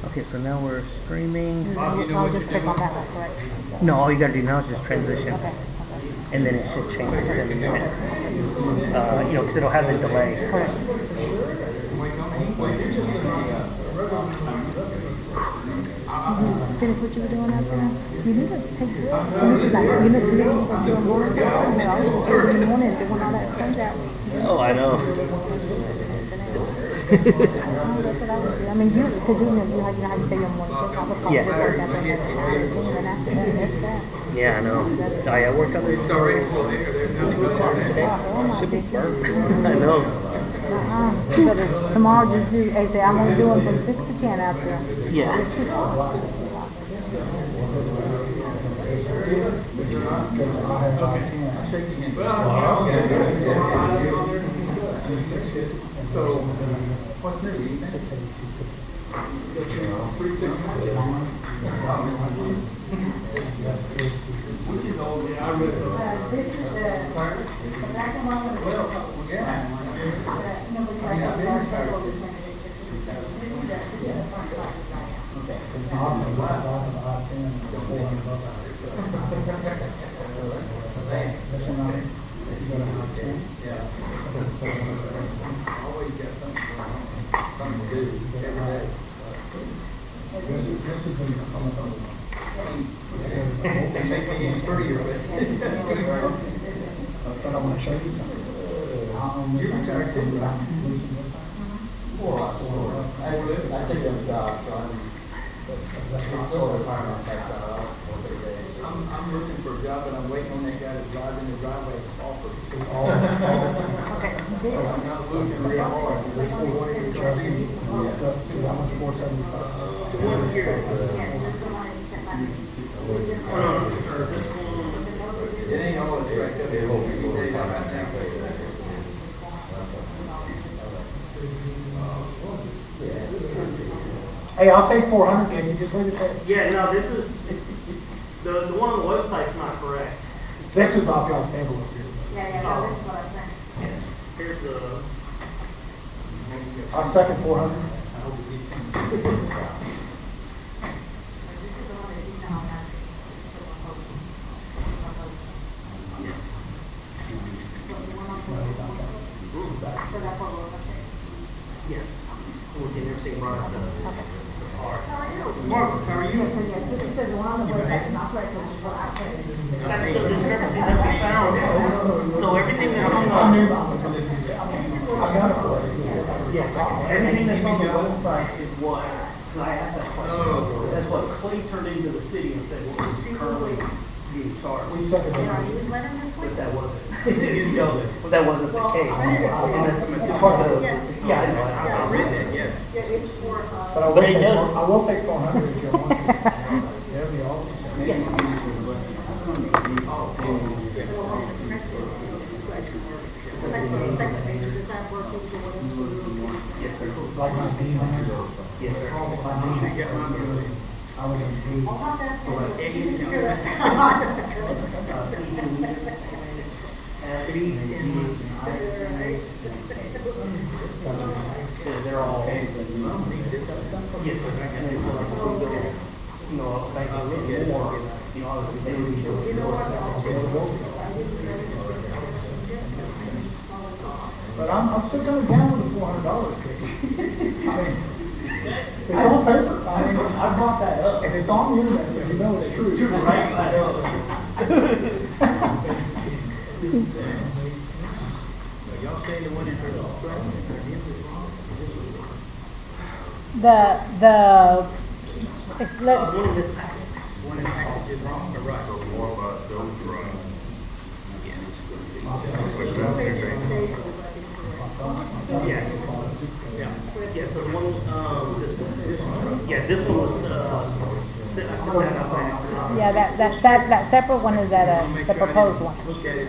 Okay, so now we're streaming. I'll just click on that one, correct? No, all you gotta do now is just transition. Okay. And then it should change within a minute. Because it'll have a delay. Correct. Finish what you were doing out there? You need to take to me, like, you need to do more in the morning, doing all that stuff out. Oh, I know. That's what I would do. I mean, you, because you know how you say your morning, so I would call Yeah. it first, after that, and after that, that's that. Yeah, I know. Oh, yeah, I worked on it. It's already full there. There's nothing going on there. Should be burnt. I know. So tomorrow just do, they say, I'm gonna do them from 6 to 10 out there. Yeah. It's too hot. So, what's new? This is the back of my Always got something to do every day. This is the Make things prettier with but I want to show you something. You're retired too, right? I take them jobs, so it's still a retirement tax out. I'm looking for a job and I'm waiting on that guy to drive in the driveway offer. Okay. So I'm not looking real hard. There's 4 trustee. See how much 475. It ain't always right up there. Every day right now. Hey, I'll take 400. Can you just leave it there? Yeah, no, this is, the one on the website's not correct. This is off y'all's table up here. Yeah, no, this is what I'm saying. Here's the, I'll second 400. yes. So we'll get everything right up. Mark, how are you? Yes, it says one on the website, not correct, which is what I put. That's the discrepancies that we found. So everything that's on I the, knew about it. I got it for you. yes, everything that's on the website is what, because I asked that question. That's what Clay turned into the city and said, what is currently being charged. We second Our it. newsletter this But week? that wasn't, but that wasn't the case. And that's part of, yeah, I know. I read that, yes. But I will But it take, does. I will take 400 if you want to. That'd be awesome. Yes. Second page, design work, each of them. Yes, sir. Like my dean. Yes, sir. I was in D. Oh, that's, she can screw that. They're all, yes, sir. And then so like, if we go, bank a little more, obviously they would be. But I'm still coming down with the $400. I mean, it's on paper. I mean, I brought that up. and it's on the internet, so you know it's true. You're right, that up. Y'all say the one in her Let's, One in this package. one in the package is wrong or right? Yes. Yeah. Yeah, so the one, this one. Yes, this one was, I sent that out by accident. yeah, that separate one is the proposed one. Look at it.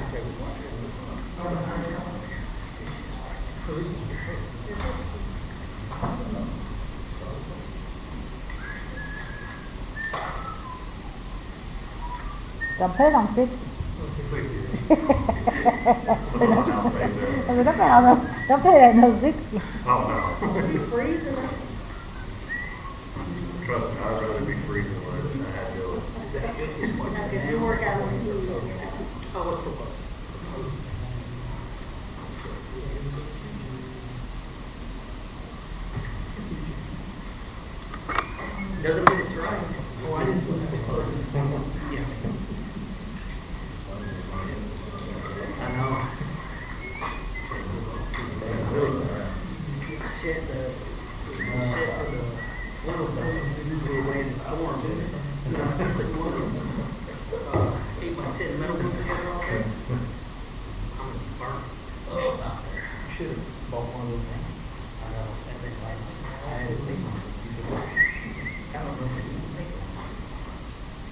Don't put it on 60. I said, don't put it at no 60. Oh, no. You freezing us? Trust me, I'd rather be freezing than I have to. Now, did you work out when you, Oh, what's the book? Doesn't mean it's right. Oh, I just looked at the clothes. Yeah. I know. I said the shit for the little thing, usually away in the storm. And I put one of those 8x10 metal ones together all day. I'm burnt out there. I should have bought one of those things. I know, that thing like I had to think on it. I don't know if you can make it.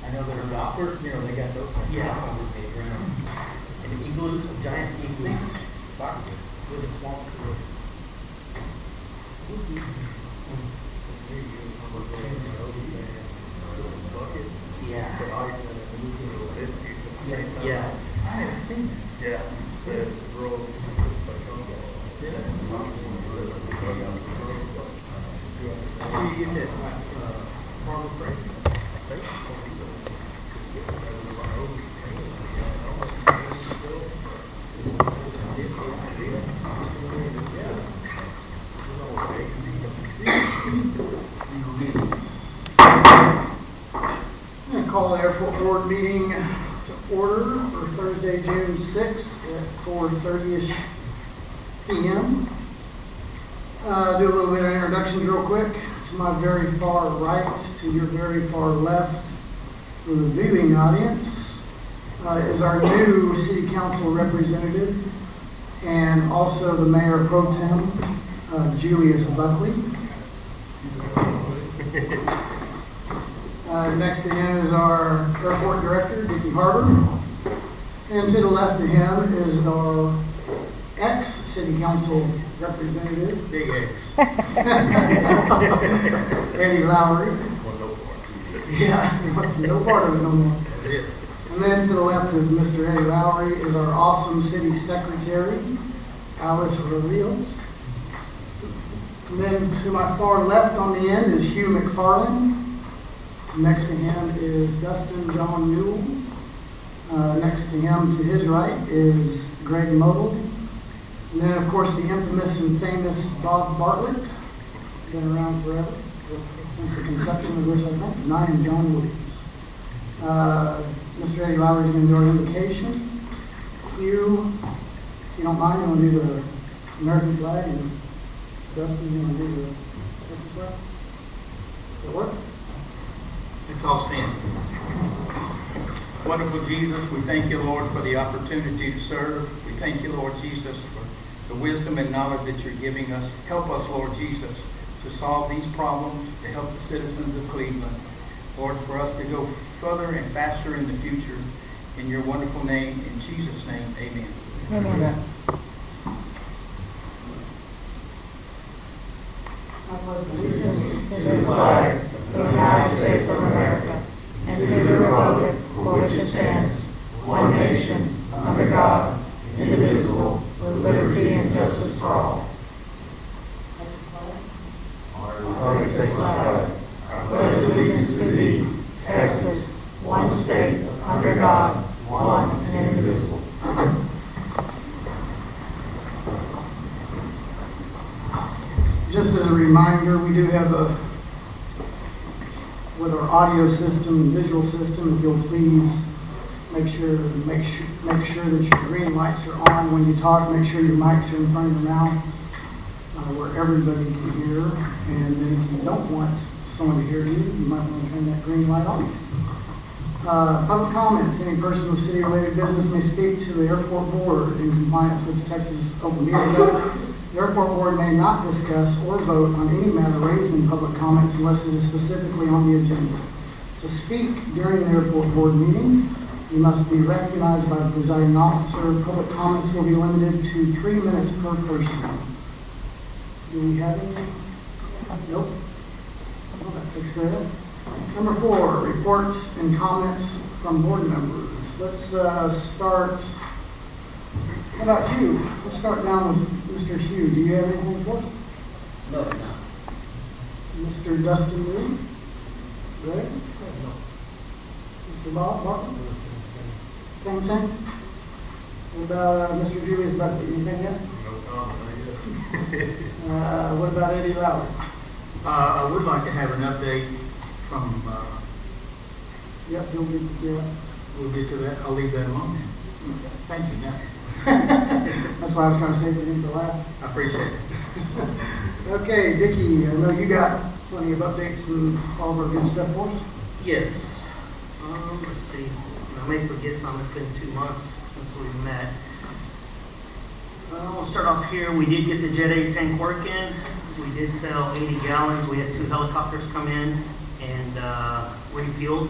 I know there are doppers, you know, they got those things. Yeah. And the igloos, a giant igloo, with a swamp to it. Yeah. Yeah. I haven't seen that. Yeah, the girls. Where you get that, Harbor Freight? I'm going to call the airport board meeting to order for Thursday, June 6th at 4:30-ish p.m. Do a little bit of introductions real quick. To my very far right, to your very far left, for the viewing audience, is our new city council representative and also the mayor pro tem, Julius Buckley. Next to him is our airport director, Dickie Harbor. And to the left of him is our ex-city council representative, Big eggs. Eddie Lowry. Yeah, no part of it no more. And then to the left of Mr. Eddie Lowry is our awesome city secretary, Alice Rios. And then to my far left on the end is Hugh McFarland. Next to him is Dustin John Newell. Next to him, to his right, is Greg Model. And then, of course, the infamous and famous Bob Bartlett. Been around forever, since the conception of this, I think, and I am John Williams. Mr. Eddie Lowry is going to do our invocation. Hugh, if you don't mind, I'm going to do the American flag, and Dustin, you want to do the Texas flag? Does it work? Let's all stand. Wonderful Jesus, we thank you, Lord, for the opportunity to serve. We thank you, Lord Jesus, for the wisdom and knowledge that you're giving us. Help us, Lord Jesus, to solve these problems, to help the citizens of Cleveland. Lord, for us to go further and faster in the future. In your wonderful name, in Jesus' name, amen. Amen. Allegiance to the flag of the United States of America and to the republic for which it stands, one nation, under God, indivisible, with liberty and justice for all. Texas flag. I pledge allegiance to thee, Texas, one state, under God, one and indivisible. Just as a reminder, we do have with our audio system and visual system, if you'll please make sure that your green lights are on when you talk. Make sure your mics are in front of your mouth where everybody can hear. And then if you don't want someone to hear you, you might want to turn that green light on. Public comments. Any person with city-related business may speak to the airport board in compliance with the Texas Open Meetings Act. The airport board may not discuss or vote on any matter raised in public comments unless it is specifically on the agenda. To speak during the airport board meeting, you must be recognized by the presiding officer. Public comments will be limited to 3 minutes per person. Do we have any? Nope. Well, that takes care of it. Number 4, reports and comments from board members. let's start, how about Hugh? Let's start down with Mr. Hugh. Do you have anything for us? No, no. Mr. Dustin Lee? Ready? Mr. Bob Barton? Same? What about Mr. Julius Buckley? Anything yet? No comment, I guess. What about Eddie Lowry? I would like to have an update from, Yep, you'll get, yeah. we'll get to that, I'll leave that alone then. Thank you, Jeff. That's why I was gonna save it for last. I appreciate it. Okay, Vicki, I know you got plenty of updates and all of our good stuff for us. Yes. Let's see. I may forget some. It's been 2 months since we've met. We'll start off here. We did get the Jet A tank working. We did sell 80 gallons. We had 2 helicopters come in and refueled.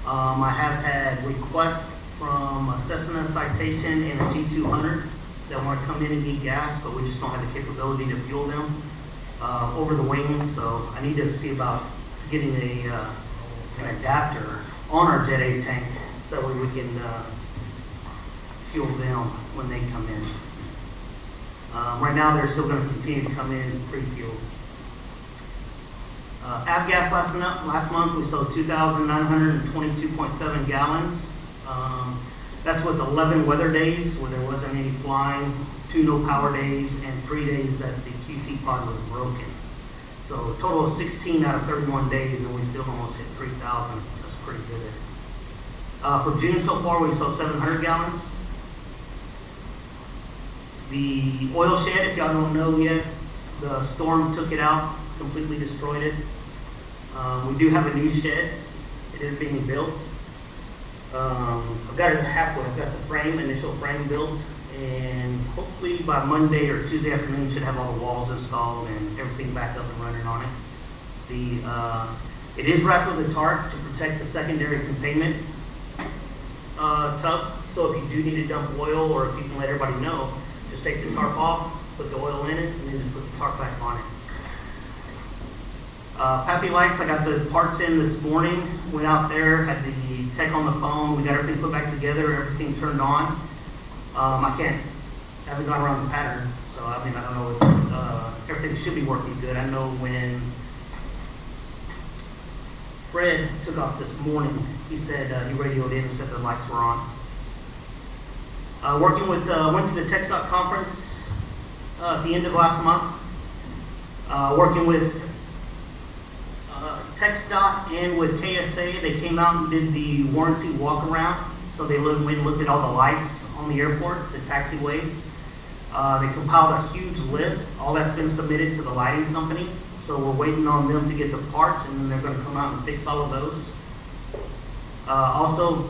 I have had requests from a Cessna Citation and a G200 that want to come in and get gas, but we just don't have the capability to fuel them over the wing. So I need to see about getting an adapter on our Jet A tank so we can fuel them when they come in. Right now, they're still going to continue to come in pre-fueled. Avgas last month, we sold 2,922.7 gallons. That's with 11 weather days where there wasn't any flying, 2 no power days, and 3 days that the QT pod was broken. So a total of 16 out of 31 days, and we still almost hit 3,000. That's pretty good. For June so far, we sold 700 gallons. The oil shed, if y'all don't know yet, the storm took it out, completely destroyed it. We do have a new shed. It is being built. I've got it halfway. I've got the initial frame built, and hopefully by Monday or Tuesday afternoon, should have all the walls installed and everything back up and running on it. It is wrapped with a tarp to protect the secondary containment tub. So if you do need to dump oil, or if you can let everybody know, just take the tarp off, put the oil in it, and then just put the tarp back on it. Pappy Lights, I got the parts in this morning, went out there, had the tech on the phone, we got everything put back together, everything turned on. I haven't gone around the pattern, so I don't know, everything should be working good. I know when Fred took off this morning, he said he radioed in and said the lights were on. Went to the TxDOT conference at the end of last month. Working with TxDOT and with KSA, they came out and did the warranty walk around. So they went and looked at all the lights on the airport, the taxiways. They compiled a huge list. All that's been submitted to the lighting company. So we're waiting on them to get the parts, and then they're going to come out and fix all of those. Also,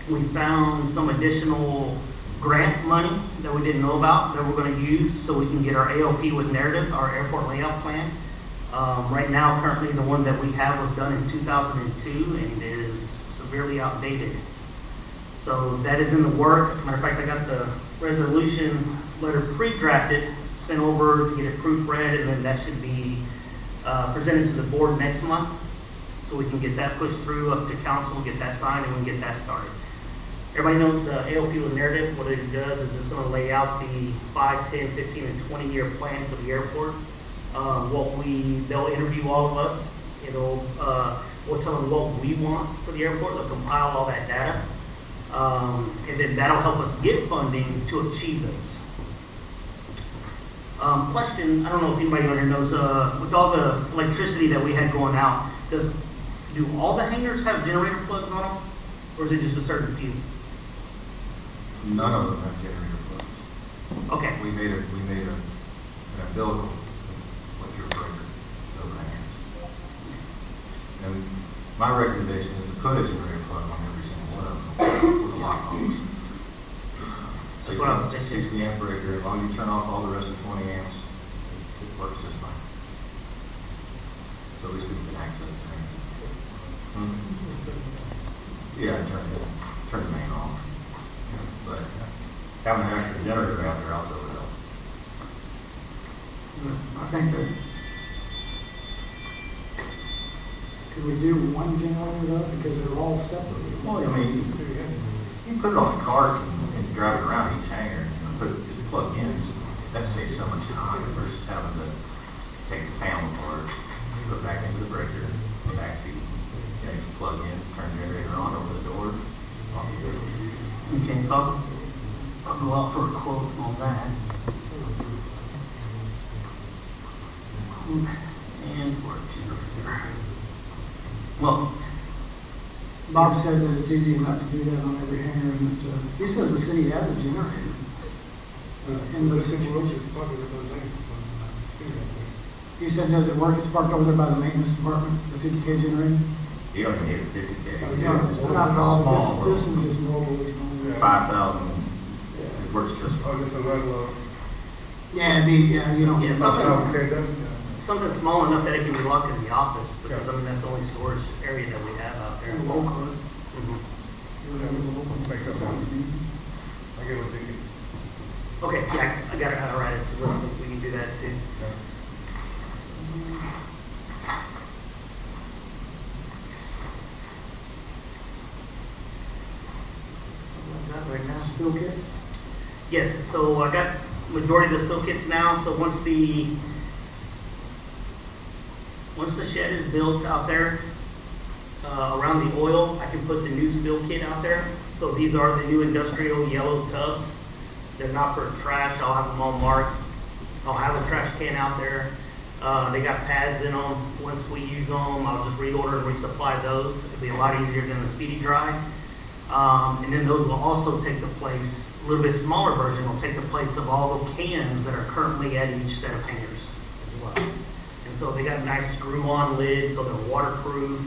we found some additional grant money that we didn't know about that we're going to use so we can get our ALP with Narrative, our airport layout plan. Right now, currently, the one that we have was done in 2002 and is severely outdated. So that is in the work. Matter of fact, I got the resolution letter pre-drafted, sent over to get it proofread, and then that should be presented to the board next month so we can get that pushed through up to council, get that signed, and we can get that started. Everybody knows the ALP with Narrative. What it does is it's going to lay out the 5, 10, 15, and 20-year plan for the airport. They'll interview all of us. We'll tell them what we want for the airport. They'll compile all that data. And then that'll help us get funding to achieve those. Question, I don't know if anybody on here knows, with all the electricity that we had going out, do all the hangars have generator plugs on them? Or is it just a certain few? None of them have generator plugs. Okay. We made an umbilical, what you're referring to, over hangers. And my recommendation is to put a generator plug on every single one of them with a lock on. That's what I was thinking. 60 amp breaker, as long as you turn off all the rest of 20 amps, it works just fine. So at least we can access the hangar. Yeah, turn the main off. But having an extra generator out there also would help. I think that, could we do one generator though, because they're all separate? Well, I mean, You put it on the cart and drive it around each hangar, just plug in. That saves so much time versus having to take the panel apart, put it back into the breaker, backseat. You plug in, turn the generator on, open the door, off you go. Okay, so I'll go out for a quote on that. And for a generator. Well, Bob said that it's easy enough to do that on every hangar, and that, he says the city has a generator in those situations. He said, does it work? It's parked over there by the maintenance department, the 50K generator? You don't even need a 50K. No, not at all. Small, This one just mobile. 5,000, it works just fine. Yeah, it'd be, yeah, you don't. Yeah, something small enough that it can be locked in the office, because I mean, that's the only storage area that we have out there. And low card. Mhm. I get what you mean. Okay, yeah, I got it, I'll write it to listen, we can do that too. Something like that right now. Spill kit? Yes, so I got majority of the spill kits now, so once the shed is built out there, around the oil, I can put the new spill kit out there. So these are the new industrial yellow tubs. They're not for trash, I'll have them all marked. I'll have a trash can out there. They got pads in them. Once we use them, I'll just reorder and resupply those. It'll be a lot easier than the Speedy Dry. And then those will also take the place, a little bit smaller version will take the place of all the cans that are currently at each set of hangers as well. And so they got nice screw-on lids, so they're waterproof.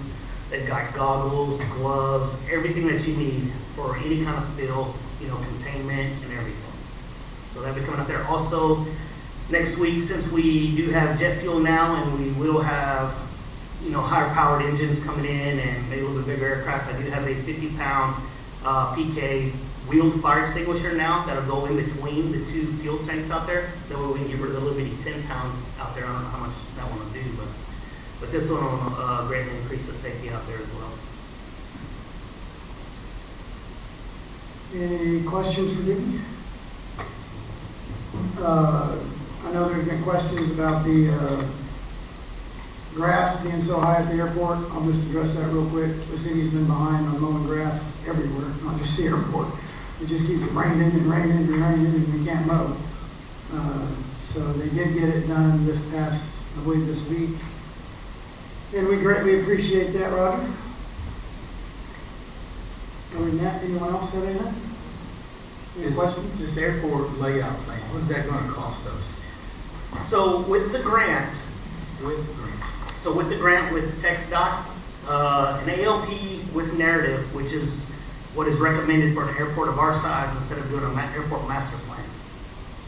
They've got goggles, gloves, everything that you need for any kind of spill, containment and everything. So that'll be coming up there. Also, next week, since we do have jet fuel now and we will have, higher powered engines coming in and maybe a little bit bigger aircraft, I do have a 50-pound PK wheeled fire extinguisher now that'll go in between the two fuel tanks out there. That way we can get rid of the little bitty 10-pound out there. I don't know how much that one will do, but this one will greatly increase the safety out there as well. Any questions for Dickie? I know there's been questions about the grass being so high at the airport. I'll just address that real quick. The city's been behind on mowing grass everywhere, not just the airport. It just keeps raining and raining and raining and we can't mow. So they did get it done this past, I believe this week. And we greatly appreciate that, Roger. Other than that, anyone else have anything? Any questions? This airport layout plan, what is that gonna cost us? So with the grant with TxDOT, an ALP with narrative, which is what is recommended for an airport of our size instead of doing an airport master plan.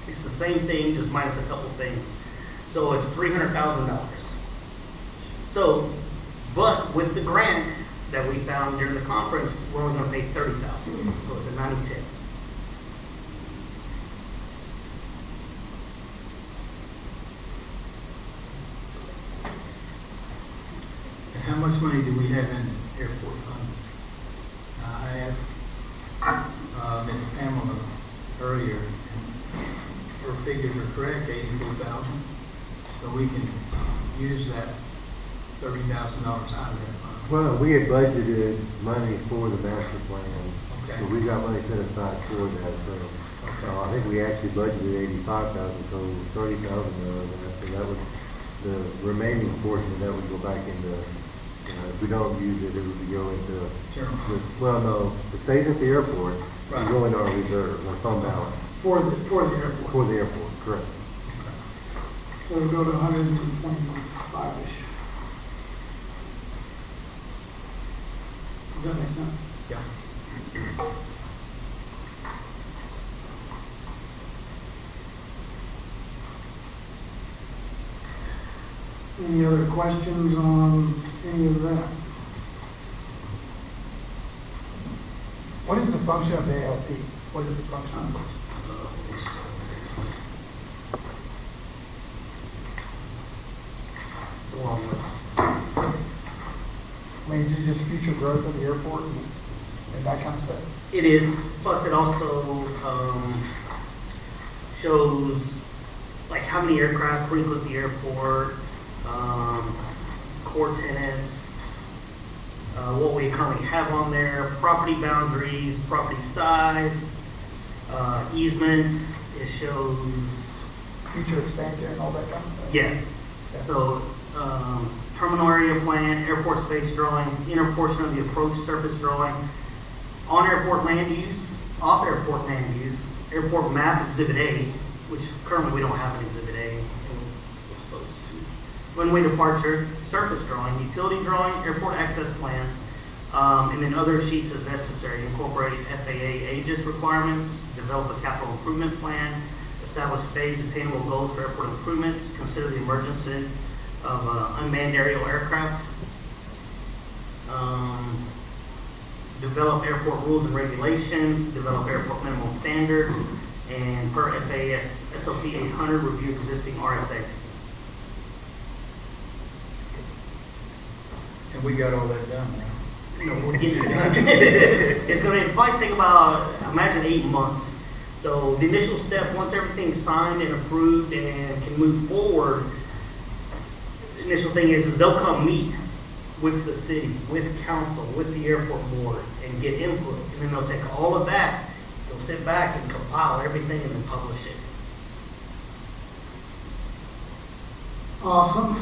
It's the same thing, just minus a couple things. So it's $300,000. So, but with the grant that we found during the conference, we're only going to pay $30,000. So it's a 90-10. And how much money do we have in airport fund? I asked Ms. Pamela earlier, and her figures are correct, 84,000. So we can use that $30,000 out of that fund. Well, we had budgeted money for the master plan, Okay. so we got money set aside for that. So I think we actually budgeted 85,000, so 30,000 of that. So that would, the remaining portion of that would go back into. If we don't use it, it would go into. Sure. Well, no, it stays at the airport. Right. We go into our reserve, our fund balance For the airport. for the airport. Correct. So it'll go to 125-ish. Does that make sense? Yeah. Any other questions on any of that? What is the function of the ALP? What is the function? It's a long list. I mean, is it just future growth of the airport? and that kind of stuff? It is, plus it also, shows like how many aircraft frequent the airport, core tenants, what we currently have on there, property boundaries, property size, easements. It shows, Future expansion and all that kind of stuff? yes. So, terminal area plan, airport space drawing, inner portion of the approach surface drawing, on airport land use, off airport land use, airport map exhibit A, which currently we don't have an exhibit A, and we're supposed to. Runway departure, surface drawing, utility drawing, airport access plans, and then other sheets as necessary, incorporate FAA AGIS requirements, develop a capital improvement plan, establish phased attainable goals for airport improvements, consider the emergence of unmanned aerial aircraft, develop airport rules and regulations, develop airport minimum standards, and per FAS SOP 800, review existing RSA. And we got all that done now. No, we're getting it done. It's going to probably take about, imagine, 8 months. So the initial step, once everything's signed and approved and can move forward, the initial thing is they'll come meet with the city, with council, with the airport board, and get input. And then they'll take all of that, they'll sit back and compile everything and then publish it. Awesome.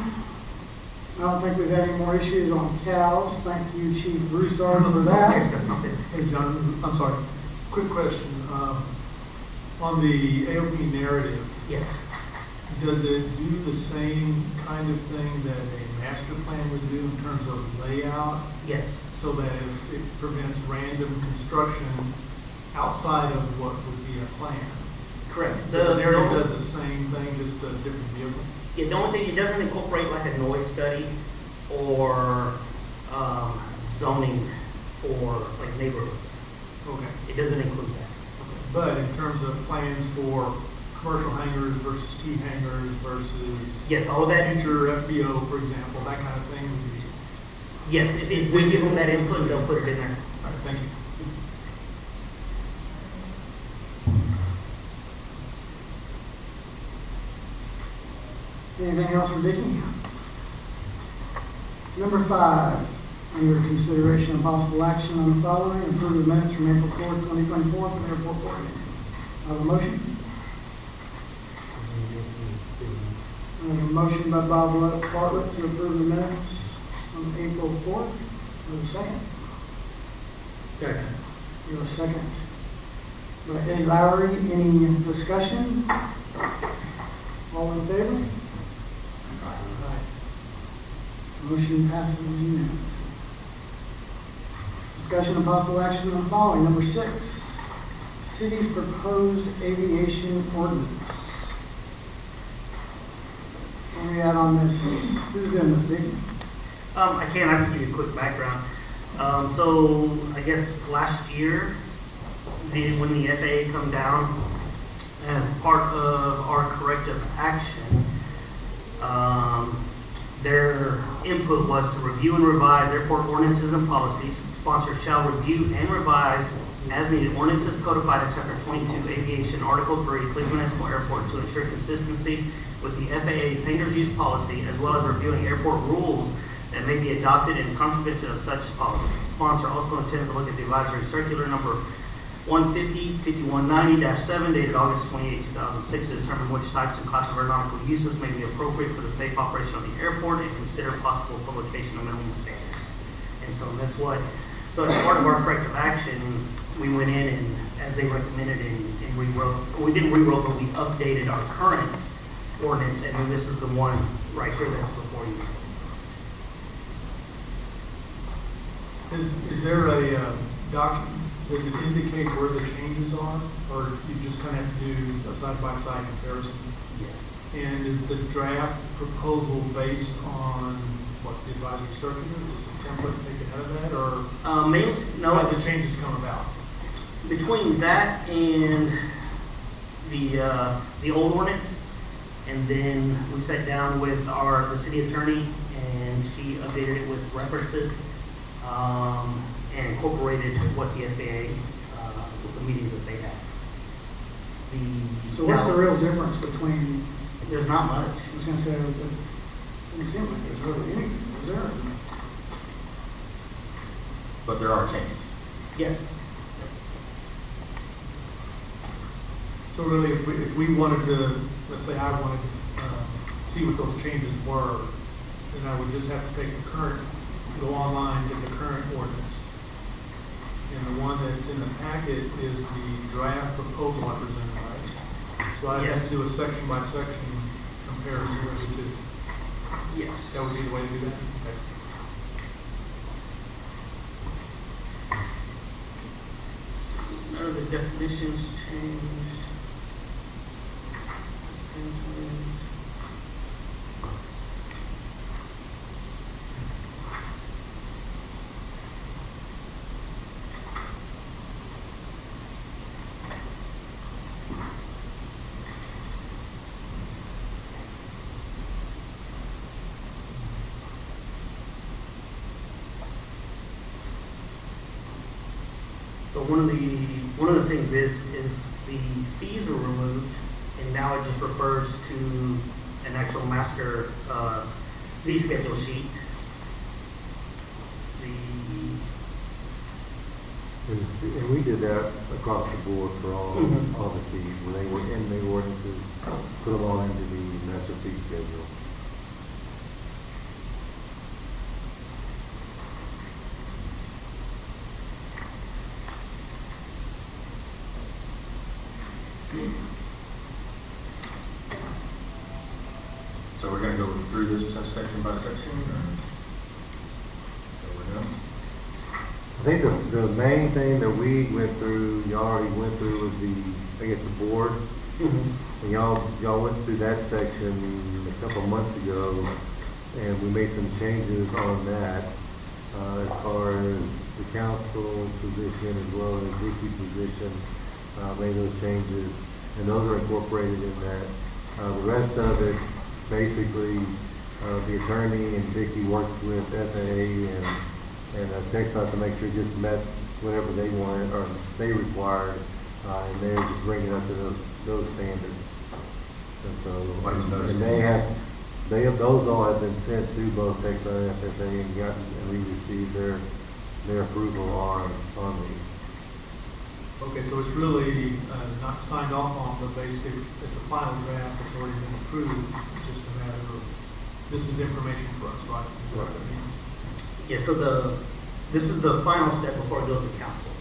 I don't think we've had any more issues on cows. Thank you, Chief Broussard, for Here's that. got something. Hey, John, I'm sorry. Quick question. On the AOP narrative, Yes. does it do the same kind of thing that a master plan would do in terms of layout? Yes. So that if it prevents random construction outside of what would be a plan? Correct. The narrative does the same thing, just a different vehicle? Yeah, the only thing, it doesn't incorporate like a noise study or zoning for like neighborhoods. Okay. It doesn't include that. But in terms of plans for commercial hangars versus T hangars versus Yes, all of that. future FBO, for example, that kind of thing would be, Yes, if we give them that input, they'll put it in there. all right, thank you. Anything else for Dickie? Number 5, under consideration of possible action on the following, approve the minutes from April 4th, 2024 for the airport board meeting. I have a motion. I have a motion by Bob Bartlett to approve the minutes from April 4th. I have a second. Second. You have a second. By Eddie Lowry, any discussion? All in favor? Motion passes unanimously. Discussion of possible action on the following. Number 6, city's proposed aviation ordinance. Where are we at on this? Who's doing this, Dick? I can, I'll just give you a quick background. So I guess last year, when the FAA come down, as part of our corrective action, their input was to review and revise airport ordinances and policies. Sponsors shall review and revise as needed ordinances codified in Chapter 22 Aviation, Article 3, Cleveland Municipal Airport to ensure consistency with the FAA's hangars use policy, as well as reviewing airport rules that may be adopted in contravention of such policy. Sponsor also intends to look at the advisory circular number 150-5190-7 dated August 28, 2006 to determine which types and classes of aeronautical uses may be appropriate for the safe operation of the airport and consider possible publication of minimum standards. And so that's what, so as part of our corrective action, we went in and, as they recommended, and rewrote, we didn't rewrote, but we updated our current ordinance, and then this is the one right here that's before you. Is there a document, does it indicate where the changes are, or you just kind of have to do a side-by-side comparison? Yes. And is the draft proposal based on what the advisory circular, is the template taken out of that, or No, how did it's the changes come about? between that and the old ordinance, and then we sat down with the city attorney, and she updated it with references. and incorporated what the FAA, with the meetings that they had. So what's the real difference between, There's not much. I was gonna say, it doesn't seem like there's really any, is there? But there are changes. Yes. So really, if we wanted to, let's say I wanted to see what those changes were, then I would just have to take the current, go online, get the current ordinance. And the one that's in the packet is the draft proposal I presented, right? So I'd have Yes. to do a section by section comparison of the two. Yes. That would be the way to do that? Okay. None of the definitions changed. So one of the things is the fees were removed, and now it just refers to an actual master fee schedule sheet. And we did that across the board for all the fees, when they were in the ordinances, put them all into the master fee schedule. So we're gonna go through this section by section, or? So we're done? I think the main thing that we went through, y'all already went through, was I guess the board. And y'all went through that section a couple of months ago, and we made some changes on that, as far as the council position as well as Vicky's position, made those changes, and those are incorporated in that. The rest of it, basically, the attorney and Vicky worked with FAA and TxDOT to make sure it just met whatever they wanted, or they required, and they were just bringing it up to those standards. And so, What is those? and those all have been sent to both TxDOT and FAA and we received their approval on these. Okay, so it's really not signed off on, but basically it's a final draft that's already been approved. It's just a matter of, this is information for us, right? Is that what that means? Yeah, so this is the final step before it goes to council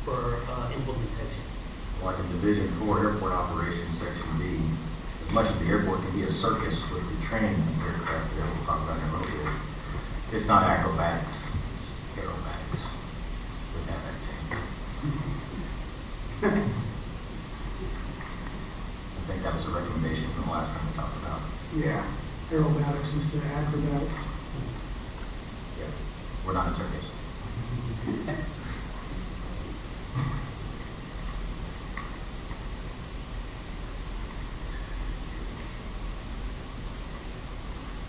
for implementation. Like in Division 4 Airport Operations, Section B, as much as the airport can be a circus with the training aircraft that we'll talk about in a little bit, it's not acrobatics, it's aerobatics. With that change. I think that was a recommendation from the last time we talked about. Yeah, aerobatics instead of acrobatics. Yeah. We're not a circus.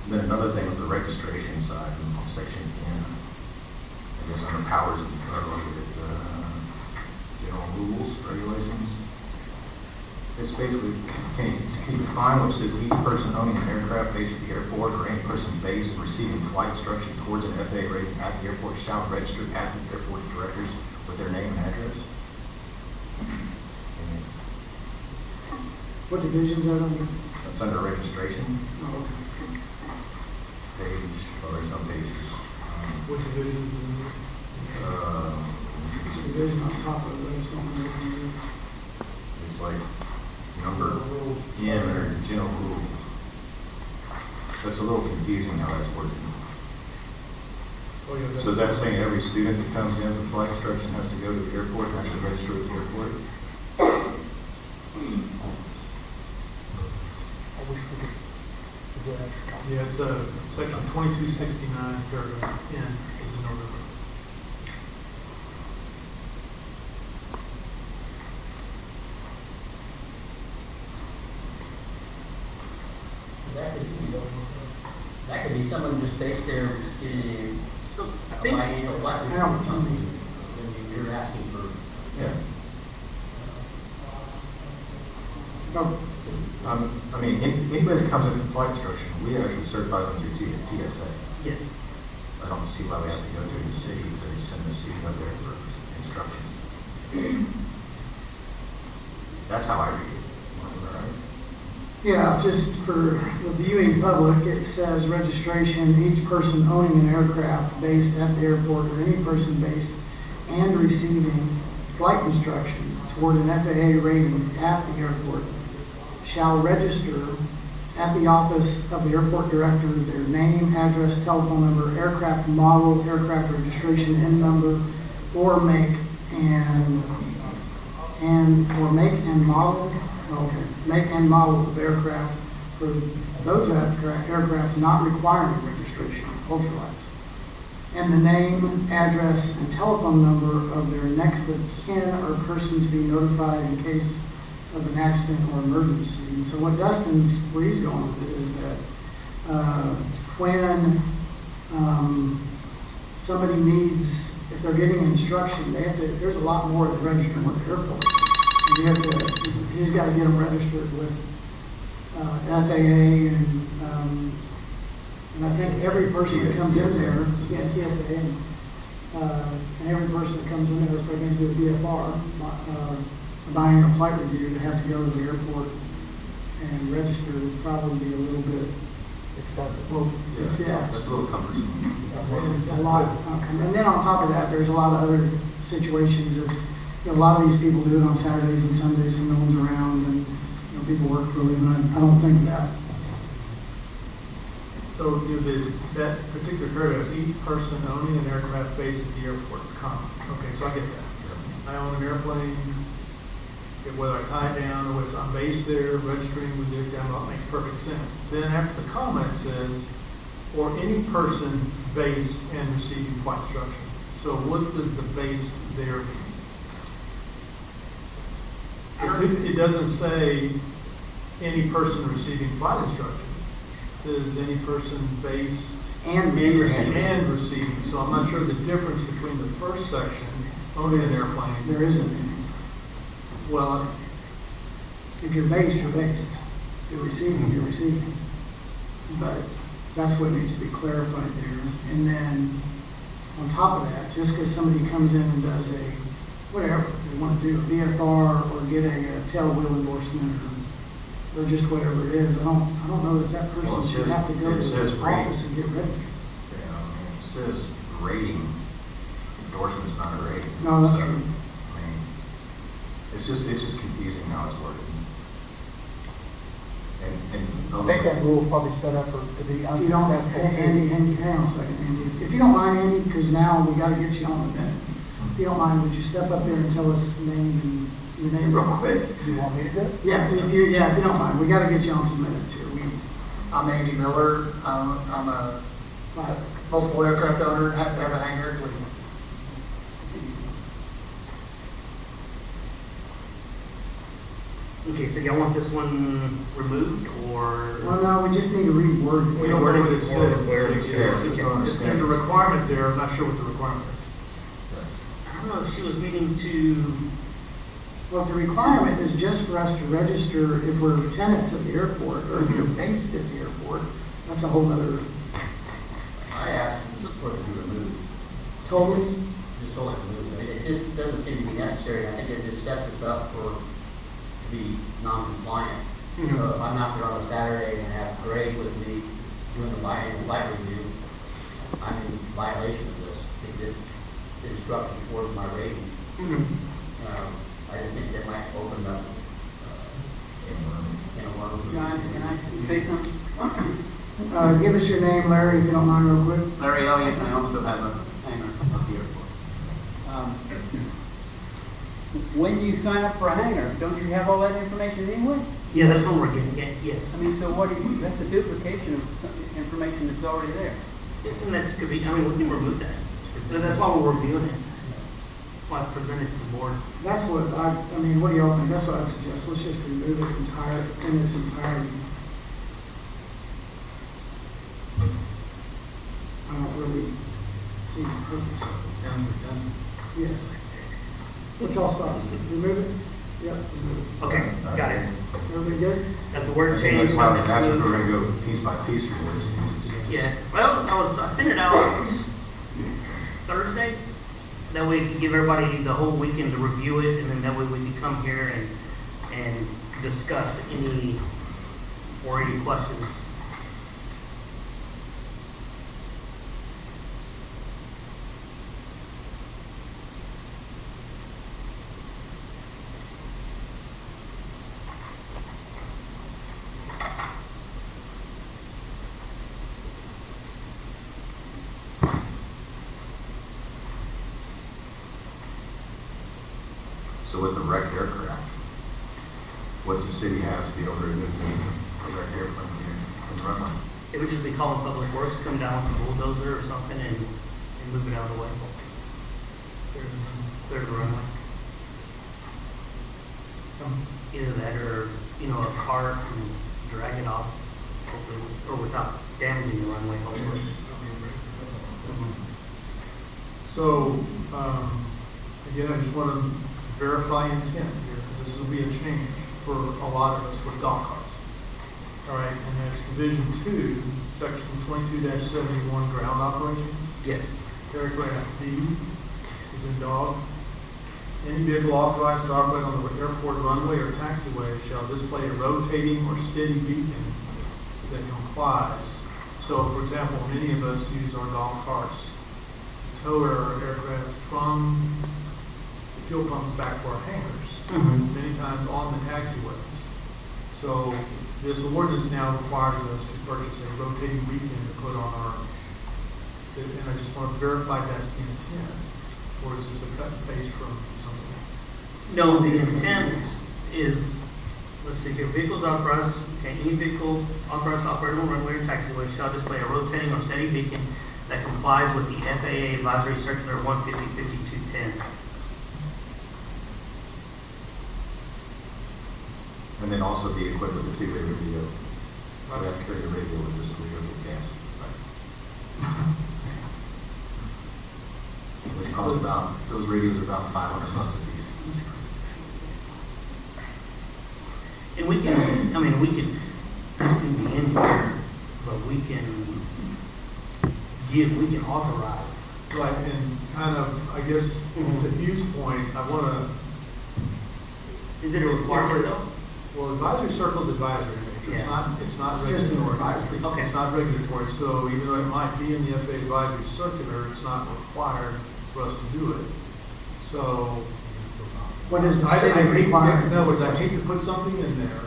Then another thing with the registration side, on Section N, I guess under powers of the general rules, regulations. It's basically, can you define which says each person owning an aircraft based at the airport or any person based and receiving flight instruction towards an FAA rating at the airport shall register at the airport directors with their name and address? What division is that under? That's under registration, Oh, okay. page, well, there's no pages. What divisions is in there? Division on top of it, I just don't know what it is. It's like number N or general rules. That's a little confusing how that's working. Oh, yeah, So is that saying every student that comes in for flight instruction has to go to the airport and actually register at the airport? I wish we could. Is there extra? Yeah, it's section 2269, paragraph N is the number. That could be someone just based there, just getting So, think- biannual flight review. Yeah. Then you're asking for, Yeah. No, I mean, anybody that comes in for flight instruction, we actually certify them through TSA. Yes. I don't see why we have to go through the city, so they send the city up there for instructions. That's how I read it. Am I right? yeah, just for the viewing public, it says registration, each person owning an aircraft based at the airport or any person based and receiving flight instruction toward an FAA rating at the airport shall register at the office of the airport director their name, address, telephone number, aircraft model, aircraft registration VIN number, or make and model, okay, make and model of aircraft for those aircraft not requiring registration, ultralights, and the name, address, and telephone number of their next of kin or person to be notified in case of an accident or emergency. And so what Dustin's, where he's going with it is that when somebody needs, if they're getting instruction, they have to, there's a lot more than registering with the airport. You have to, he's got to get them registered with FAA and I think every person that comes in there, yeah, TSA, and every person that comes in there, if they're going to do a BFR, buying a flight review, they have to go to the airport and register would probably be a little bit, Excessive. well, yeah. That's a little cumbersome. And a lot, and then on top of that, there's a lot of other situations that, you know, a lot of these people do it on Saturdays and Sundays when no one's around and, you know, people work for a living. I don't think that. So that particular paragraph is each person owning an aircraft based at the airport, comma. Okay, so I get that. I own an airplane, whether I tie it down or whether I'm based there, registering with it, that makes perfect sense. Then after the comment it says, or any person based and receiving flight instruction. So what does the based there mean? It doesn't say any person receiving flight instruction. It says any person based And receiving. So I'm not sure the difference between the first section, owning an airplane. there isn't any. Well, If you're based, you're based. If you're receiving, you're receiving. But that's what needs to be clarified there. And then on top of that, just because somebody comes in and does a, whatever, they want to do a VFR or get a tail wheel endorsement or just whatever it is, I don't know that that person Well, it should says- have to go it to says the rate. office and get registered. Yeah, I mean, it says rating, endorsement's not a rating. No, that's So, true. I mean, it's just confusing how it's worded. And I think that rule's probably set up to be If you don't, unsuccessful. Andy, hang on a second, Andy. If you don't mind, Andy, because now we got to get you on the minutes. If you don't mind, would you step up there and tell us name and your name real quick? Do you want me to do it? Yeah, if you don't mind, we got to get you on some minutes here. I'm Andy Miller. I'm a multiple aircraft owner, have to have a hangar in Cleveland. Okay, so y'all want this one removed or? Well, no, we just need to reword it. we don't know what it says. Yeah, If just don't understand. there's a requirement there, I'm not sure what the requirement is. I don't know if she was meaning to, Well, if the requirement is just for us to register if we're lieutenants at the airport or if you're based at the airport, that's a whole other I asked for it to be removed. totally. Just totally removed. I mean, it just doesn't seem to be necessary. I think it just sets us up to be non-compliant. Mhm. So if I'm out there on a Saturday and have Greg with me doing the biannual flight review, I'm in violation of this. I think this instruction towards my rating. I just think that might open up, worms. Can I say something? Give us your name, Larry, if you don't mind, real quick. Larry Elliott, and I also have a hangar at the airport. When you sign up for a hangar, don't you have all that information anyway? yeah, that's what we're getting at, yes. I mean, so what, that's a duplication of information that's already there. And that's could be, I mean, we can remove that. But that's why we're reviewing it. That's why it's presented to the board. That's what I mean, what do y'all think? That's what I'd suggest. Let's just remove it in its entirety. I don't really see the Sounds redundant. Yes. What's y'all's thoughts? Remove it? Yep, remove it. Okay, got it. Everybody good? Got the word I think change. that's why I was asking if we're gonna go piece by piece through this. Yeah, well, I sent it out Thursday. That way it could give everybody the whole weekend to review it, and then that way we could come here and discuss any questions. So with the wrecked aircraft, what's the city have to be able to remove the wrecked airplane from the runway? It would just be calling Public Works, come down with a bulldozer or something and move it out of the way. Clear the runway. Either that or, a cart and drag it off, hopefully, or without damaging the runway, hopefully. So, again, I just want to verify intent here, because this will be a change for a lot of us with golf carts. All right, and that's Division 2, Section 22-71, ground operations. Yes. Paragraph D is in dog. Any vehicle authorized to operate on the airport runway or taxiway shall display a rotating or steady beacon that complies. So, for example, many of us use our golf carts to tow our aircraft from the fuel pumps back to our hangars, many times on the taxiways. So, this ordinance now requires us to purchase a rotating beacon to put on our, and I just want to verify that's the intent, or is this a cut and paste from something else? No, the intent is, let's see here, vehicles authorized, okay, any vehicle authorized to operate on runway or taxiway shall display a rotating or steady beacon that complies with the FAA Advisory Circular 150-5210. And then also be equipped with a two-way radio. So they have to carry a radio with this to go get gas. Which costs about, those radios are about $500 a piece. And we can, this can be in here, but we can authorize. Right, and kind of, I guess, to Hugh's point, I want to, Is it a requirement though? well, advisory circle is advisory. Yeah. It's not It's just an regulatory. advisory. It's Okay. it's not regulatory, so even though it might be in the FAA advisory circular, it's not required for us to do it. So, What is the I city hate, requirement? in other words, I hate to put something in there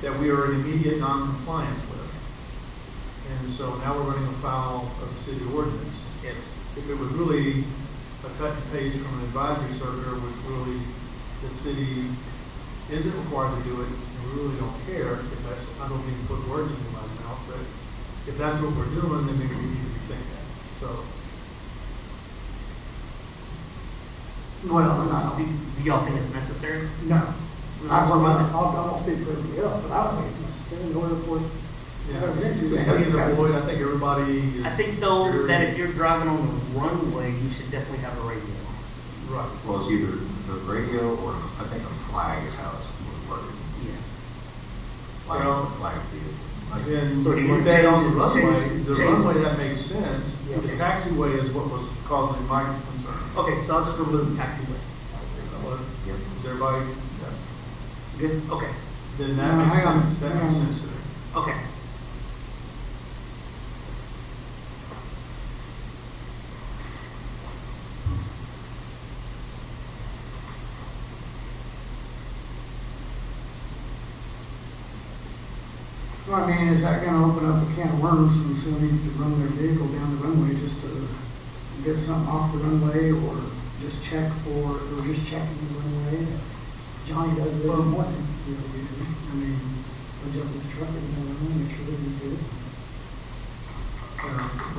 that we are in immediate non-compliance with. And so now we're running afoul of the city ordinance. Yes. If it was really a cut and paste from an advisory circular, which really the city isn't required to do it, and we really don't care, if that's, I don't mean to put words in my mouth, but if that's what we're doing, then maybe we need to rethink that. So, Well, no, Do y'all think it's necessary? no. I don't speak for everybody else, but I don't think it's necessary in order for, yeah, it's a city in the void, I think everybody is. I think though that if you're driving on the runway, you should definitely have a radio. Right. Well, it's either the radio or I think a flag is how it's worded. Yeah. Flag vehicle. Like, Then, So do you with want that to on the change- runway, change- the change- runway, that makes sense. Yeah. The taxiway is what was causing my concern. Okay, so I'll just remove taxiway. Yep. Is everybody, Good? Okay. then that No, makes hang on, sense, that hang makes on. sense to me. Okay. Well, I mean, is that gonna open up a can of worms when someone needs to run their vehicle down the runway just to get something off the runway or just check for, or just checking the runway? Johnny does it every morning, usually. I mean, I jump in his truck and make sure that he's good.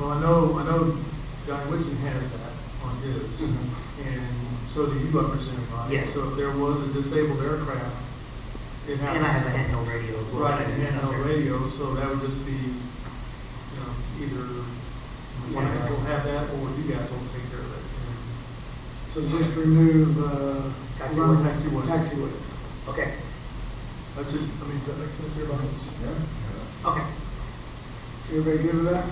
Well, I know Johnny Whitson has that on his, and so do you, I presume, right? Yes. So if there was a disabled aircraft, it happens. And I have a handheld radio as well. Right, and handheld radio, so that would just be, either Mechanical will have that, or you guys will take care of it. So just remove, Taxiway. taxiways. Okay, That's just, I mean, does that make sense to everybody? okay. Everybody good with that?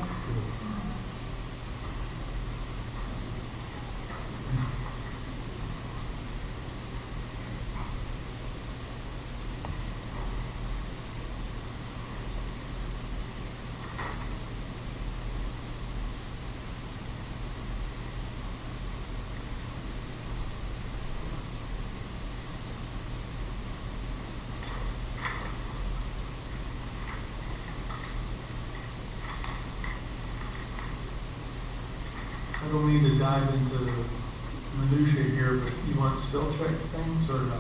I don't mean to dive into minutia here, but you want spell check things or no?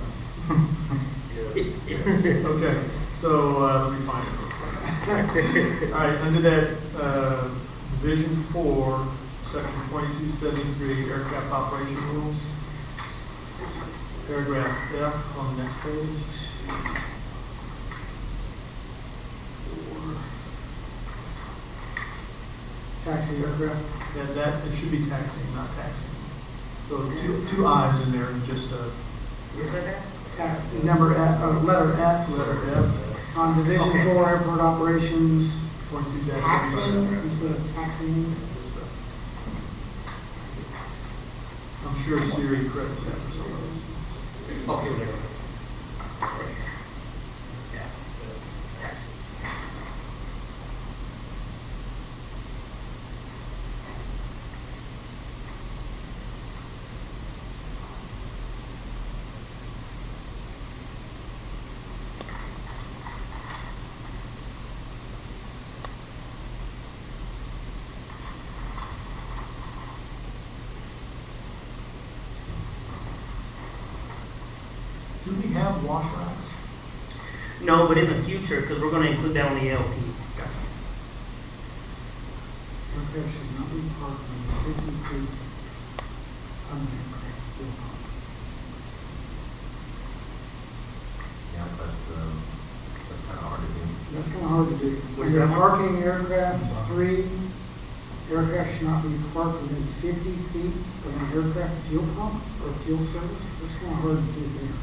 Okay, so, let me find it real quick. All right, under that, Division 4, Section 2273, Aircraft Operation Rules, paragraph F on the next page. Taxi aircraft. That, it should be taxing, not taxing. So two I's in there, and just Where's that at? Number F, letter F, letter F. on Division Okay. 4 airport operations, 22 taxing instead of taxing. I'm sure Siri corrected that for some of us. Oh, here we go. Yeah, taxi. Do we have wash racks? No, but in the future, because we're going to include that on the ALP. Aircraft should not be parked on 50 feet from the aircraft fuel pump. Yeah, that's kind of hard to do. That's kind of hard to do. Where's Under that? parking aircraft, 3, aircraft should not be parked within 50 feet of an aircraft fuel pump or fuel service. That's kind of hard to do there.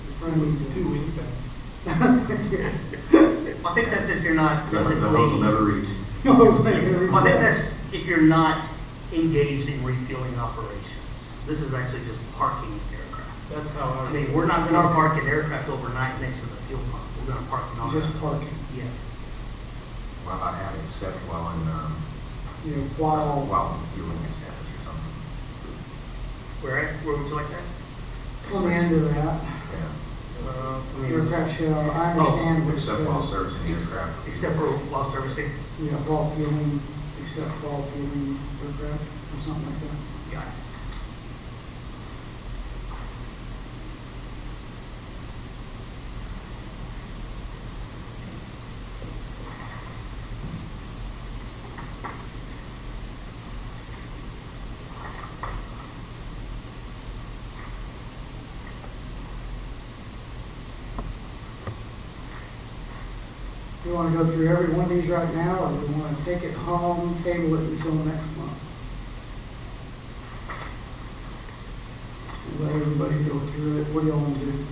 It's probably need to- Two weeks back. I think that's if you're not The hook will physically, never reach. I think that's if you're not engaged in refueling operations. This is actually just parking aircraft. That's how I I. mean, we're not going to park an aircraft overnight next to the fuel pump. We're going to park it on. Just parking. Yeah. Well, I had it set while in, While while fueling is status or something. Where would you like that? on the end of that, Yeah. aircraft shall, I understand what it Except while says. servicing the aircraft. Except for while servicing. Yeah, while fueling, except while fueling aircraft or something like that. Got it. Do you want to go through every one of these right now, or do you want to take it home, table it until next month? Let everybody go through it. What do y'all want to do?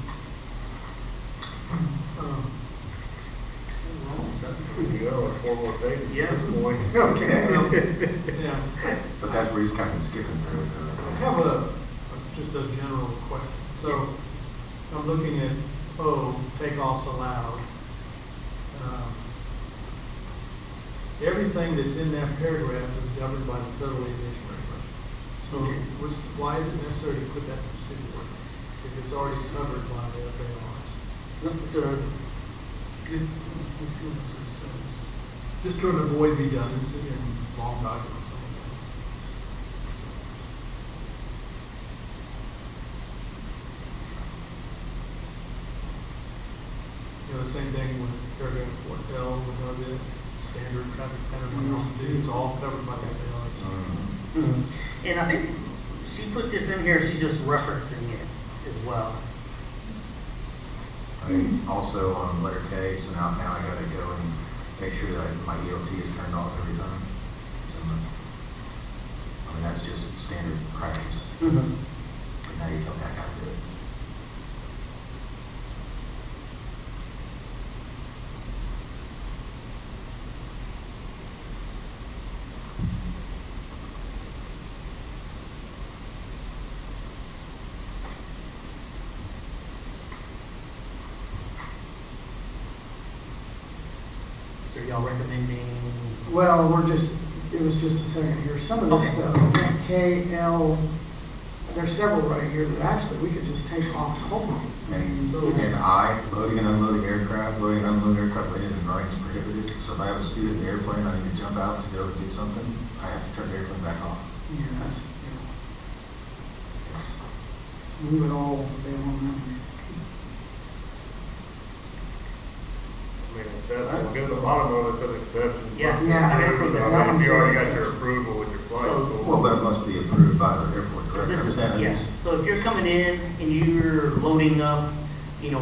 Yeah. Yeah. But that's where he's kind of skipping through. I have just a general question. So, I'm looking at, takeoffs allowed. Everything that's in that paragraph is governed by the federal aviation regulation. So, why is it necessary to put that in the city ordinance? If it's already covered by the FAR? It's a, Let's see what this says. Just to avoid redundancy and long documents. You know, the same thing with paragraph 4L, with all the standard traffic pattern analysis, it's all covered by the FAR. and I think she put this in here, she's just referencing it as well. I mean, also on letter K, so now I gotta go and make sure that my ELT is turned off every time. So standard practice. Mhm. And now you come back out to it. So y'all recommending? Well, it was just a second here. Some of this Okay. stuff, I think K, L, there's several right here that actually we could just take off totally. And I, loading and unloading aircraft, loading and unloading aircraft, landing and running is prohibited. So if I have a student in the airplane, I need to jump out to go do something, I have to turn the airplane back on. Yeah, that's, yeah. We would all be on that. I mean, that's good, the bottom of it says exceptions. Yeah. Yeah. I mean, if you already got your approval with your flight So- school. Well, but it must be approved by the airport, So correct? this is, Understand that? yeah, so if you're coming in and you're loading up,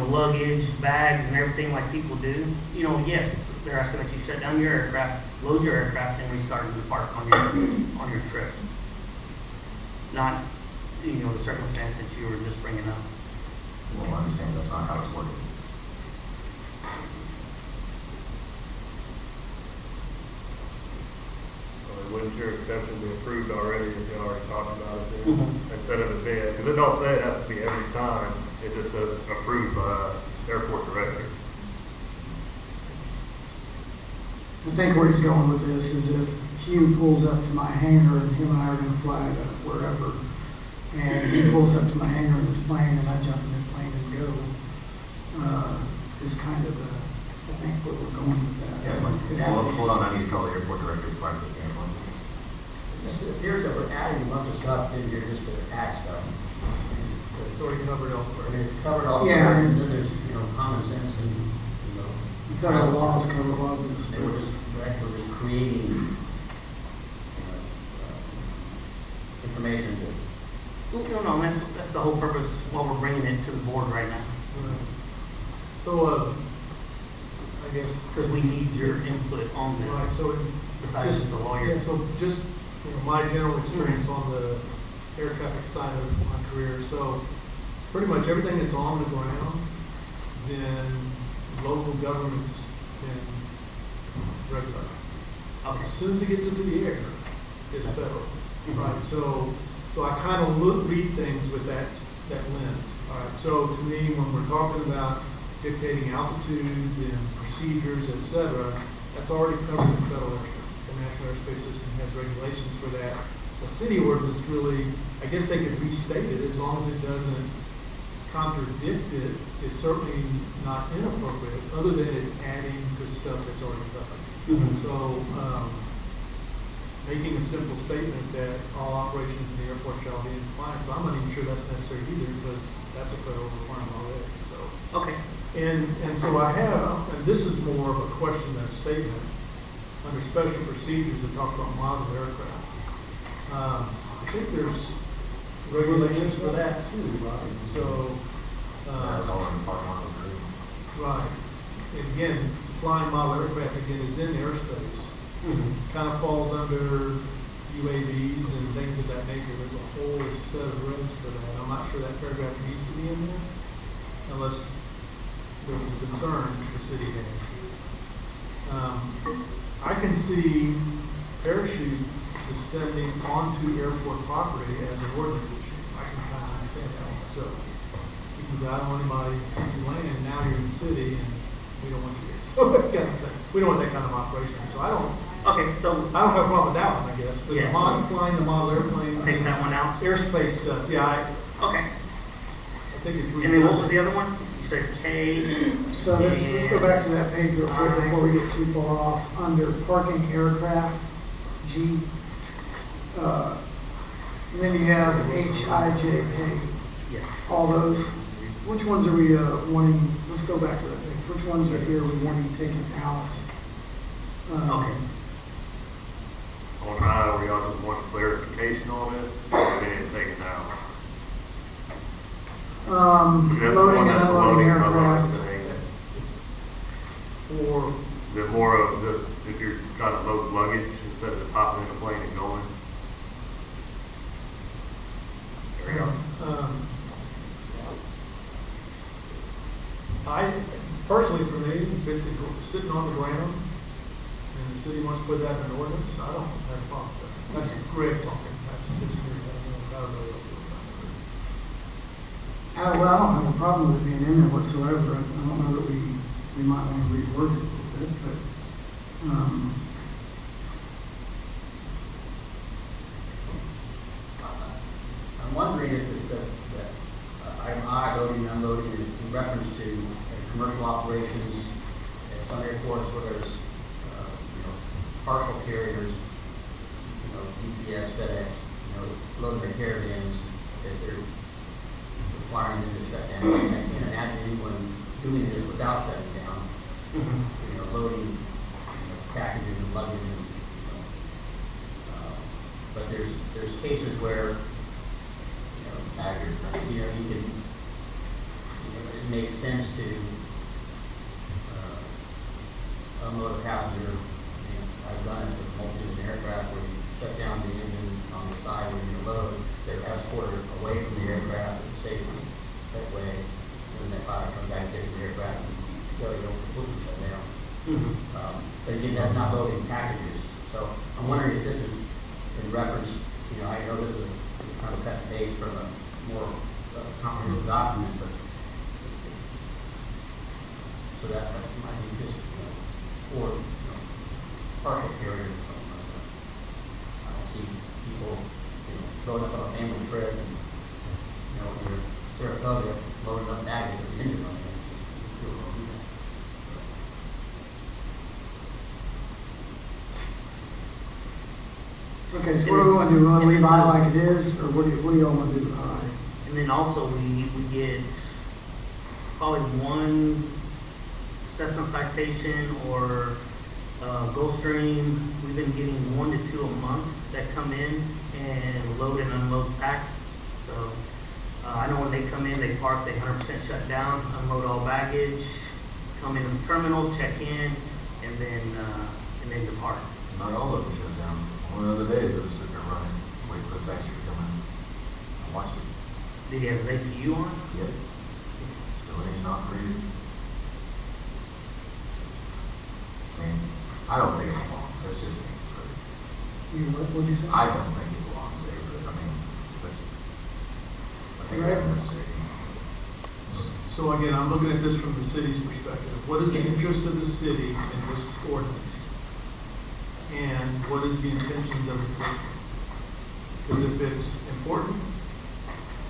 luggage, bags and everything like people do, yes, they're asking that you shut down your aircraft, load your aircraft and restart and depart on your trip. Not, the circumstance that you were just bringing up. Well, I understand that's not how it's working. Wouldn't your exception be approved already if you already talked about it then? Mhm. Instead of it being, because it don't say it has to be every time, it just says approved by airport director. I think where he's going with this is if Hugh pulls up to my hangar and him and I are gonna fly to wherever, and he pulls up to my hangar in his plane and I jump in his plane and go, is kind of I think where we're going with that. Yeah, but, hold on, I need to call the airport director before I put the airplane. It just appears that we're adding a bunch of stuff in here just to add stuff. It's already covered I elsewhere. mean, it's covered all, Yeah. and then there's, common sense and, The federal laws cover a lot of this. They were just, we're just creating, information to. No, that's the whole purpose, why we're bringing it to the board right now, So, I guess, because we need your input on right, this, so besides just, the lawyer. yeah, so just, my general experience on the air traffic side of my career, so pretty much everything that's on the ground, then local governments can regulate. Okay. As soon as it gets into the air, it's federal, right? So I kind of read things with that lens, all right? So to me, when we're talking about dictating altitudes and procedures, et cetera, that's already covered in federal airspace. The National Airspace System has regulations for that. The city ordinance really, I guess they could restate it as long as it doesn't contradict it. It's certainly not inappropriate, other than it's adding to stuff that's already covered. Mhm. So, making a simple statement that all operations in the airport shall be in compliance, but I'm not even sure that's necessary either, because that's a federal requirement already, so. Okay. And so I have, and this is more of a question than a statement, under special procedures that talk about model aircraft. I think there's regulations for that too, right? So, That's all in the parking lot of the room. right. And again, flying model aircraft again is in airspace. Kind of falls under UAVs and things of that nature. There's a whole set of regs for that. I'm not sure that paragraph needs to be in there unless there was a concern the city had. I can see parachute descending onto airport property as an ordinance issue. I can kind of understand that myself. Because I don't want anybody to see you land, now you're in the city and we don't want you here. So that kind of thing. We don't want that kind of operation. So I don't So have a problem with that one, I guess. But Yeah. flying the model airplane. take that one out. Airspace stuff, yeah, Okay. I think it's. And then what was the other one? You said K. So let's go back to that page real quick before we get too far off. Under parking aircraft, G, and then you have H, I, J, K, Yes. all those. Which ones are we wanting, let's go back to that page. Which ones are here we wanting taken out? Okay. On I, we also want clarification on it, or they didn't take it out. That's the Loading one and that's unloading loading and unloading aircraft. thing. Or, Is it more of just, if you're trying to load luggage instead of just hopping in a plane and going? personally for me, if it's sitting on the ground, and the city wants to put that in an ordinance, I don't have a problem with that. That's Greg talking, that's his agreement, I don't know how they feel about it. Well, I don't have a problem with it being in there whatsoever. I don't know that we might want to reword it a little bit, but, I'm wondering if this, item I, loading and unloading, is in reference to commercial operations at some airports where there's, partial carriers, UPS, FedEx, loading their caravans, that they're requiring them to shut down. I can't imagine anyone doing this without shutting down, loading packages and luggage and, but there's cases where, you can, it makes sense to unload a passenger. I've done it with multi-engine aircraft where you shut down the engine on the side when you load, they're escorted away from the aircraft safely. That way, when that pilot comes back and gets in the aircraft, you don't completely shut down. But again, that's not loading packages. So I'm wondering if this is in reference, I know this is kind of cut and paste from a more comprehensive document, but so that might be just, or partial carriers or something like that. I don't see people, going up on a family trip and, when you're Saratoga loading up baggage with the engine running. okay, so what do we want to do? We want to leave I like it is, or what do y'all want to do with I? And then also we get probably one Cessna citation or Gulfstream. We've been getting 1 to 2 a month that come in and load and unload packs. So I know when they come in, they park, they 100% shut down, unload all baggage, come into the terminal, check in, and then depart. Not all of them shut down. One other day, they were sitting there running, waiting for the taxi to come in. I watched it. Did he have his APU on? Yep. Still engine operated. I mean, I don't think it belongs, that's just me, but What'd you say? I don't think it belongs there, but I mean, I think it's unnecessary. So again, I'm looking at this from the city's perspective. What is the interest of the city in this ordinance? And what is the intentions of enforcement? Because if it's important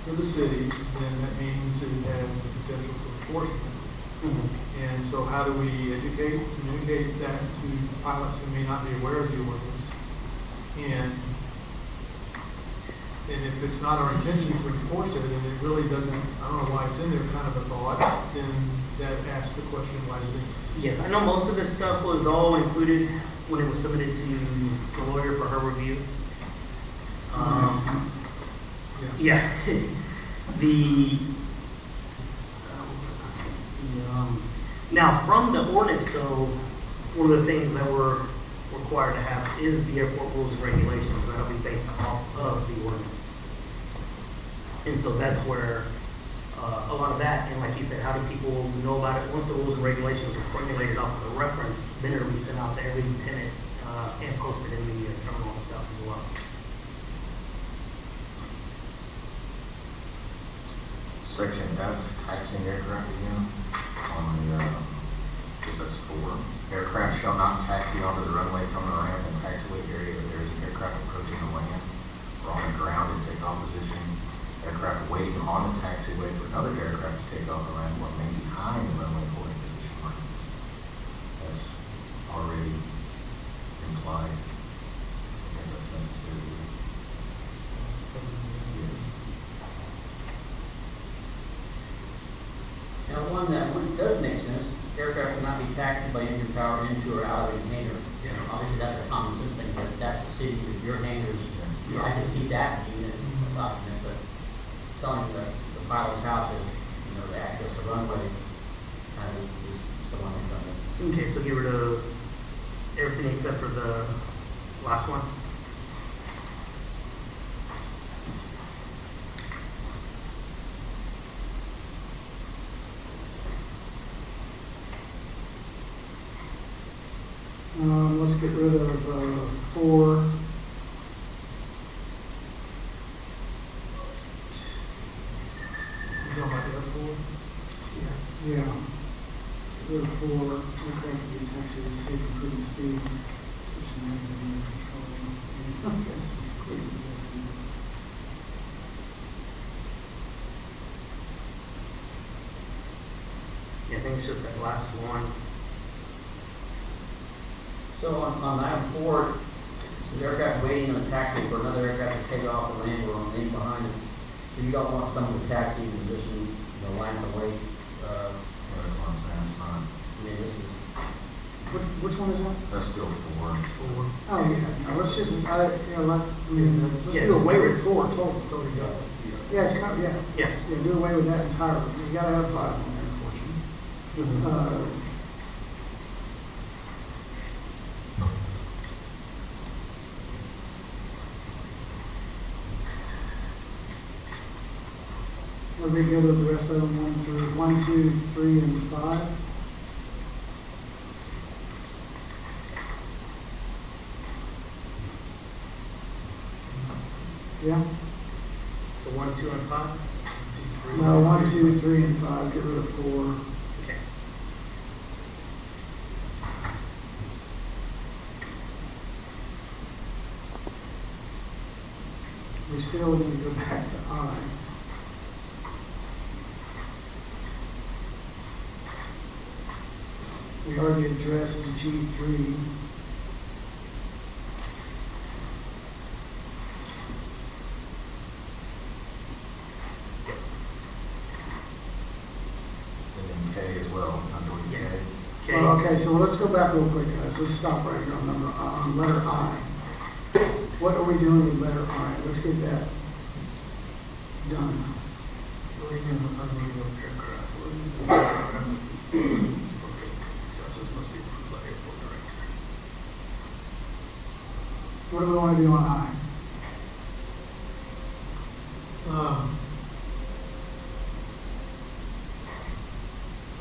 for the city, then that means it has the potential for enforcement. And so how do we communicate that to pilots who may not be aware of the ordinance? And if it's not our intention to enforce it, and it really doesn't, I don't know why it's in there, kind of a thought, then that asks the question, why is it? Yes, I know most of this stuff was all included when it was submitted to the lawyer for her review. Yeah. Now, from the ordinance, though, one of the things that we're required to have is the airport rules and regulations that'll be based off of the ordinance. And so that's where a lot of that, and like you said, how do people know about it? Once the rules and regulations are formulated off of the reference, then it'll be sent out to every tenant and posted in the terminal itself as well. Section F, taxiing aircraft again, on the, guess that's 4. Aircraft shall not taxi onto the runway from the ramp and taxiway area if there is an aircraft approaching the land or on the ground in takeoff position. Aircraft waiting on the taxiway for another aircraft to take off the land or remain behind the runway holding position line. That's already implied. I think that's necessary. Now, one does make sense. Aircraft will not be taxied by engine power into or out of a hangar. Obviously, that's a common sense thing, but that's the city of your hangars. I can see that being a document, but telling the pilots how to, the access to runway kind of is somewhat redundant. Okay, so get rid of everything except for the last one. get rid of, 4. You know about the F4? Yeah. Get rid of 4, aircraft to be taxied at safe and prudent speed. Which is not under control. Yes, clearly. Yeah, I think it's just that last one. So on item 4, it's the aircraft waiting on the taxiway for another aircraft to take off or land or remain behind it. So you don't want someone to taxi in position, line to wait. That's what I'm saying, it's fine. I mean, this is, Which one is that? That's still 4. Oh, yeah, no, let's just, let's Yeah, do away it's- with 4 total. Yeah, it's kind of, yeah. Yeah. Yeah, do away with that entirely. You gotta have 5 on there, unfortunately. Are we good with the rest of them, 1, 2, 3, and 5? Yeah? So 1, 2, and 5? No, 1, 2, 3, and 5, get rid of 4. Okay. We still need to go back to I. We already addressed G3. And then K as well, under K. Okay. Well, okay, so let's go back real quick, guys. Let's stop right here on letter I. What are we doing with letter I? Let's get that done. Waiting on unmanned aircraft. Exceptions must be approved by airport director. What do we want to do on I?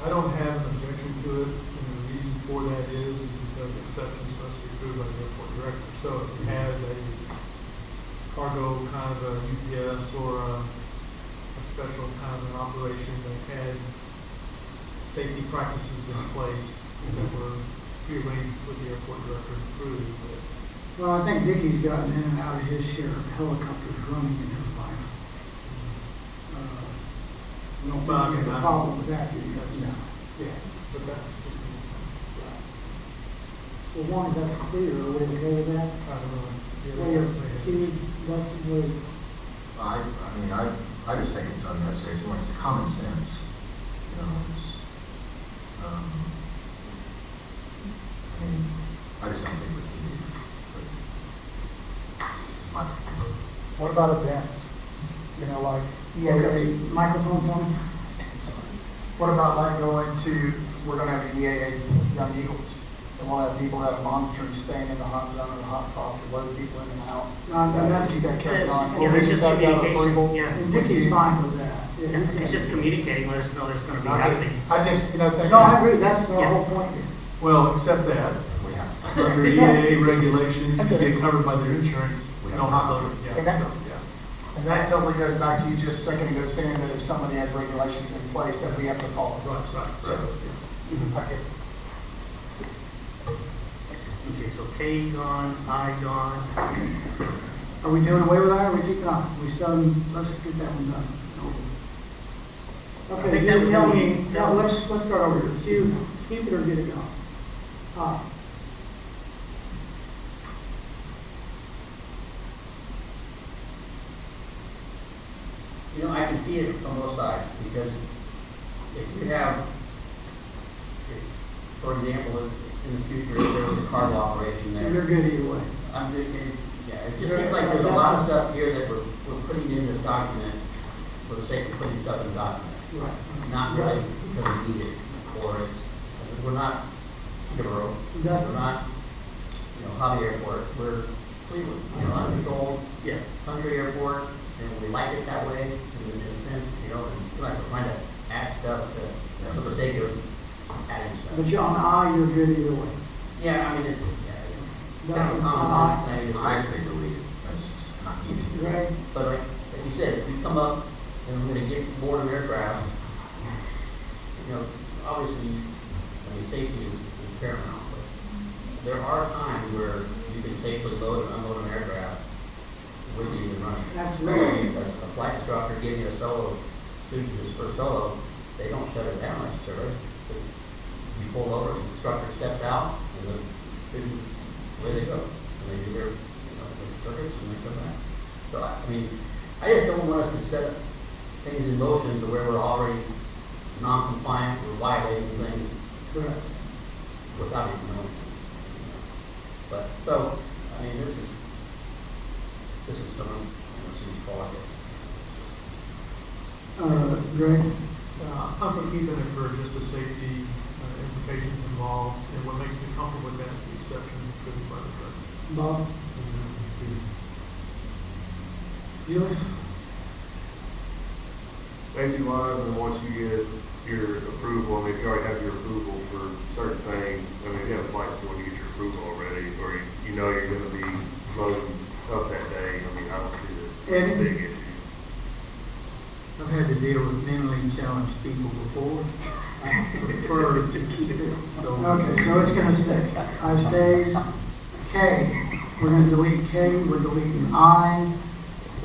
I don't have an objection to it, and the reason for that is because exceptions must be approved by the airport director. So if you had a cargo kind of a UPS or a special kind of an operation that had safety practices in place that were prearranged with the airport director to approve, but Well, I think Dickie's gotten in and out of his share of helicopters running in his life. I don't think you have a problem with that, do you? No. yeah, but that's just, So as long as that's clear, are we okay with that? I don't know. Well, you're, Dustin, really, I just think it's unnecessary, it's common sense, you know, it's, I just don't think it's needed, but it's my opinion. What about events? You know, like okay, EAA. microphone for me? What about like going to, we're gonna have an EAA for Young Eagles, and we'll have people that are monitoring, staying in the hot zone or the hot spot to load people in and out. That's- To keep that carried on. Yeah, Or we it's just just have to have communication, approval. yeah. And Dickie's fine with that. Yeah, he's It's just communicating, let us know there's gonna be Okay. happening. I just, think. No, I agree, that's the Yeah. whole point here. well, except that, We have, under EAA regulations, to get covered by their insurance, no hot loader, yeah, And that- so, yeah. And that totally goes back to you just a second ago saying that if somebody has regulations in place that we have to follow. Right, right, So, right. okay. Okay, so K gone, I gone. Are we doing away with that, or are we keeping on? We still, let's get that one done. I Okay, think that you was tell the- me, no, let's start over here. Keep it or get it gone? you know, I can see it from both sides, because if you have, for example, in the future, if there was a cargo operation So there. you're good either way. I'm good, yeah, it just seems like there's a lot of stuff here that we're putting in this document for the sake of putting stuff in the document. Right. Not really because we need it, or it's, we're not Peterborough, Dustin. we're not, Hobby Airport, we're Cleveland, uncontrolled Yeah. country airport, and we like it that way, in a sense, and feel like we're trying to add stuff for the sake of adding stuff. But you're on I, you're good either way. Yeah, I mean, That's a common sense thing. It's I just- say delete it, that's just not needed. Greg? But like you said, if you come up and we're gonna get more aircraft, you know, obviously, I mean, safety is paramount, but there are times where you can safely load and unload an aircraft with you even running. Absolutely. A flight instructor giving you a solo, student his first solo, they don't shut it down necessarily. You pull over, the instructor steps out, and the student, away they go. And they do their, you know, their circuits, and they come back. So, I mean, I just don't want us to set things in motion to where we're already non-compliant, we're violating things Correct. without even knowing. But, so, I mean, this is some of, you know, seems fall, I guess. Greg? I'm for keeping it for just the safety implications involved, and what makes me comfortable with that is the exception for the fire truck. Bob? Julie? Safety wise, and once you get your approval, I mean, if you already have your approval for certain things, I mean, if you have flights when you get your approval already, or you know you're gonna be loading up that day, I mean, I don't see Eddie? the big issue. I've had to deal with mentally challenged people before. I prefer to keep it, so. Okay, so it's gonna stay. I stays. K, we're gonna delete K, we're deleting I,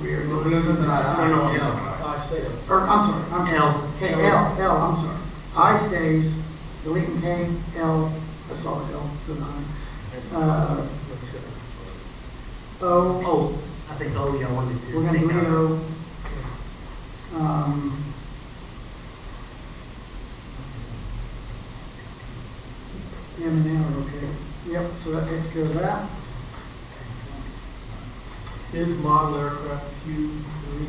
we are deleting. No, I stay. Or, I'm sorry. L. K, L, I'm sorry. I stays, deleting K, L, I saw the L, it's an I. O, Oh, I think, oh, yeah, I wanted to. we're gonna take delete out- O. M and N are okay. Yep, so that takes care of that. Is model aircraft Q3?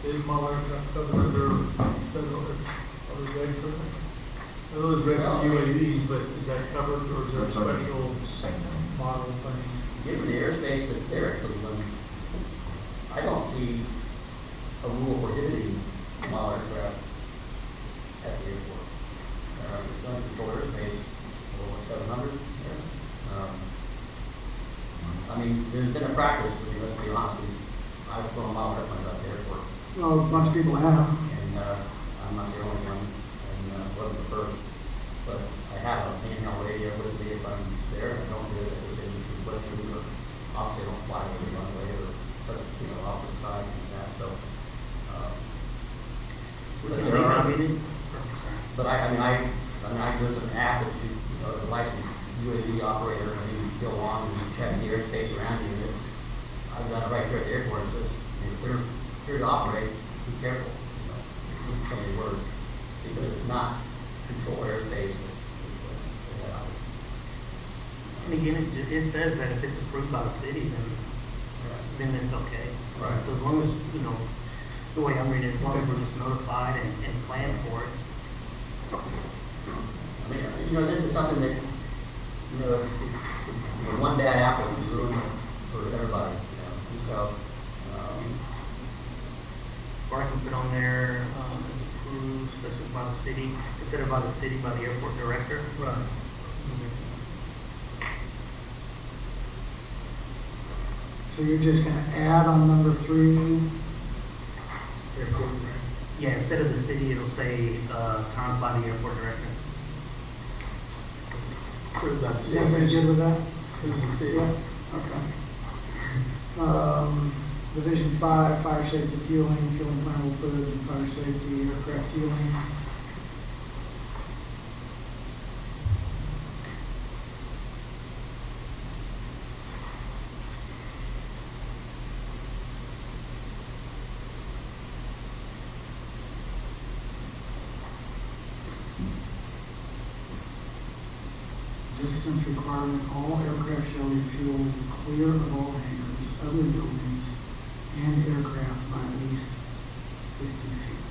Is model aircraft covered under federal, are we ready for that? I know it's ready for UAVs, but is that covered, or is there a That's under special Same thing. model thing? Given the airspace that's there at Cleveland, I don't see a rule prohibiting small aircraft at the airport. It's uncontrolled airspace, over 700 there. I mean, there's been a practice, I mean, let's be honest, I've flown model airplanes out the airport, Well, a bunch of people have. and I'm not the only one, and wasn't the first. But I have a handheld radio with me if I'm there, and I don't do it at this industry question, or obviously I don't fly over the runway or, you know, off to the side and that, so. But there are, but I mean, there's an app that you know, as a licensed UAV operator, and you go on and you check the airspace around you, and I've got it right there at the airport, it says, if they're here to operate, be careful, you know, it's so many words, because it's not control airspace. And again, it says that if it's approved by the city, then it's okay. Right. So as long as, you know, the way I'm reading it, as long as we're just notified and plan for it. I mean, you know, this is something that, you know, one bad apple can ruin it for everybody, you know, and so, Or I can put on there, it's approved, especially by the city, instead of by the city, by the airport director. Right. So you're just gonna add on number 3, Airport, right? Yeah, instead of the city, it'll say, timed by the airport director. Approved by the is city. everybody good with that? Approved by the city. Yeah, okay. Division 5, fire safety fueling, fueling flammable fluids and fire safety aircraft fueling. Distance requirement, all aircraft shall be fueled clear of all hangars, other buildings, and aircraft by at least 50 feet.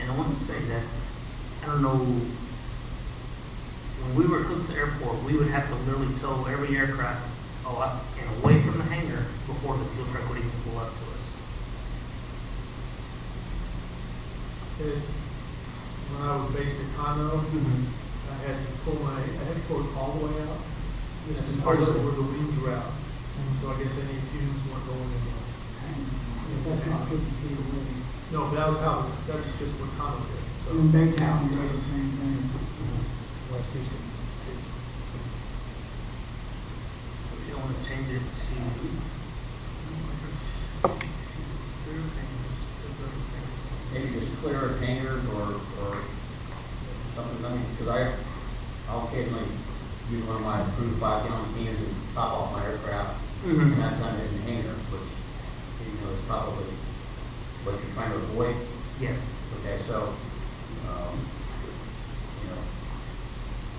And I want to say that, I don't know, when we were at Cooks Airport, we would have to literally tow every aircraft, and away from the hangar before the fuel truck would even pull up to us. When I was based at Conroe, I had to pull it all the way out, just as part of where the wings were out. So I guess any fumes weren't going in there. If that's not 50 feet away. No, but that's just what Conroe did. So, And Baytown does the same thing. West Houston. So we don't want to change it to. Maybe just clear of hangers or something, I mean, because I'll occasionally use one of my approved 5-gallon cans and top off my aircraft. And I've done it in the hangar, which, you know, is probably what you're trying to avoid. Yes. Okay, so, you know,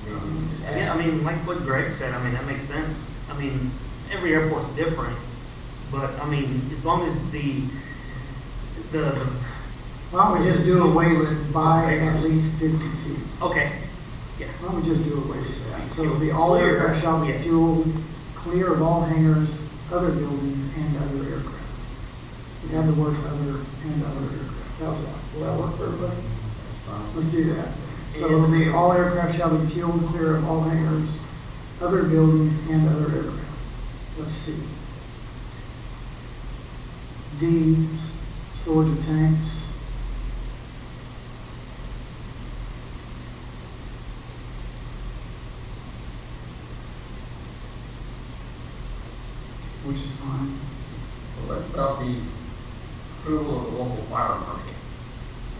maybe we can just add. Yeah, I mean, like what Greg said, I mean, that makes sense. I mean, every airport's different, but I mean, as long as the Why don't we just do away with by at least 50 feet? okay, yeah. Why don't we just do away with that? So the all Clear, aircraft shall be yes. fueled clear of all hangars, other buildings, and other aircraft. We have the word other and other aircraft. How's that? Will that work for everybody? Let's do that. So it'll be all aircraft shall be fueled clear of all hangars, other buildings, and other aircraft. Let's see. D, storage of tanks. Which is fine. Well, what about the approval of the local fire marshal?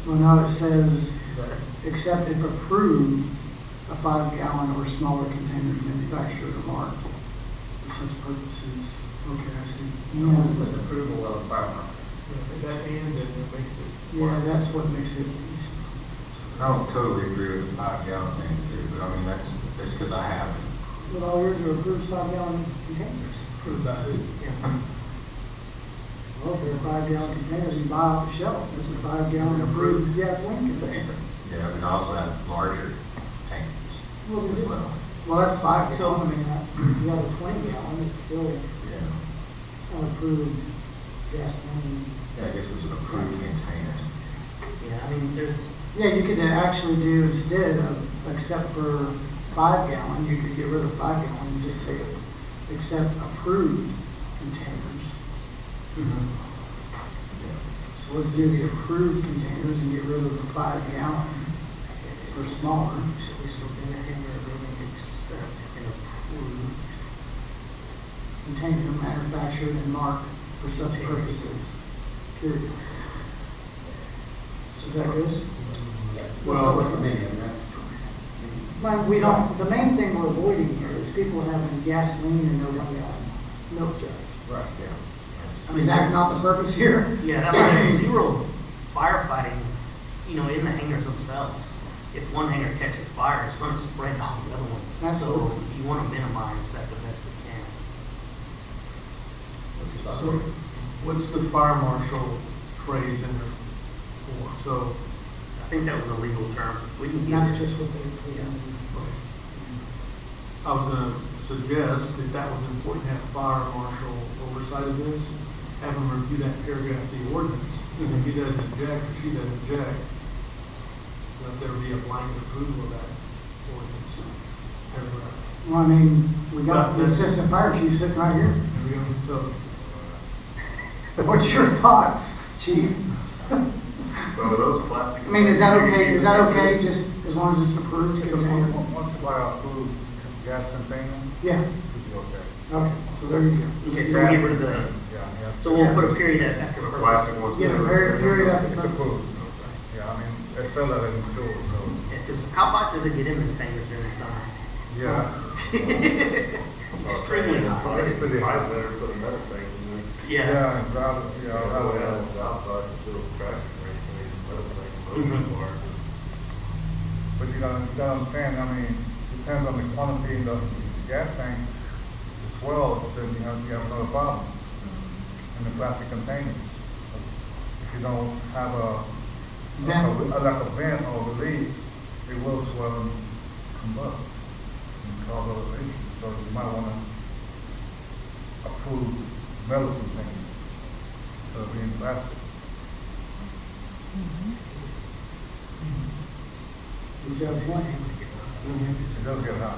Well, now it says, That's, except if approved, a 5-gallon or smaller container is manufactured or marked for such purposes. Okay, I see. And, with approval of the fire marshal. That and it makes it. yeah, that's what makes it. I don't totally agree with the 5-gallon things too, but I mean, that's because I have. But all yours are approved 5-gallon containers. Prove that it. Well, if they're 5-gallon containers you buy off the shelf, it's a 5-gallon approved gasoline container. Yeah, but I also have larger tanks Well, we as do. well. Well, that's 5-gallon. I mean, if you have a 20-gallon, it's still Yeah. unapproved gasoline. Yeah, I guess it was an approved container. Yeah, I mean, there's, Yeah, you could actually do instead of, except for 5-gallon, you could get rid of 5-gallon and just say, except approved containers. So let's do the approved containers and get rid of the 5-gallon or smaller. should we still in a hangar building except an approved? Container manufactured and marked for such purposes. Period. Is that good? Well, what's the minimum, that's, But we don't, the main thing we're avoiding here is people having gasoline in their 1-gallon milk jugs. right, yeah. Is that not the purpose here? Yeah, that was zero firefighting, you know, in the hangars themselves. If one hangar catches fire, it's going to spread to all the other ones. So Absolutely. you want to minimize that the best we can. So what's the fire marshal phrase in there for? So, I think that was a legal term. We can That's use it. just what they put in. I was gonna suggest that that was important to have fire marshal oversight of this, have him review that paragraph of the ordinance. And if he doesn't object or she doesn't object, let there be a blanket approval of that ordinance paragraph. Well, I mean, we got the assistant fire chief sitting right here. There we go. So, What's your thoughts, chief? Well, those plastic. I mean, is that okay, just as long as it's an approved container? Once you buy a food gas container, Yeah, it'll be okay. okay, so there you go. Okay, so we get rid of the, Yeah, yeah. so we'll put a period after The purpose. plastic ones. Yeah, period after It's purpose. approved. Yeah, I mean, they sell that in the store, so, Yeah, 'cause how hot does it get in these hangars during the summer? yeah. Extremely hot. It's pretty high. Better put another thing in there. Yeah. Yeah, and drive, yeah, Yeah, I'll that have was it. outside, still traffic, right, I mean, other things, Mhm. moving cars. But you gotta understand, I mean, depends on the quantity in the gas tank as well, then you have another problem in the plastic containers. If you don't have like a vent or release, it will swell and combust and cause other issues. So you might wanna approve metal containers, instead of being plastic. He's got a point. It does get hot.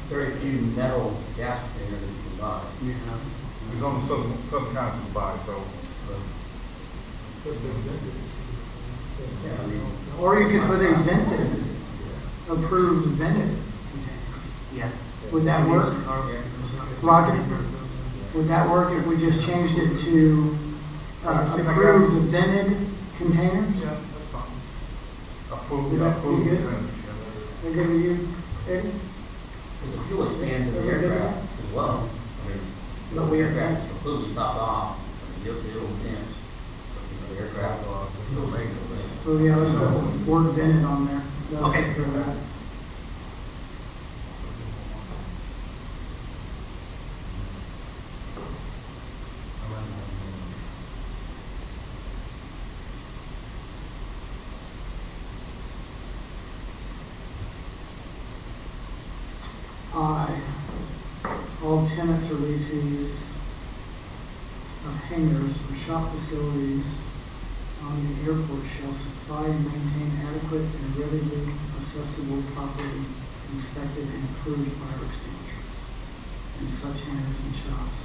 Very few metal gas containers that you can buy. There's only some kinds to buy, so. Yeah, I mean, Or you could put a vented, approved vented container. Yeah. Would that work? Roger, would that work if we just changed it to approved vented containers? Yeah, that's fine. Would that be good? They good with you, Eddie? because the fuel expands in the aircraft as well. I mean, But the we- aircraft is completely topped off, I mean, it'll advance. The aircraft, it'll make it. So yeah, let's put word vented on there. That'll Okay. take care of that. All tenants or lessees of hangars or shop facilities on the airport shall supply and maintain adequate and readily accessible properly inspected and approved fire extinguishers in such hangars and shops.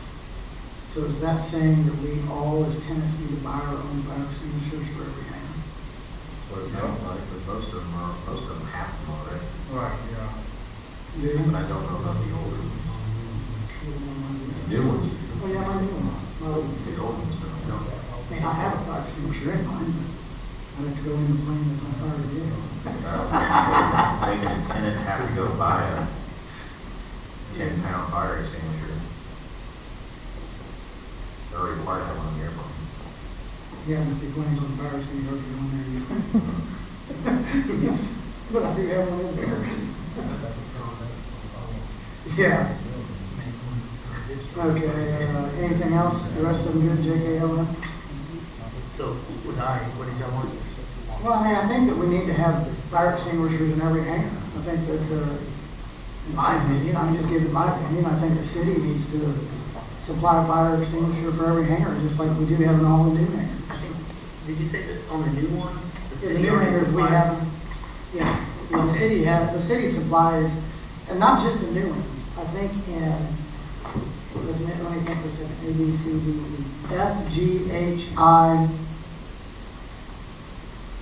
So is that saying that we all as tenants need to buy our own fire extinguishers for every hangar? What it sounds like, but most of them have them already. Right, yeah. But I don't know about the older ones. The new ones, Oh, yeah, my new one. the old ones, but we don't. I mean, I have a fire extinguisher in mine, but I like to go in the plane that's on fire again. Making a tenant have to go buy a 10-pound fire extinguisher. They're required to have one on the airplane. Yeah, and if the plane's on fire, it's gonna be hard to go in there. But I do have one in there. Yeah. Okay, anything else? The rest of them good, JKL? So, what did y'all want? Well, I mean, I think that we need to have fire extinguishers in every hangar. I think that, in my opinion, I'm just giving my opinion, I think the city needs to supply a fire extinguisher for every hangar, just like we do have in all the new hangars. I think, did you say that on the new ones? Yeah, the city new already hangars, we supplies- have, yeah, well, the city supplies, and not just the new ones. I think let me think for a second, A, B, C, D, E, F, G, H, I,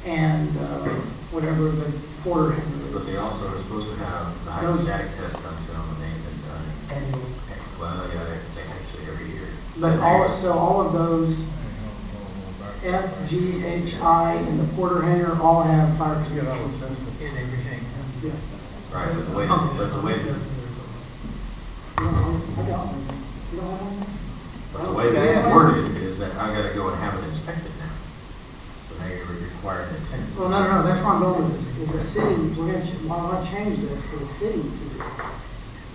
and, whatever the quarter hangar But is. they also are supposed to have the hydrostatic test done to them, and they've been done. Well, yeah, they actually every year. But all of those, F, G, H, I, and the quarter hangar all have fire extinguishers. In every hangar. Yeah. Right, but the way, I got one. You don't have one? but the way this is worded is that I gotta go and have it inspected now. So now you're required to attend. Well, no, that's where I'm going with this, is the city, we're gonna change this for the city to do.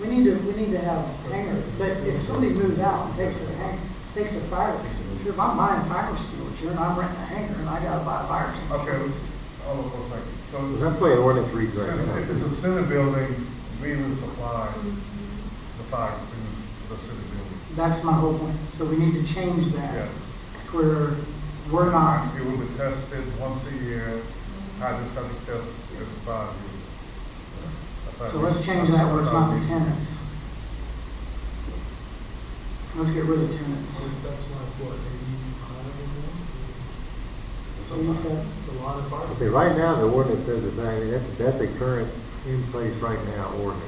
We need to have a hangar, but if somebody moves out and takes a fire extinguisher, if I'm buying a fire extinguisher and I'm renting a hangar and I gotta buy a fire extinguisher. Okay, hold on for a second. So That's the way the ordinance reads right now. if it's a city building, we will supply the fire extinguisher to the city building. That's my whole point, so we need to change that, Yeah. to where we're not, It will be tested once a year, hydrostatic test every 5 years. so let's change that where it's not the tenants. Let's get rid of tenants. That's like what, 87. it's a lot of fire. See, right now, the ordinance says the same, I mean, that's a current in place right now ordinance.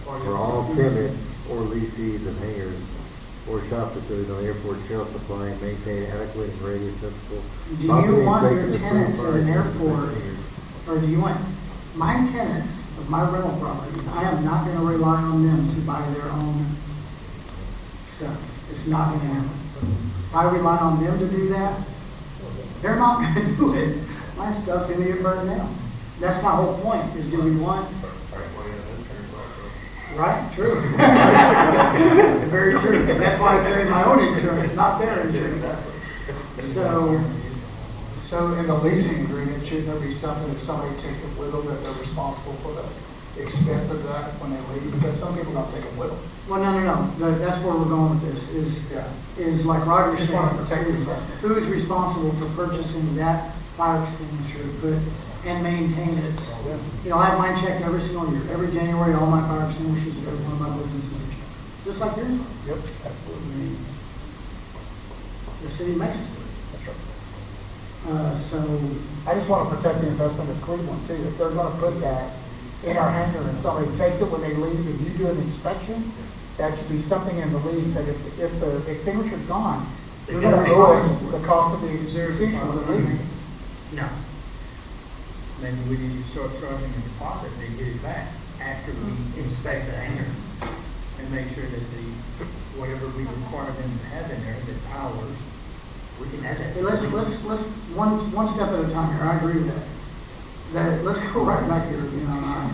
For all tenants or lessees of hangars or shop facilities on airport shall supply and maintain adequate and ready accessible. Do properly you want your inspected and tenants approved at an fire extinguishers airport, and hangars. or do you want, my tenants of my rental properties, I am not gonna rely on them to buy their own stuff. It's not gonna happen. If I rely on them to do that, they're not gonna do it. My stuff's gonna get burned down. That's my whole point, is do we want, right, true. Very true. That's why I carry my own insurance, not their insurance. So in the leasing agreement, should there be something if somebody takes it with them that they're responsible for the expense of that when they leave? Because some people don't take them with them. Well, no, that's where we're going with this, is like Roger Just said, wanna protect the is investment. who's responsible for purchasing that fire extinguisher, and maintain it? You know, I have mine checked every single year, every January, all my fire extinguishers, at every one of my businesses are checked, just like yours are. Yep, absolutely. The city makes us do it. That's right. So, I just want to protect the investment of Cleveland too. If they're going to put that in our hangar and somebody takes it when they leave, if you do an inspection, that should be something in the lease that if the extinguisher's gone, you're going to owe us the cost of the extinguisher when it leaves. No. Maybe we need to start charging a deposit and get it back after we inspect the hangar and make sure that whatever we require them to have in there, that's ours, we can have that. hey, let's, one step at a time here, I agree with that. Let's go right back here, you know,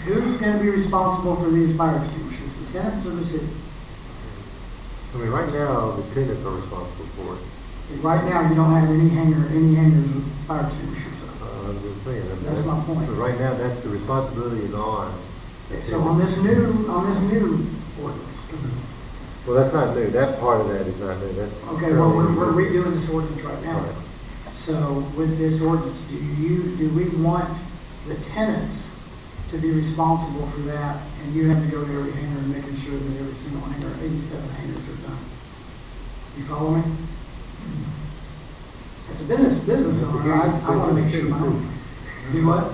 who's gonna be responsible for these fire extinguishers, the tenants or the city? I mean, right now, the tenants are responsible for it. Right now, you don't have any hangars with fire extinguishers. I'm just saying. That's my point. But right now, that's the responsibility is on. the So on tenants. this new ordinance, Well, that's not new. That part of that is not new. That's. okay, well, we're currently redoing this ordinance right now. Right. So with this ordinance, do we want the tenants to be responsible for that? And you have to go to every hangar and making sure that every single hangar, 87 hangars are done. You follow me? As a business owner, I want to make sure my own. Do what?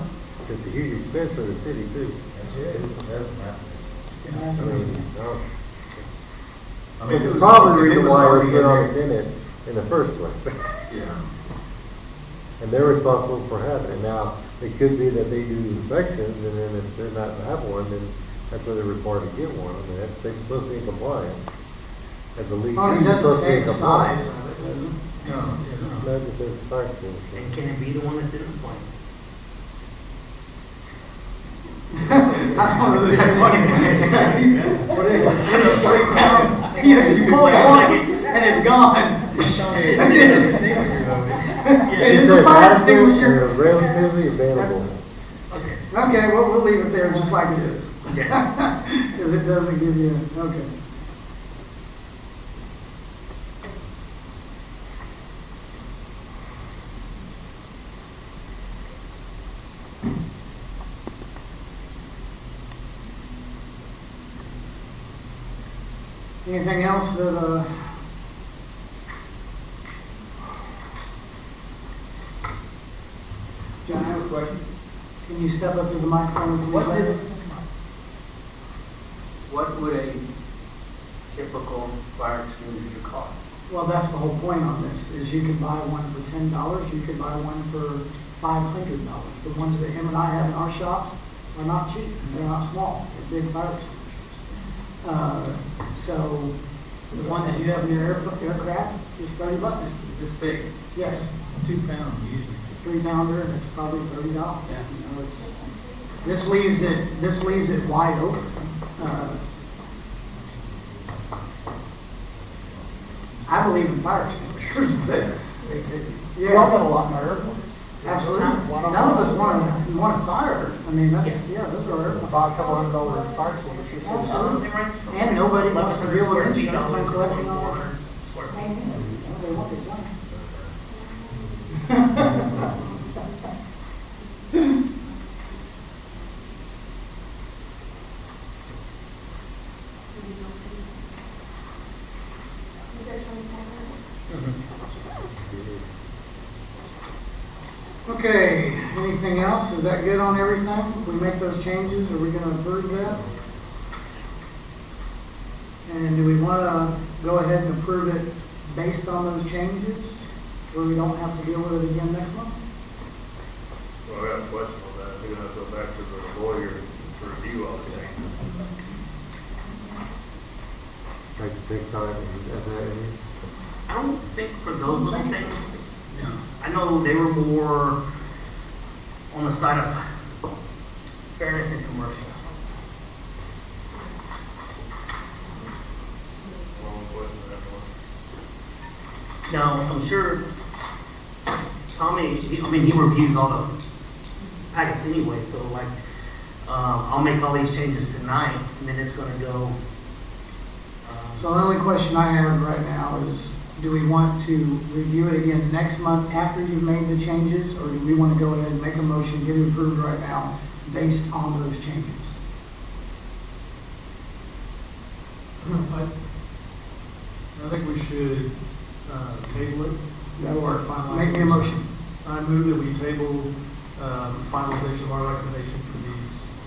It's a huge expense for the city too. That's massive. I mean, it's probably the reason why we put on the tenant in the first place. Yeah. And they're responsible for having it. Now, it could be that they do inspections, and then if they're not to have one, then that's where they're required to get one. I mean, they're supposed to be in compliance. As a league, Oh, it you're doesn't supposed to be say in the size compliance. of it, does it? No, it just says fire extinguisher. And can it be the one that's in the plan? I don't know that it's what is it? Straight down. Yeah, you pull it once and it's gone. That's it. It is a says fire adequate extinguisher. and relatively available. Okay. Okay, well, we'll leave it there just like it is. Okay. Because it doesn't give you, okay. Anything else that, John, I have a question. Can you step up to the microphone? What would a typical fire extinguisher cost? Well, that's the whole point on this, is you can buy one for $10, you can buy one for $500. The ones that him and I have in our shops are not cheap, they're not small, they're big fire extinguishers. So, the one that you have in your aircraft is $30. Is this big? Yes, 2 pounds usually. 3-pounder, and it's probably $30. Yeah. You know, this leaves it wide open. I believe in fire extinguishers, but We all got a lot in our airports. absolutely. None of us want a fire. I mean, that's, those are our Buy a couple $100 fire extinguishers. Absolutely. And nobody wants to deal with insurance on collecting all that. They want it done. Okay, anything else? Is that good on everything? If we make those changes, are we gonna approve that? And do we wanna go ahead and approve it based on those changes? Where we don't have to deal with it again next month? Well, I got a question on that. We're gonna have to go back to the lawyer to review all the things. Like the big time and that. I don't think for those little things, I know they were more on the side of fairness and commercial. Long question on that one. Now, I'm sure Tommy, he reviews all the packets anyway, so like, I'll make all these changes tonight, and then it's gonna go, So the only question I have right now is, do we want to review it again next month after you've made the changes? Or do we want to go ahead and make a motion, get it approved right now based on those changes? I think we should table it. That'll work. Finalize Make me a it. motion. I move that we table finalization of our recommendation for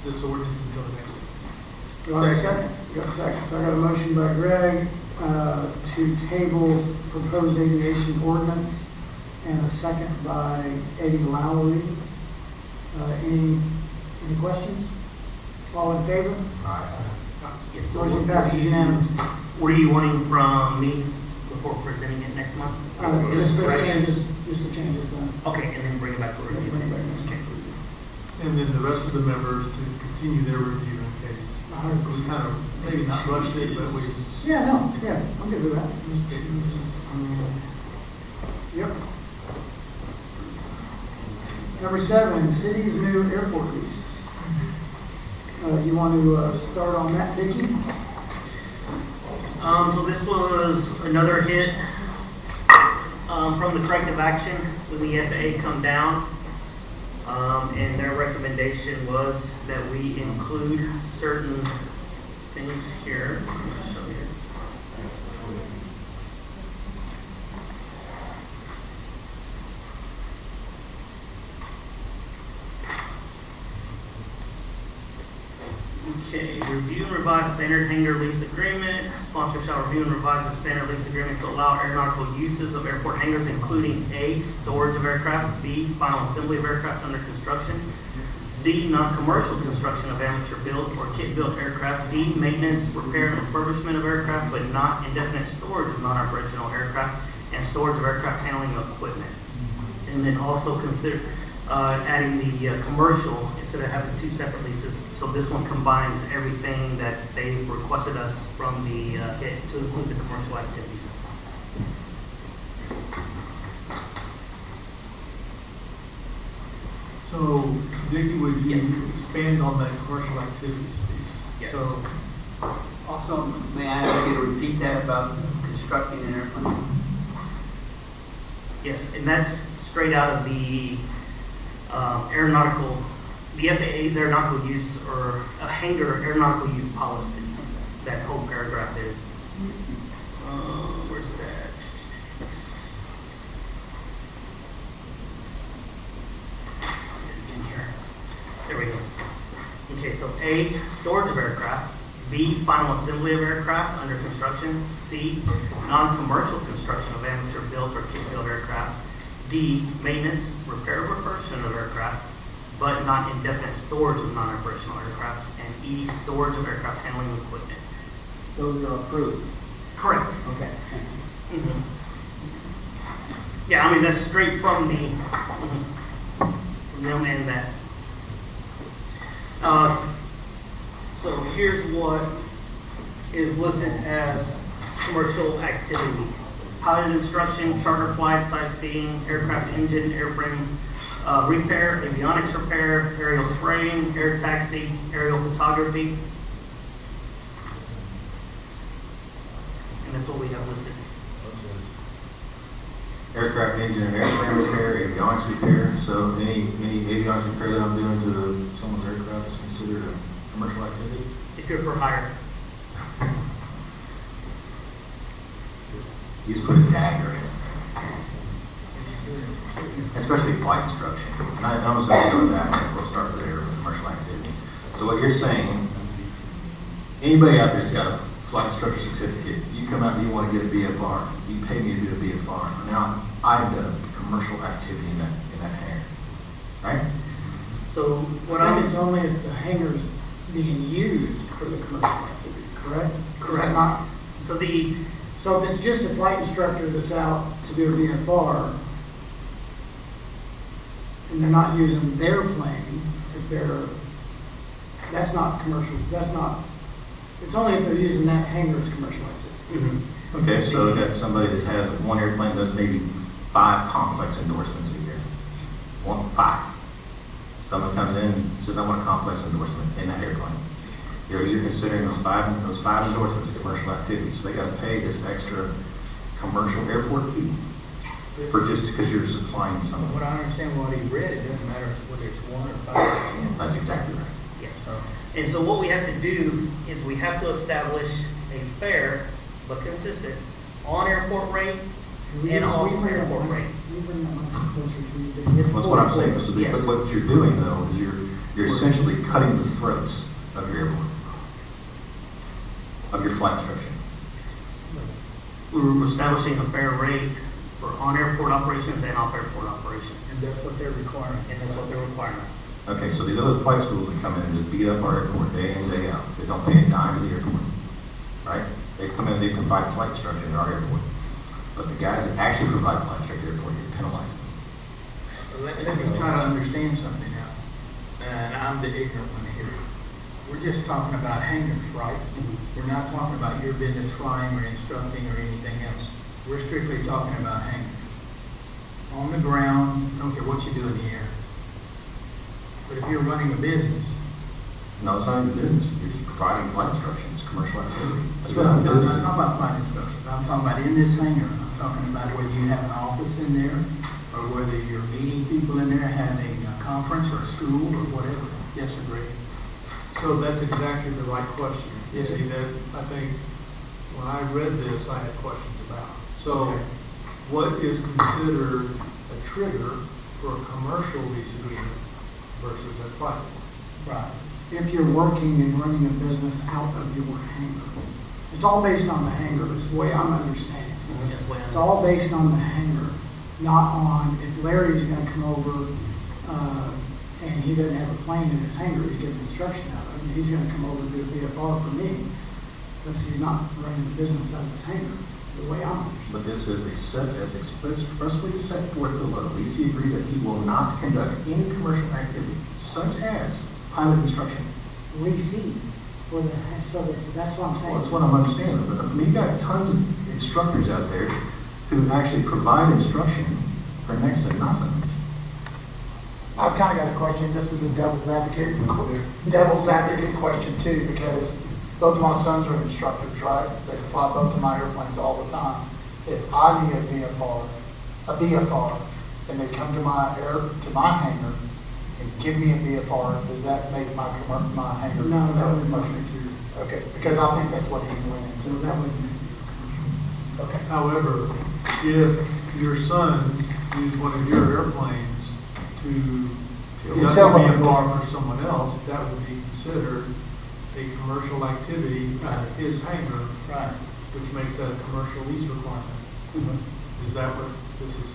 this ordinance until the next week. Do I have a second? You got a second. So I got a motion by Greg to table proposed aviation ordinance, and a second by Eddie Lowry. Any questions? All in favor? yes, so Motion passes unanimously. what are you wanting from me before presenting it next month? Just the changes done. Okay, and then bring it back for Bring review. it back next Okay. And then the rest of the members to continue their review in case. We kind of, maybe not rushed it, but we. Yeah, no, yeah, I'm good with that. Yep. Number 7, city's new airport lease. You want to start on that, Vicki? So this was another hit from the corrective action when the FAA come down. And their recommendation was that we include certain things here. Let me show you. Okay, review and revise standard hangar lease agreement. Sponsor shall review and revise the standard lease agreement to allow aeronautical uses of airport hangars, including A, storage of aircraft, B, final assembly of aircraft under construction, C, non-commercial construction of amateur-built or kit-built aircraft, D, maintenance, repair, and refurbishment of aircraft, but not indefinite storage of non-operational aircraft, and storage of aircraft handling equipment. And then also consider adding the commercial instead of having 2 separate leases. So this one combines everything that they requested us from the hit to include the commercial activities. So, Vicki, would you Yes. expand on that commercial activities piece? Yes. So, Also, may I ask you to repeat that about constructing an airplane? Yes, and that's straight out of the aeronautical, the FAA's aeronautical use or a hangar aeronautical use policy. That whole paragraph is. Where's it at? In here. There we go. Okay, so A, storage of aircraft. B, final assembly of aircraft under construction. C, non-commercial construction of amateur-built or kit-built aircraft. D, maintenance, repair, or refurbishment of aircraft, but not indefinite storage of non-operational aircraft. And E, storage of aircraft handling equipment. Those are approved. Correct. Okay. Mhm. Yeah, I mean, that's straight from the, from them and that. So here's what is listed as commercial activity. Pilot instruction, charter flight, sightseeing, aircraft engine, airframe repair, avionics repair, aerial spraying, air taxi, aerial photography. And that's what we have listed. Aircraft engine and airframe repair, avionics repair, so any avionics repair that I'm doing to someone's aircraft is considered a commercial activity? If you're for hire. You just put a tag or anything. Especially flight instruction. And I was gonna go with that, we'll start there with commercial activity. So what you're saying, anybody out there that's got a flight instructor certificate, you come out and you wanna get a BFR, you pay me to do a BFR. Now, I've done a commercial activity in that hangar, right? So what I I'm, think it's only if the hangar's being used for the commercial activity, correct? Is that Correct. not- so if it's just a flight instructor that's out to do a BFR, and they're not using their plane, that's not commercial, it's only if they're using that hangar as commercial activity. Okay, so you got somebody that has one airplane that does maybe 5 complex endorsements a year. 5. So Someone comes in and says, I want a complex endorsement in that airplane. You're considering those five endorsements a commercial activity, so they gotta pay this extra commercial airport fee for just because you're supplying something. What I understand what he read, it doesn't matter whether it's 1 or 5. That's exactly right. Yes. And so what we have to do is we have to establish a fair but consistent on-airport rate and off-airport rate. That's what I'm saying. So Yes. what you're doing though is you're essentially cutting the throats of your airport, of your flight instruction. We're establishing a fair rate for on-airport operations and off-airport operations. And that's what they're requiring. And that's what they're requiring us. Okay, so these other flight schools that come in and just beat up our airport day in, day out, they don't pay a dime to the airport, right? They come in, they provide flight instruction at our airport. But the guys that actually provide flight instruction at the airport get penalized. Let me try to understand something now, and I'm the ignorant one here. We're just talking about hangars, right? We're not talking about your business flying or instructing or anything else. We're strictly talking about hangars. On the ground, don't care what you do in the air. But if you're running a business, No, it's not even business. You're just providing flight instruction. It's commercial activity. That's what I'm I'm doing. not talking about flight instruction. I'm talking about in this hangar. I'm talking about whether you have an office in there or whether you're meeting people in there, having a conference or a school or whatever. Yes, agree. So that's exactly the right question. Yes. See, that, I think, when I read this, I had questions about. So, Okay. what is considered a trigger for a commercial lease agreement versus a flight? Right. If you're working and running a business out of your hangar. It's all based on the hangar, is the way I'm understanding. Yes, we It's have. all based on the hangar, not on if Larry's gonna come over, and he doesn't have a plane in his hangar, he's getting instruction out of it, and he's gonna come over and do a VFR for me, because he's not running the business out of his hangar, the way I'm understanding. But this is expressly set forth below. Lessee agrees that he will not conduct any commercial activity such as pilot instruction. Leasing for the, so that's what I'm saying. Well, that's what I'm understanding. But I mean, you got tons of instructors out there who actually provide instruction for next to nothing. I've kind of got a question, this is a devil's advocate question too, because both my sons are instructors, right? They fly both of my airplanes all the time. If I need a VFR, and they come to my hangar and give me a VFR, does that make my hangar? No, that wouldn't commercial? make you. Okay, because I think that's what he's leaning So to. that wouldn't make you commercial. Okay. However, if your sons use one of your airplanes to conduct Sell a them. VFR for someone else, that would be considered a commercial activity out of his hangar, Right. which makes that a commercial lease requirement. Is that what this is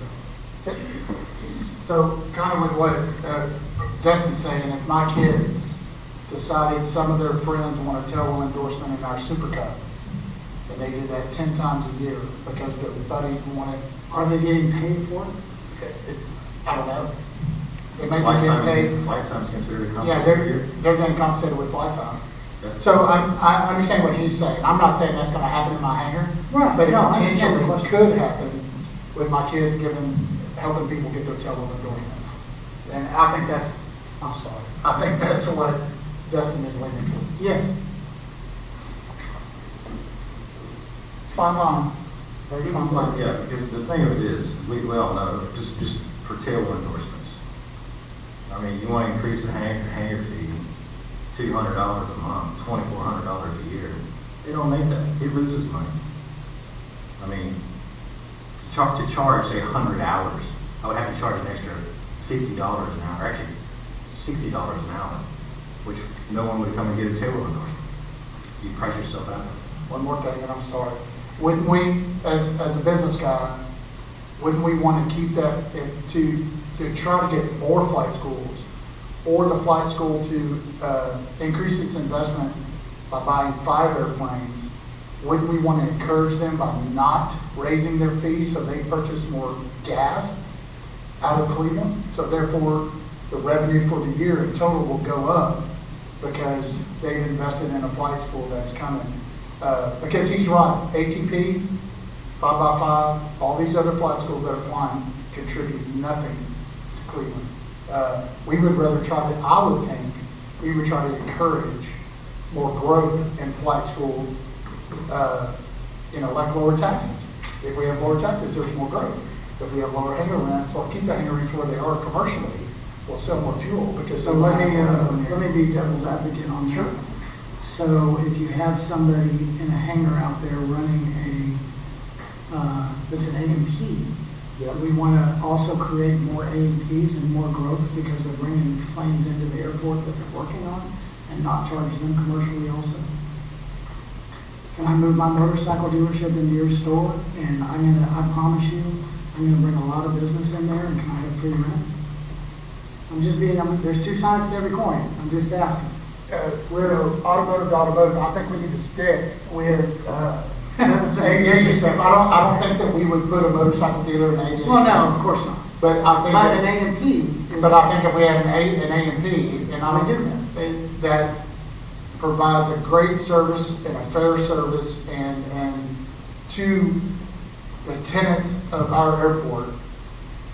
saying? So kind of with what Dustin's saying, if my kids decided some of their friends want a tailwheel endorsement in our Super Cup, and they do that 10 times a year because their buddies want it, Are they getting paid for it? I don't know. They may be getting paid. Flight time's considered a Yeah, compensation. they're getting compensated with flight time. That's- So I understand what he's saying. I'm not saying that's gonna happen in my hangar. Right, But it no, I understand the potentially question. could happen with my kids helping people get their tailwheel endorsements. And I think that's what Dustin is leaning towards. Yes. It's fine line. It's a very fine line. Yeah, because the thing of it is, we all know, just for tailwheel endorsements. I mean, you want to increase the hangar fee, $200 a month, $2,400 a year. They don't make that. It loses money. I mean, to charge, say, 100 hours, I would have to charge an extra $50 an hour, actually $60 an hour, which no one would come and get a tailwheel endorsement. You price yourself out. One more thing, and I'm sorry. Wouldn't we, as a business guy, wouldn't we want to keep that to try to get more flight schools, or the flight school to increase its investment by buying 5 airplanes? Wouldn't we want to encourage them by not raising their fees so they purchase more gas out of Cleveland? So therefore, the revenue for the year in total will go up because they've invested in a flight school that's coming. Because he's right, ATP, 5x5, all these other flight schools that are flying contribute nothing to Cleveland. we would rather try to, I would think, we would try to encourage more growth in flight schools, like lower taxes. If we have lower taxes, there's more growth. If we have lower hangar rents, or keep the hangar rents where they are commercially, we'll sell more fuel, because. So let me be devil's advocate on that. Sure. So if you have somebody in a hangar out there running that's an A&P, Yep. we want to also create more A&Ps and more growth because they're bringing planes into the airport that they're working on and not charge them commercially also. Can I move my motorcycle dealership into your store? And I promise you, I'm gonna bring a lot of business in there, and can I have free rent? There's two sides to every coin. I'm just asking. We're automotive to automotive. I think we need to stick with, aviation stuff. I don't think that we would put a motorcycle dealer in aviation. Well, no, of course not. But I think. But that- an A&P is. But I think if we had an A&P, and I We do don't, that provides a great service and a fair service, and to the tenants of our airport,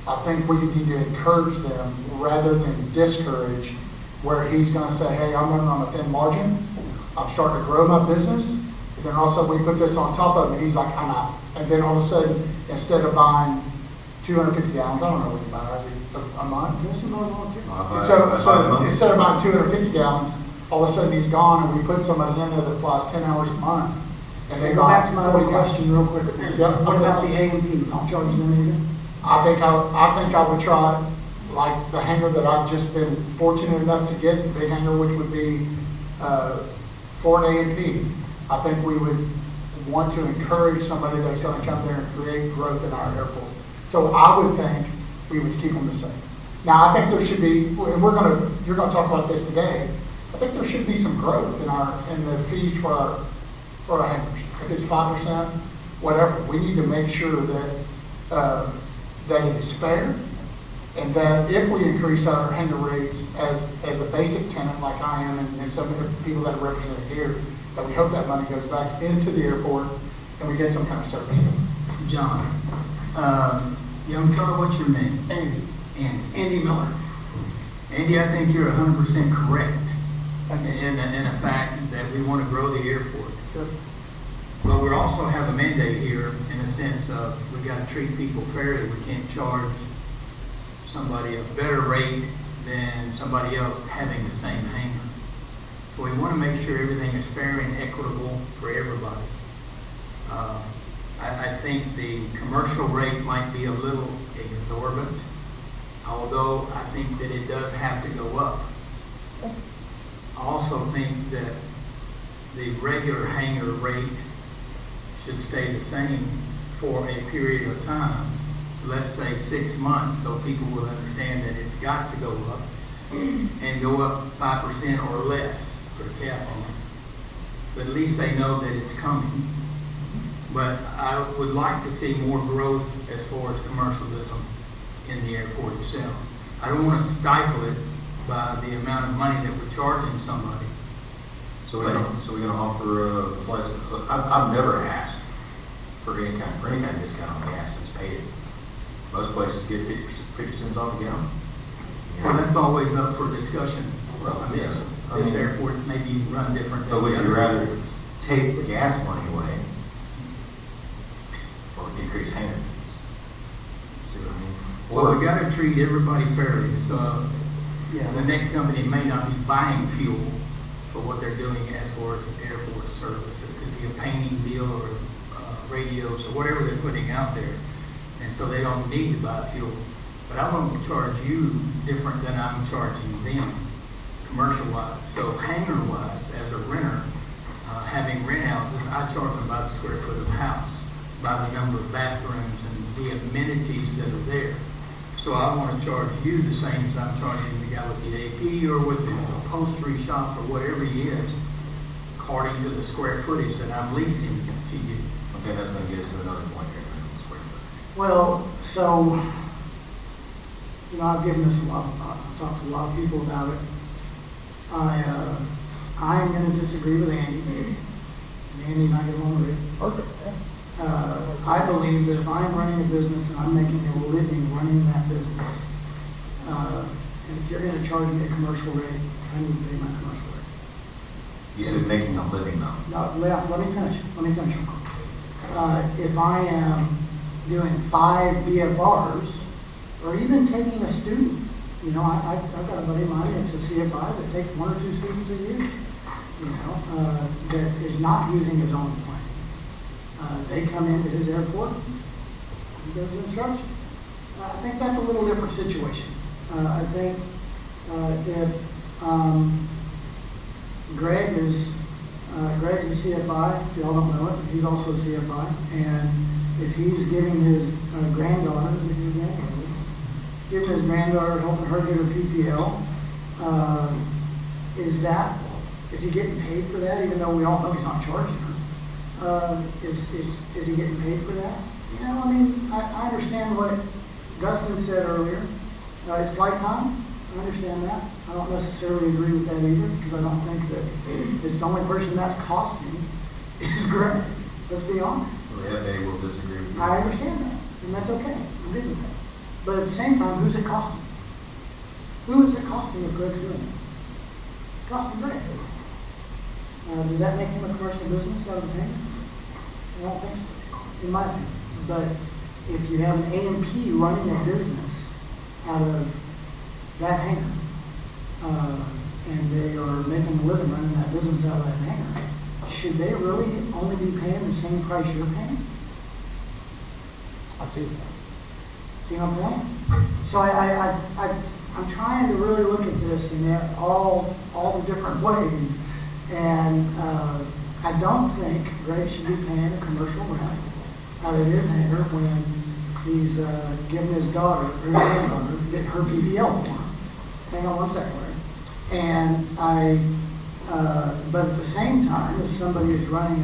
I think we need to encourage them rather than discourage, where he's gonna say, hey, I'm running on a thin margin, I'm starting to grow my business, and then also we put this on top of it, and he's like, I'm out. And then all of a sudden, instead of buying 250 gallons, I don't know what he buys, a month? So instead of buying 250 gallons, all of a sudden he's gone, and we put somebody in there that flies 10 hours a month. And they Go buy back to my 40 other gallons. question real quick. Yep. What about the A&P? Don't charge them either? I think I would try, like the hangar that I've just been fortunate enough to get, the big hangar, which would be for an A&P. I think we would want to encourage somebody that's going to come there and create growth in our airport. So I would think we would keep them the same. Now, I think there should be, and you're going to talk about this today, I think there should be some growth in the fees for our hangars. If it's 5%, whatever, we need to make sure that it is fair, and that if we increase our hangar rates as a basic tenant like I am, and some of the people that are represented here, that we hope that money goes back into the airport and we get some kind of service. John, young fellow, what's your name? Andy. Andy Miller. Andy, I think you're 100% correct in the fact that we want to grow the airport. Sure. But we also have a mandate here in the sense of we got to treat people fairly. We can't charge somebody a better rate than somebody else having the same hangar. So we want to make sure everything is fair and equitable for everybody. I think the commercial rate might be a little exorbitant, although I think that it does have to go up. I also think that the regular hangar rate should stay the same for a period of time, let's say 6 months, so people will understand that it's got to go up, and go up 5% or less, put a cap on it. But at least they know that it's coming. But I would like to see more growth as far as commercialism in the airport itself. I don't want to stifle it by the amount of money that we're charging somebody. So we're gonna offer flights. I've never asked for any kind of discount on gas that's paid. Most places get 50 cents off a gallon. Well, that's always up for discussion. Well, I mean, yeah. this airport may be run different. But would you rather take the gas money away or decrease hangar fees? See what I mean? Well, we got to treat everybody fairly. So the next company may not be buying fuel for what they're doing as far as airport service. It could be a painting deal or radios or whatever they're putting out there. And so they don't need to buy fuel. But I want to charge you different than I'm charging them, commercial-wise. So hangar-wise, as a renter, having rent houses, I charge them by the square foot of the house, by the number of bathrooms and the amenities that are there. So I want to charge you the same as I'm charging the guy with the AP or with the upholstery shop or whatever he is, according to the square footage that I'm leasing to you. Okay, that's gonna get us to another point here. Well, so, I've given this a lot of thought. I've talked to a lot of people about it. I am going to disagree with Andy. And Andy and I get along with it. Perfect, yeah. I believe that if I'm running a business and I'm making a living running that business, and if you're gonna charge me a commercial rate, I need to pay my commercial rate. You said making a living though. Now, let me finish real quick. If I am doing 5 BFRs, or even taking a student, you know, I've got a buddy of mine that's a CFI that takes 1 or 2 students a year, you know, that is not using his own plane. They come into his airport, he gives instruction. I think that's a little different situation. I think if Greg is Greg's a CFI, if y'all don't know it, he's also a CFI, and if he's giving his granddaughter, helping her get her PPL, is he getting paid for that, even though we all know he's not charging her? Is he getting paid for that? You know, I mean, I understand what Dustin said earlier. It's flight time. I understand that. I don't necessarily agree with that either, because I don't think that it's the only person that's costing is Greg. Let's be honest. The FAA will disagree with you. I understand that, and that's okay. I'm good with that. But at the same time, who's it costing? Who is it costing if Greg's doing it? It's costing Greg. Does that make him a commercial business out of the hangar? I don't think so, in my opinion. But if you have an A&P running a business out of that hangar, and they are making a living running that business out of that hangar, should they really only be paying the same price you're paying? I see. See my point? So I'm trying to really look at this in all the different ways, and I don't think Greg should be paying a commercial rent out of his hangar when he's giving his daughter, or his granddaughter, get her PPL form. Hang on one second, Larry. And but at the same time, if somebody is running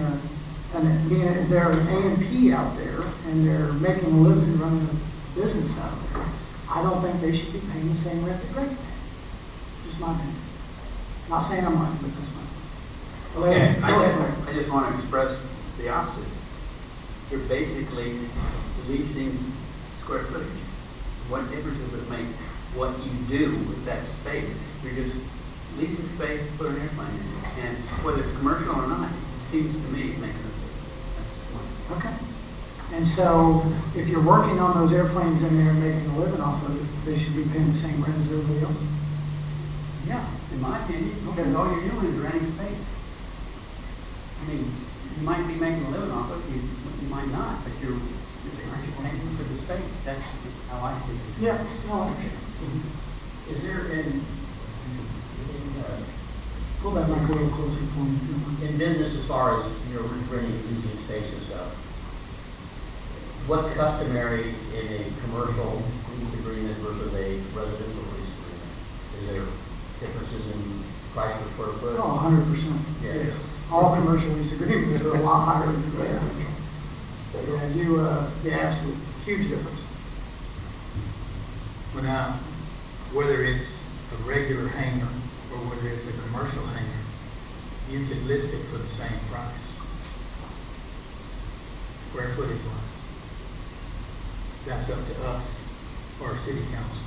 they're an A&P out there, and they're making a living running a business out there, I don't think they should be paying the same rent that Greg's paying. Just my opinion. Not saying I'm right, but that's my opinion. Okay, I just want to express the opposite. You're basically leasing square footage. What difference does it make what you do with that space? You're just leasing space to put an airplane in. And whether it's commercial or not, it seems to me it makes a difference. Okay. And so, if you're working on those airplanes in there and making a living off of it, they should be paying the same rent as everybody else. Yeah, in my opinion, because all you're doing is renting space. I mean, you might be making a living off of it, you might not, but you're paying for the space. That's how I see it. Yeah, no, I understand. Is there in Pull that mic a little closer for me. in business, as far as, you know, renting, leasing space and stuff, what's customary in a commercial lease agreement versus a residential lease agreement? Is there differences in price per square foot? Oh, 100%. Yeah. Yes. All commercial lease agreements are a lot higher than residential. Yeah, absolutely, huge difference. Well, now, whether it's a regular hangar or whether it's a commercial hangar, you can list it for the same price, square footage wise. That's up to us or city council.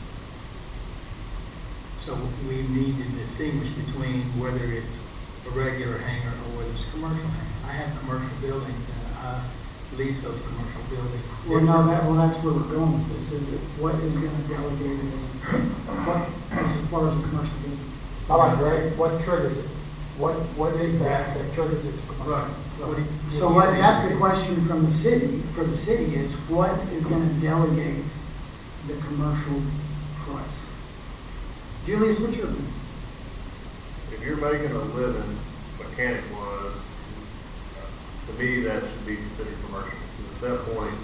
So we need to distinguish between whether it's a regular hangar or whether it's a commercial hangar. I have commercial buildings and I lease those commercial buildings. Well, no, that's where we're going with this, is it, what is going to delegate it as far as the commercial business? How about Greg, what triggers it? What is that triggers it to commercial? So that's the question from the city, for the city, is what is going to delegate the commercial price? Julius, what's your opinion? If you're making a living mechanic-wise, to me, that should be considered commercial. Because at that point,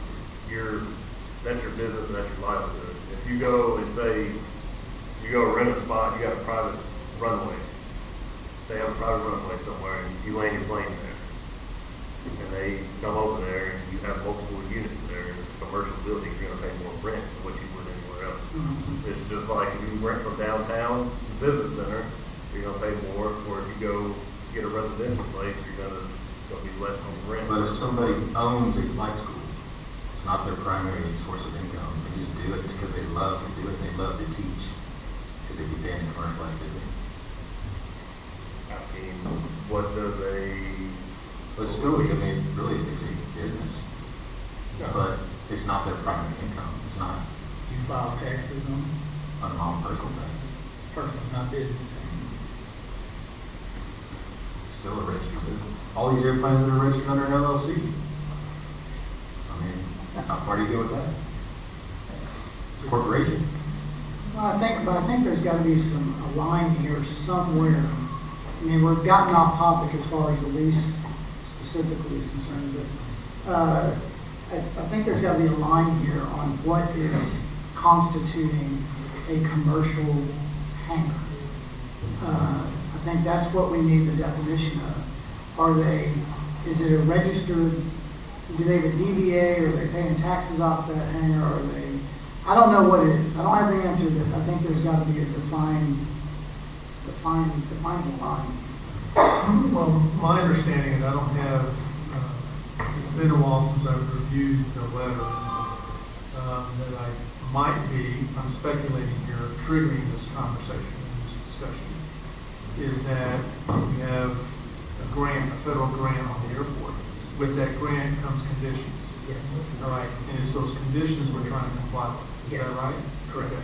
that's your business and that's your livelihood. If you go and say, you go rent a spot, you got a private runway. They have a private runway somewhere and you land your plane there. And they come over there and you have multiple units there and it's a commercial building, you're gonna pay more rent than what you would anywhere else. Mm-hmm. It's just like if you rent from downtown to the business center, you're gonna pay more, or if you go get a residential place, it's gonna be less on the rent. But if somebody owns a flight school, it's not their primary source of income. They just do it because they love to do it. They love to teach. If could be banned in commercial activity. I mean, what does But still, I mean, it's really, it's a business, but it's not their primary income. It's not You file taxes on on my own personal thing. personal, not business. Still a registered business. All these airplanes that are registered under an LLC. I mean, how far do you go with that? It's a corporation. Well, I think there's gotta be a line here somewhere. I mean, we've gotten off topic as far as the lease specifically is concerned, but, I think there's gotta be a line here on what is constituting a commercial hangar. I think that's what we need the definition of. Is it a registered, do they have a DBA, or are they paying taxes off that hangar, or are they, I don't know what it is. I don't have the answer, but I think there's gotta be a defined line. Well, my understanding, and I don't have, it's been a while since I've reviewed the letter, that I might be, I'm speculating here, triggering this conversation, this discussion, is that we have a grant, a federal grant on the airport. With that grant comes conditions. Yes. All right, and it's those conditions we're trying to comply with. Is Yes. that right? Correct. Okay.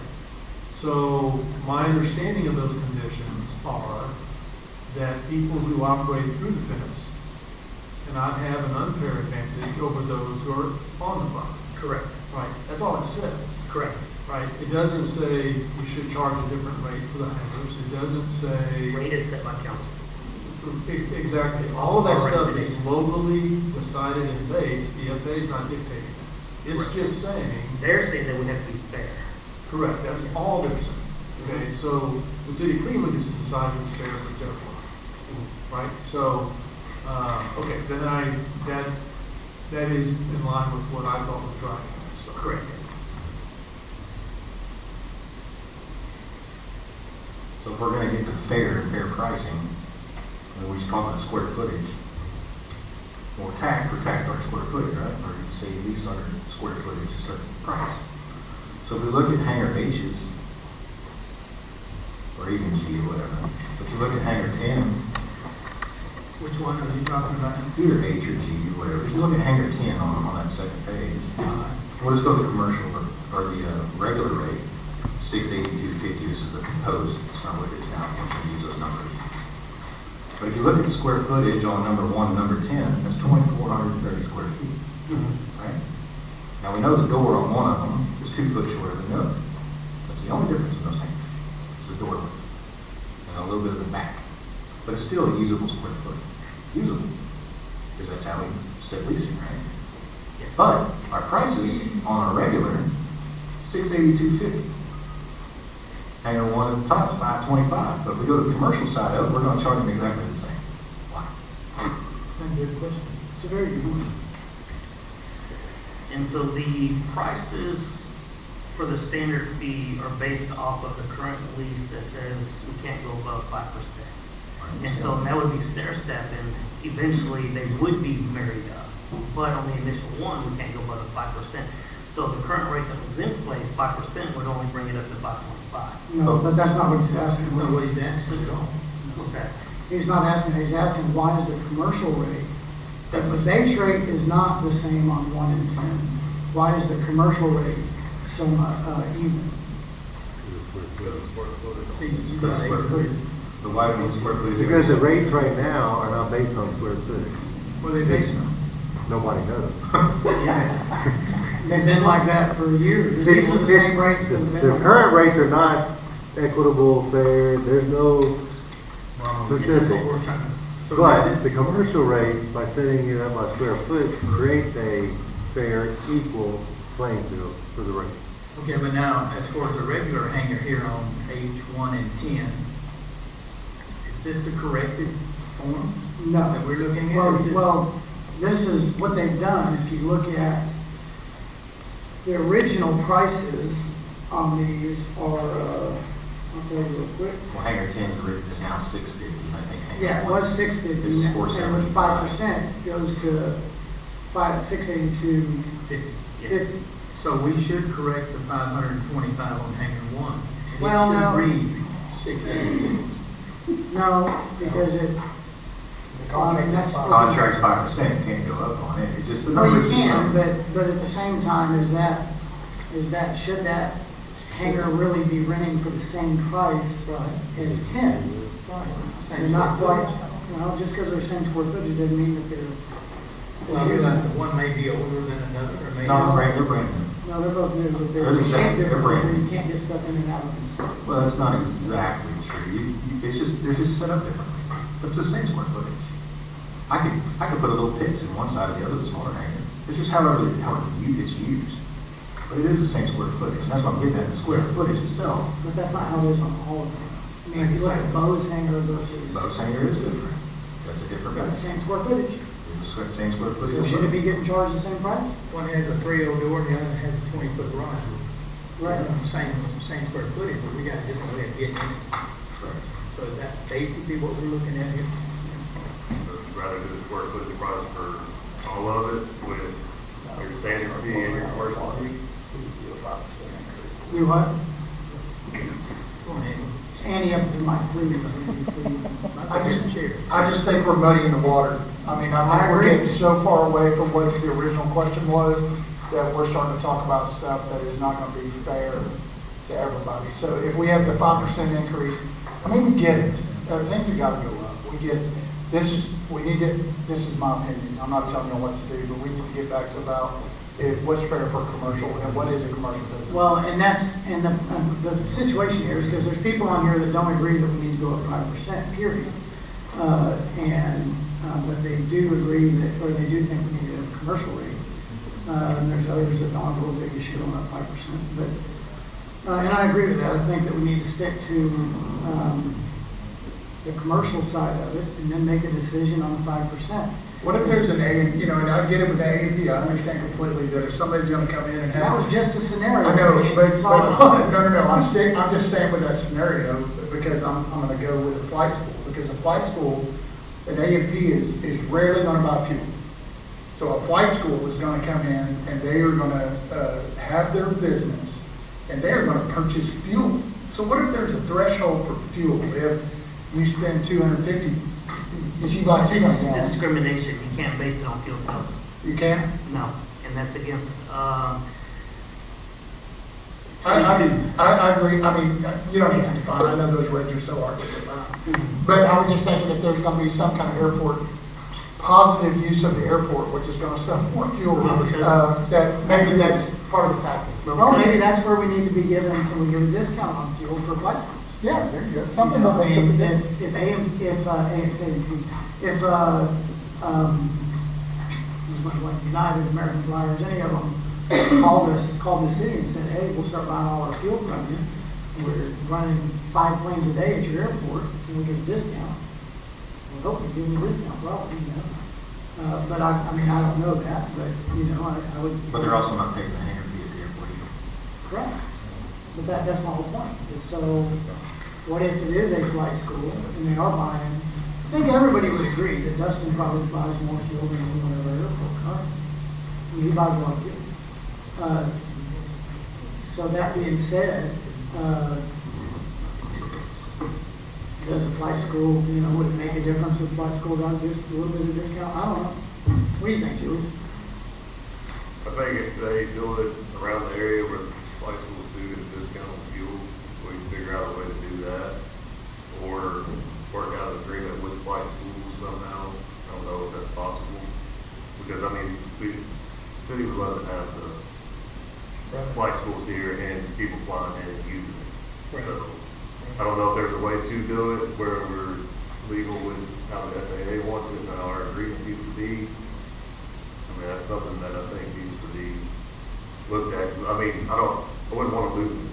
So my understanding of those conditions are that people who operate through the fence cannot have an unfair advantage over those who are on the property. Correct. Right, that's all it says. Correct. Right, it doesn't say we should charge a different rate for the hangars. It doesn't say. Rate is set by council. Exactly. All of that Our stuff is recommendation. locally decided and based. The FAA is not dictating it. It's Correct. just saying, They're saying that we have to be fair. correct, that's all they're saying. Okay, so the city of Cleveland gets to decide what's fair for their fund. Right, so, okay, then that is in line with what I thought was driving this. So. Correct. So if we're gonna get to fair pricing, and we just talk about square footage, well, we're taxed our square footage, right? Or you say lease under square footage a certain price. So if we look at hangar H's, or even G or whatever, but you look at hangar 10, Which one are you talking about? either H or G or whatever, if you look at hangar 10 on that second page, we'll just go to the commercial or the regular rate, $682.50. This is the proposed, it's not what it is now, once you use those numbers. But if you look at the square footage on number 1 and number 10, that's 2,430 square feet, right? Now we know the door on one of them is 2 foot shorter than the other. That's the only difference in those things, is the door width, and a little bit of the back. But it's still a usable square foot. Usable, because that's how we set leasing, right? Yes. But our prices on a regular, $682.50. Hangar 1 at the top is $525, but if we go to the commercial side of it, we're gonna charge them exactly the same. Why? That's a good question. It's a very good one. And so the prices for the standard fee are based off of the current lease that says we can't go above 5%. And so that would be stair step, and eventually they would be married up. But on the initial one, we can't go above the 5%. So the current rate that was in place, 5%, would only bring it up to 5.5. No, but that's not what he's asking. That's not what he's asking. What's that? He's not asking, he's asking why is the commercial rate, if the base rate is not the same on 1 and 10, why is the commercial rate so even? See, you got eight. The wide one square footage. Because the rates right now are not based on square footage. Were they based on? Nobody knows. They've been like that for years. These are the same rates that have been. The current rates are not equitable, fair, there's no specific. That's what we're trying to. So But the commercial rate, by setting it up by square foot, creates a fair, equal playing field for the rate. Okay, but now, as far as the regular hangar here on page 1 and 10, is this the corrected form No. that we're looking at? Or is this- Well, this is what they've done. If you look at the original prices on these are, I'll tell you real quick. Well, hangar 10 is now $650, I think. hangar Yeah, it one was 650, is and with $475. 5% goes to 682. Yes. So we should correct the 525 on hangar 1. And it Well, should no. read 682. No, because it, I mean, that's. Contract's 5%, can't go up on it, it's just the No, numbers. you can, but at the same time, should that hangar really be renting for the same price as 10? They're not quite, just because they're same square footage doesn't mean that they're. Well, one may be older than another, or maybe. No, they're brand new. No, they're both new, but They're the same, they're brand new. you can't get stuff in and out of them. So. Well, that's not exactly true. They're just set up differently. But it's the same square footage. I could put a little pits in one side or the other of the smaller hangar. It's just however it's used. But it is the same square footage, and that's what I'm getting at, the square footage itself. But that's not how it is on all of them. I mean, if you look at Bose hangar versus. Bose hangar is different. That's a different. Got the same square footage. It's the same square So footage. should it be getting charged the same price? One has a 3.0 door, and the other has a 20-foot garage. Right. Same square footage, but we got a different way of getting it. So is that basically what we're looking at here? So you'd rather do the square footage price for all of it with your standard fee and your commercial fee? Do what? Go ahead. Annie up to Mike, please. I just think we're muddying the water. I mean, I I think we're agree. getting so far away from what the original question was that we're starting to talk about stuff that is not gonna be fair to everybody. So if we have the 5% increase, I mean, we get it. Things have gotta go up. We get it. This is my opinion. I'm not telling you what to do, but we need to get back to about what's fair for commercial and what is a commercial business. Well, and the situation here is because there's people on here that don't agree that we need to go up 5%, period. But they do agree that, or they do think we need to have a commercial rate. And there's others that don't have a real big issue on that 5%. But, and I agree with that. I think that we need to stick to, the commercial side of it and then make a decision on the 5%. What if there's an A, and I get it with the A&P, I understand completely that if somebody's gonna come in and have. That was just a scenario. I know, but, That's all it was. no, I'm just saying with that scenario, because I'm gonna go with a flight school, because a flight school, an A&P is rarely gonna buy fuel. So a flight school is gonna come in and they are gonna, have their business, and they're gonna purchase fuel. So what if there's a threshold for fuel? If you spend $250, if you buy 200 It's gallons, discrimination, you can't base it on fuel sales. you can't? No, and that's against, I agree, I mean, you don't have to define, I know those rates are so hard to define. But I was just thinking if there's gonna be some kind of airport, positive use of the airport, which is gonna sell more fuel, that maybe that's part of the factor. Well, maybe that's where we need to be given, can we give a discount on fuel for flight schools? Yeah, there you go, You something know, that I makes mean, a difference. if United, American Flyers, any of them called the city and said, hey, we'll start buying all our fuel from you. We're running 5 planes a day at your airport, can we get a discount? Well, hope you give me a discount, probably, but I mean, I don't know that, but, I would. But they're also not paying the hangar fee at the airport either. Correct. But that's my whole point. Is so what if it is a flight school and they are buying, I think everybody would agree that Dustin probably buys more fuel than any other airport car. I mean, he buys a lot of fuel. So that being said, does a flight school, would it make a difference if flight school got just a little bit of discount? I don't know. What do you think, Julie? I think if they do it around the area where flight schools do get a discount on fuel, we can figure out a way to do that. Or work out an agreement with flight schools somehow. I don't know if that's possible. Because, I mean, the city would love to have the flight schools here and people flying in and using it. So, I don't know if there's a way to do it where we're legal with how the FAA wants it and how our agreement needs to be. I mean, that's something that I think needs to be looked at. I mean, I wouldn't want to lose it.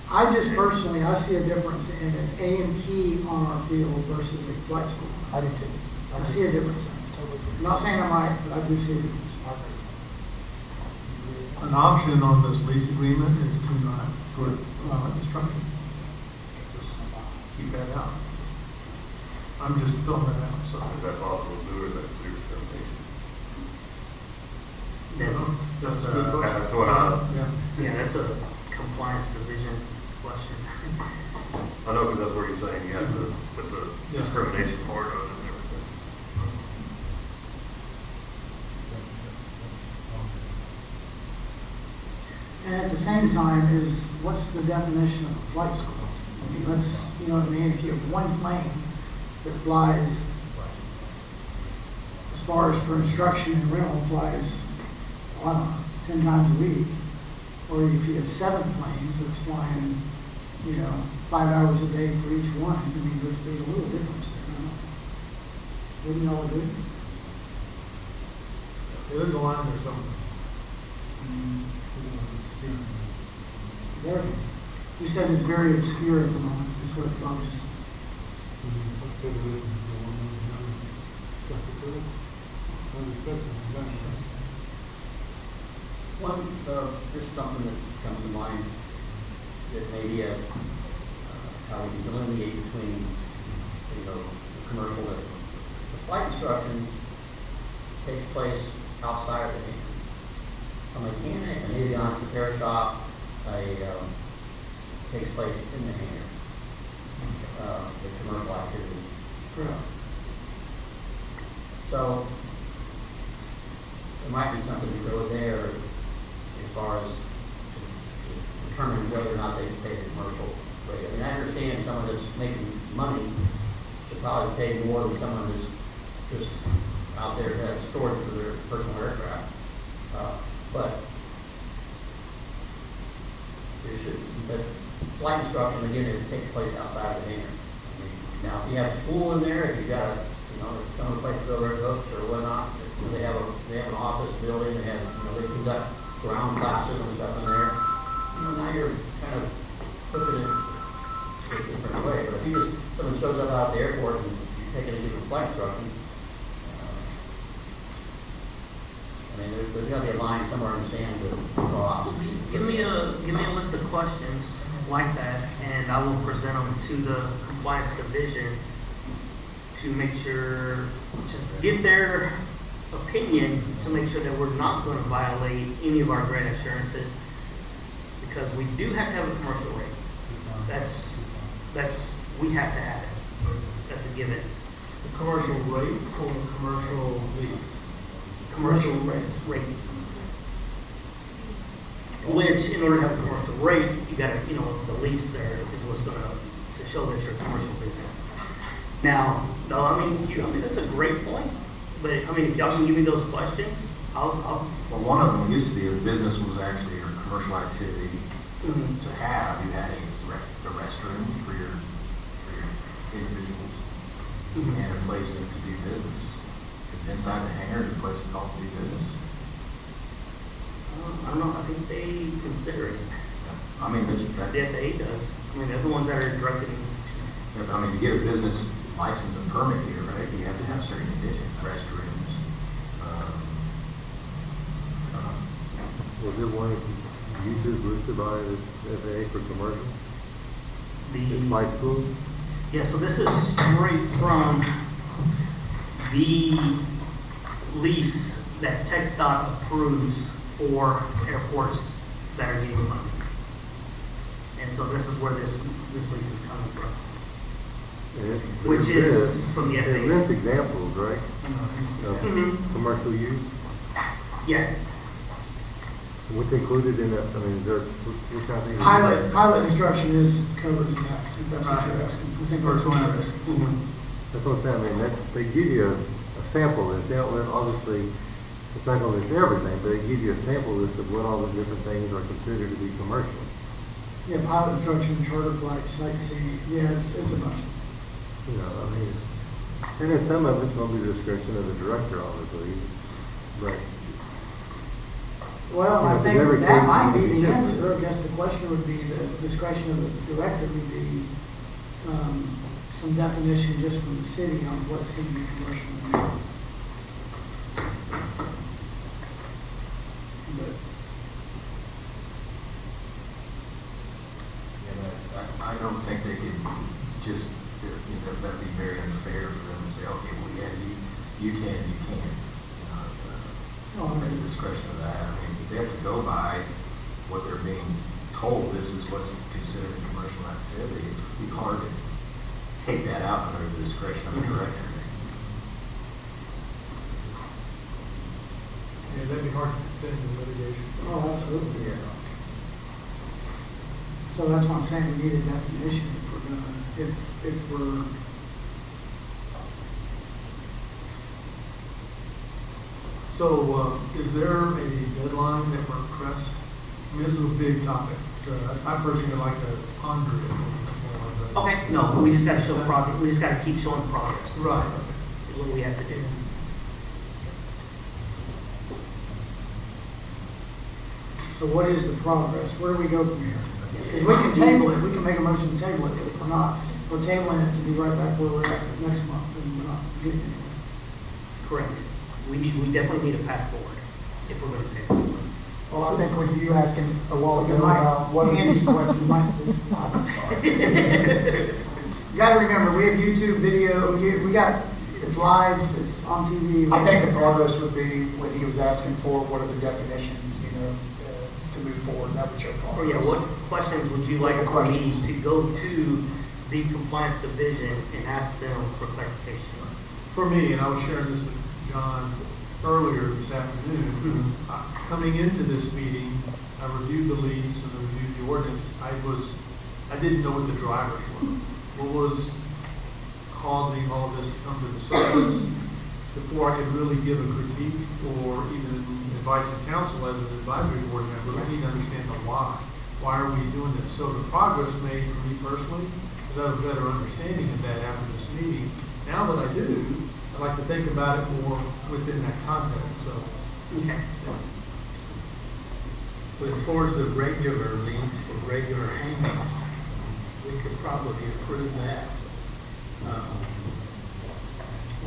I just personally, I see a difference in an A&P on our field versus a flight school. I do too. I see a difference. I'm not saying I'm right, but I do see a difference. An option on this lease agreement is to not put instruction. Just keep that out. I'm just throwing that out, so. Is that possible to do it? That's super discrimination. That's a good question. That's what Yeah. Yeah, that's a compliance division question. I know, because that's where you're saying you have to put the Yeah. discrimination part of it and everything. And at the same time is, what's the definition of a flight school? I mean, let's, you know what I mean, if you have one plane that flies, as far as for instruction and rental, flies, I don't know, 10 times a week, or if you have 7 planes that's flying, you know, 5 hours a day for each one, I mean, there's a little difference there, you know? Wouldn't y'all agree? Yeah, there's a line there somewhere. There, you said it's very obscure at the moment, is what I was just. One, just something that comes to mind, that maybe how we can delineate between, you know, the commercial, the flight instruction takes place outside of the hangar. A mechanic, and maybe on the repair shop, takes place in the hangar, the commercial activity. Correct. So, there might be something to go there as far as to determine whether or not they can pay the commercial rate. I mean, I understand someone that's making money should probably pay more than someone that's just out there that has storage for their personal aircraft. But there should, but flight instruction again takes place outside of the hangar. I mean, now, if you have a school in there, if you got a, you know, some place to go write books or whatnot, you know, they have an office building, they have, you know, they conduct ground classes and stuff in there. You know, now you're kind of pushing it a different way. But if you just, someone shows up out at the airport and you're taking a different flight instruction, I mean, there's got to be a line somewhere in the stand to draw off. Give me a list of questions like that, and I will present them to the compliance division to make sure, just get their opinion to make sure that we're not going to violate any of our grant assurances, because we do have to have a commercial rate. We have to have it. That's a given. The commercial rate or the commercial lease? Commercial rate. Which, in order to have a commercial rate, you gotta, you know, the lease there is what's gonna, to show that you're a commercial business. Now, no, I mean, that's a great point, but, I mean, if y'all can give me those questions, I'll. Well, one of them used to be a business was actually a commercial activity to have. You had the restroom for your individuals and a place to do business. Because inside the hangar, the place is called to do business. I don't know, I think they consider it. Yeah. I mean, The FAA does. I mean, they're the ones that are directing. I mean, to get a business license and permit here, right, you have to have certain conditions, restrooms. Was it one of the uses listed by the FAA for commercial? The flight schools? Yeah, so this is straight from the lease that TxDOT approves for airports that are using money. And so this is where this lease is coming from. Which is from the FAA. It lists examples, right? Of commercial use? Yeah. What's included in that, I mean, is there, what kind of things? Pilot instruction is covered in that, if that's what you're asking. I think that's one of it. That's what I'm saying, I mean, they give you a sample list, they don't, obviously, it's not gonna list everything, but they give you a sample list of what all the different things are considered to be commercial. Yeah, pilot instruction, charter flights, sightseeing, yeah, it's a bunch. You know, I mean, and then some of it's gonna be the discretion of the director, obviously, but. Well, Yeah, I but think every that case might is be the different. answer. I guess the question would be, the discretion of the director would be, some definition just from the city on what's going to be commercial. But I don't think they could just, that'd be very unfair for them to say, okay, well, yeah, you can. At the discretion of that. I mean, they have to go by what they're being told. This is what's considered a commercial activity. It's hard to take that out under the discretion of the director. Yeah, that'd be hard to defend in litigation. Oh, absolutely. So that's why I'm saying we need a definition if we're gonna, if we're. So, is there a deadline that we're pressed? I mean, this is a big topic. I personally like to ponder it. Okay, no, we just gotta show progress, we just gotta keep showing progress. Right. Is what we have to do. So what is the progress? Where do we go from here? Because we can table it, we can make a motion to table it, but if we're not, we're tabling it to be right back where we're at next month, and we're not getting anywhere. Correct. We definitely need a path forward if we're gonna table it. Well, I think with you asking a while ago Mike, about what are Andy's these question, questions. Mike. You gotta remember, we have YouTube video, we got, it's live, it's on TV. I think the progress would be when he was asking for what are the definitions, to move forward, that would show Or progress. yeah, what questions would you like The for me questions. to go to the compliance division and ask them for clarification? For me, and I was sharing this with John earlier this afternoon, coming into this meeting, I reviewed the lease and I reviewed the ordinance. I didn't know what the drivers were. What was causing all this to come to the surface before I could really give a critique or even advice and counsel as an advisory board member. I need to understand the why. Why are we doing this? So the progress made for me personally is I have a better understanding of that after this meeting. Now that I do, I like to think about it more within that context. So, Okay. But as far as the regular lease for regular hangings, we could probably approve that.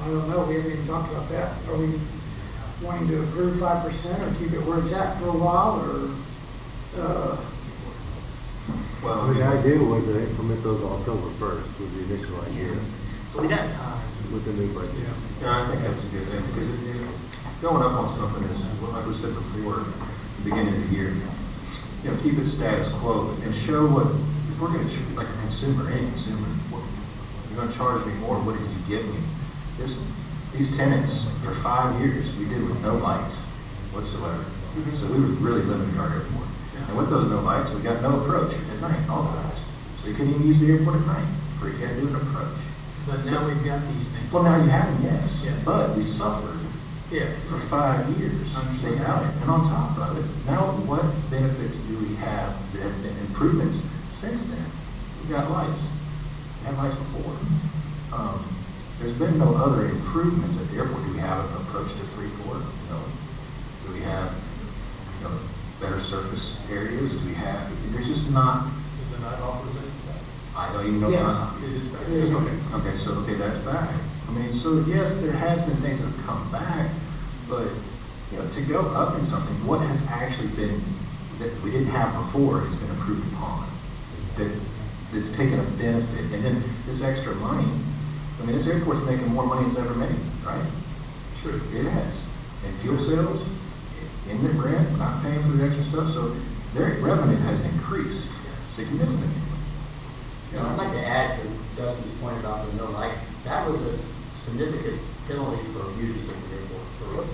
I don't know, we haven't even talked about that. Are we wanting to approve 5% or keep it where it's at for a while, or, Well, The idea was to implement those October 1st was the initial idea So we got time. with the new budget. yeah, I think that's a good thing, because going up on something is, well, like we said before, the beginning of the year, keep it status quo and show what, if we're gonna, like a consumer, any consumer, you're gonna charge me more, what did you give me? These tenants, for 5 years, we did with no lights whatsoever. So we were really limiting our airport. And with those no lights, we got no approach at night, all the lights. So you couldn't even use the airport at night, for you had to do an approach. But now we've got these things. Well, now you have them, yes, Yes. but we suffered Yes. for 5 years without it. And on top of it, now what benefits do we have that have been improvements since then? We got lights. We had lights before. There's been no other improvements at the airport. Do we have an approach to free floor? No. Do we have, better surface areas? Do we have, there's just not, Is the night authorization back? I don't even know. Yes. It is back. It is. Okay, that's back. I mean, so yes, there has been things that have come back, but, to go up in something, what has actually been, that we didn't have before, has been improved upon, that's taken a benefit, and then this extra money, I mean, this airport's making more money than it's ever made, right? True. It has. And fuel sales, in the rent, not paying for the extra stuff, so their revenue has increased significantly. I'd like to add to Dustin's point about the no light. That was a significant penalty for users of the airport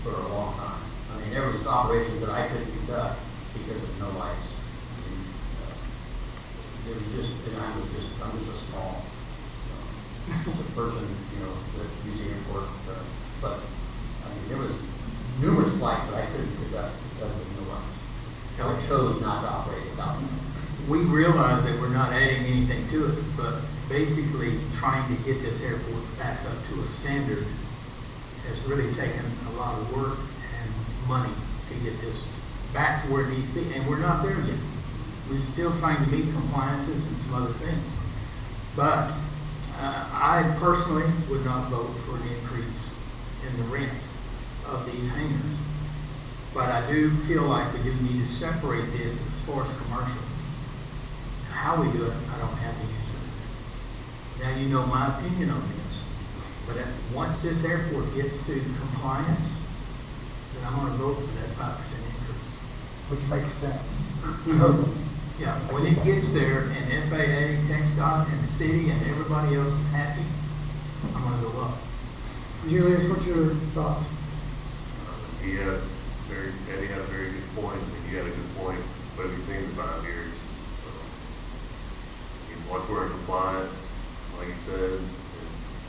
for a long time. I mean, there was operations that I couldn't conduct because of no lights. And, it was just, and I'm just a small person, that used the airport. But I mean, there was numerous flights that I couldn't conduct because of no lights. I chose not to operate without them. We realize that we're not adding anything to it, but basically trying to get this airport back up to a standard has really taken a lot of work and money to get this back to where it needs to be, and we're not there yet. We're still trying to meet compliances and some other things. But I personally would not vote for an increase in the rent of these hangars. But I do feel like we do need to separate this as far as commercial. How we do it, I don't have the answer. Now you know my opinion on this. But once this airport gets to compliance, then I'm going to vote for that 5% increase. Which makes sense. Totally. Yeah, when it gets there and FAA, TxDOT, and the city and everybody else is happy, I'm gonna go up. Julius, what's your thoughts? Eddie had a very good point, and you had a good point, but we've seen the 5 years. Once we're in compliance, like you said, and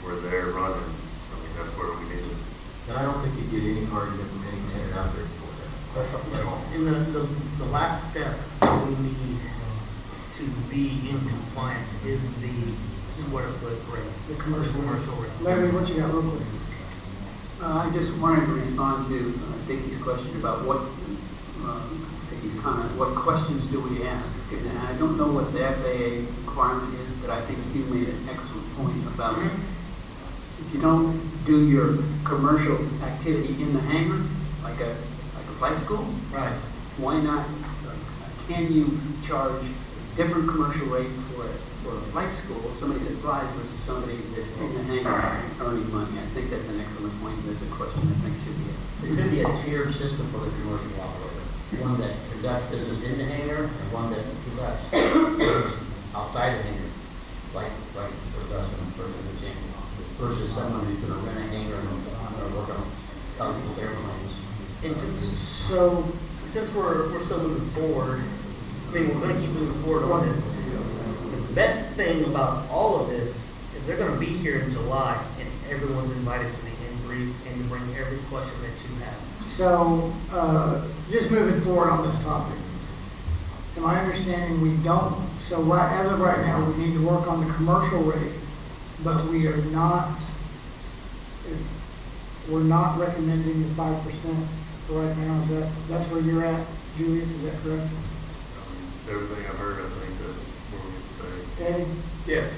we're there running, I mean, that's where we need it. And I don't think you get any argument from any tenant out there for that. At all. And the last step we need to be in compliance is the square foot rate. The commercial rate. rate. Larry, what you got real quick? I just wanted to respond to Dickie's question about Dickie's comment, what questions do we ask? And I don't know what the FAA requirement is, but I think you made an excellent point about if you don't do your commercial activity in the hangar, like a flight school, Right. why not, can you charge a different commercial rate for a flight school, somebody that flies versus somebody that's in the hangar earning money? I think that's an excellent point. That's a question I think should be asked. There should be a tiered system for the commercial operator. One that conducts business in the hangar and one that conducts business outside the hangar, like for Dustin, for example, versus someone who's going to rent a hangar and work on other people's airplanes. And since we're still moving forward, I mean, we're gonna keep moving forward on this. The best thing about all of this is they're gonna be here in July, and everyone's invited to the in-brief and to bring every question that you have. So, just moving forward on this topic. To my understanding, we don't, as of right now, we need to work on the commercial rate, but we're not recommending the 5% for right now. That's where you're at, Julius, is that correct? Everything I've heard, I think that's where we stay. Eddie? Yes.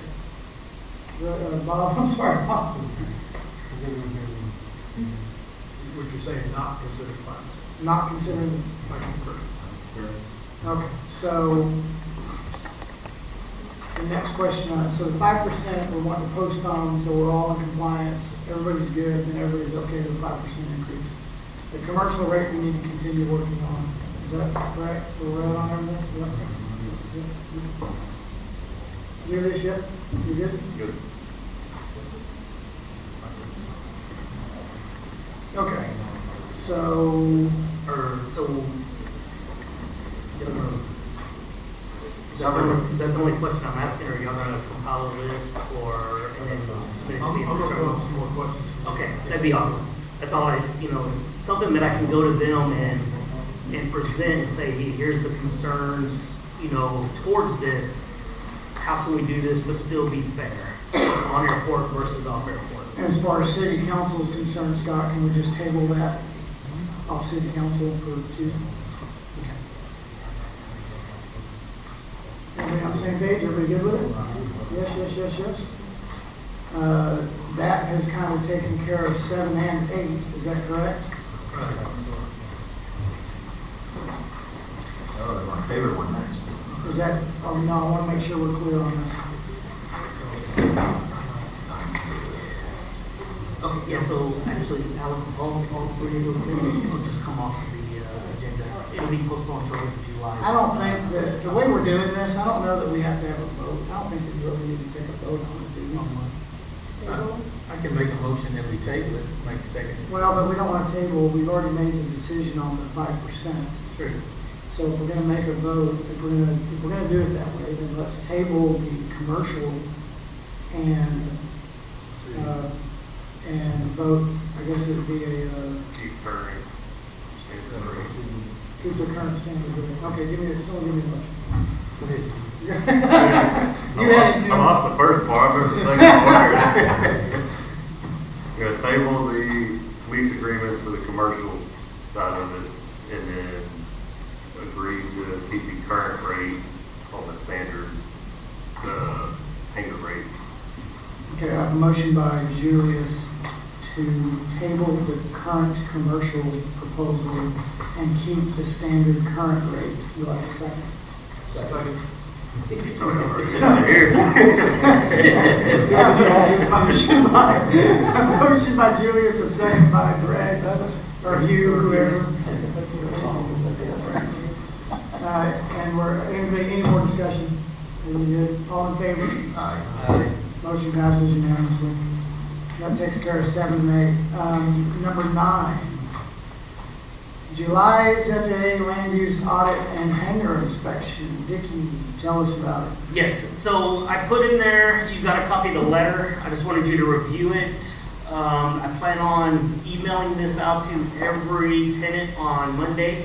Bob, I'm sorry, Bob. What you're saying, not considered class. Not considering, okay, so the next question, so the 5%, we want to postpone until we're all in compliance, everybody's good, and everybody's okay with the 5% increase. The commercial rate we need to continue working on. Is that correct? We're right on everything? Yep. Julius, yep? You good? Good. Okay, so, Is that the only question I'm asking, or are y'all gonna compile a list, or, and then submit it to I'll the look administrator? up some more questions. Okay, that'd be awesome. That's all something that I can go to them and present and say, hey, here's the concerns, towards this. How can we do this but still be fair on airport versus off airport? as far as city council is concerned, Scott, can we just table that off city council for Tuesday? Okay. Everybody on the same page? Everybody good with it? Yes. That has kind of taken care of 7 and 8, is that correct? Oh, they're my favorite one next. Is that, no, I want to make sure we're clear on this. Okay, yeah, so actually, Alex, all three of those things will just come off the agenda. It'll be postponed until July. I don't think that, the way we're doing this, I don't know that we have to have a vote. I don't think that you really need to take a vote on it, do you? I can make a motion that we table it, make a second. Well, but we don't want to table, we've already made the decision on the 5%. Sure. So if we're gonna make a vote, if we're gonna do it that way, then let's table the commercial and vote, I guess it would be Keep current standard rate. keep the current standard rate. Okay, someone give me a motion. Go ahead. I lost the first part, but the second part. We're gonna table the lease agreements for the commercial side of it, and then agree to keep the current rate on the standard, hangar rate. Okay, I have a motion by Julius to table the current commercial proposal and keep the standard current rate. Do I have a second? Second. A motion by Julius, a second by Greg, or Hugh, whoever. And any more discussion? Any good? All in favor? Aye. Motion passes unanimously. That takes care of 7 and 8. Number 9. July's FAA land use audit and hangar inspection. Vicki, tell us about it. Yes, so I put in there, you got a copy of the letter. I just wanted you to review it. I plan on emailing this out to every tenant on Monday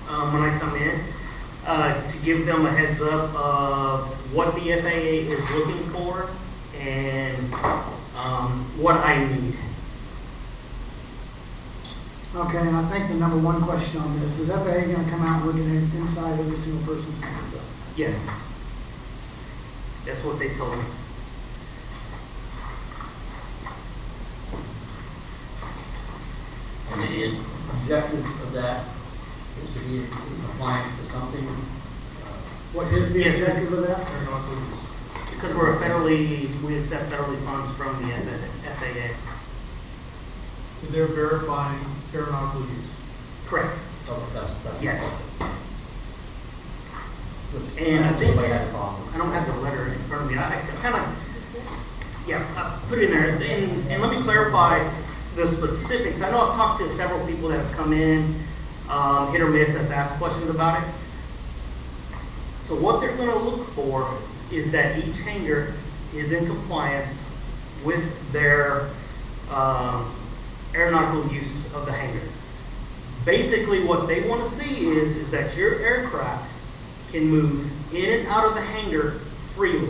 when I come in to give them a heads up of what the FAA is looking for and what I need. Okay, and I think the number one question on this, is FAA going to come out looking at inside every single person's hangar? Yes. That's what they told me. And the objective of that is to be in compliance with something. What is the Yes. objective of that? Because we accept federally funds from the FAA. So they're verifying aeronautical use. Correct. Oh, that's. Yes. Which, And I think, nobody has a problem. I don't have the letter in front of me. I kind of, yeah, I put it in there. And let me clarify the specifics. I know I've talked to several people that have come in, hit or miss, that's asked questions about it. So what they're going to look for is that each hangar is in compliance with their aeronautical use of the hangar. Basically, what they want to see is that your aircraft can move in and out of the hangar freely.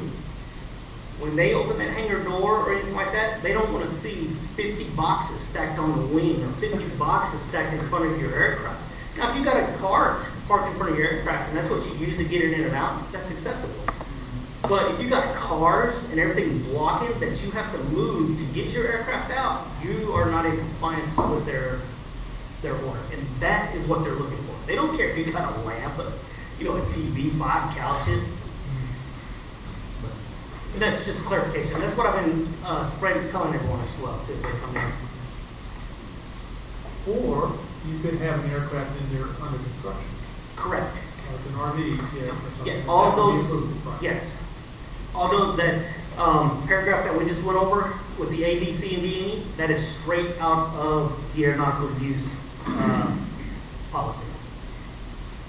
When they open that hangar door or anything like that, they don't want to see 50 boxes stacked on the wing or 50 boxes stacked in front of your aircraft. Now, if you got a cart parked in front of your aircraft and that's what you use to get it in and out, that's acceptable. But if you got cars and everything blocking that you have to move to get your aircraft out, you are not in compliance with their order. And that is what they're looking for. They don't care if you got a lamp, a TV, 5 couches. And that's just clarification. That's what I've been telling everyone as well, too, as they come in. Or you could have an aircraft in there under construction, Correct. like an RV, or something. Yeah, all That would be those, approved, right. yes. Although that paragraph that we just went over with the A, B, C, and D, and E, that is straight out of the aeronautical use policy.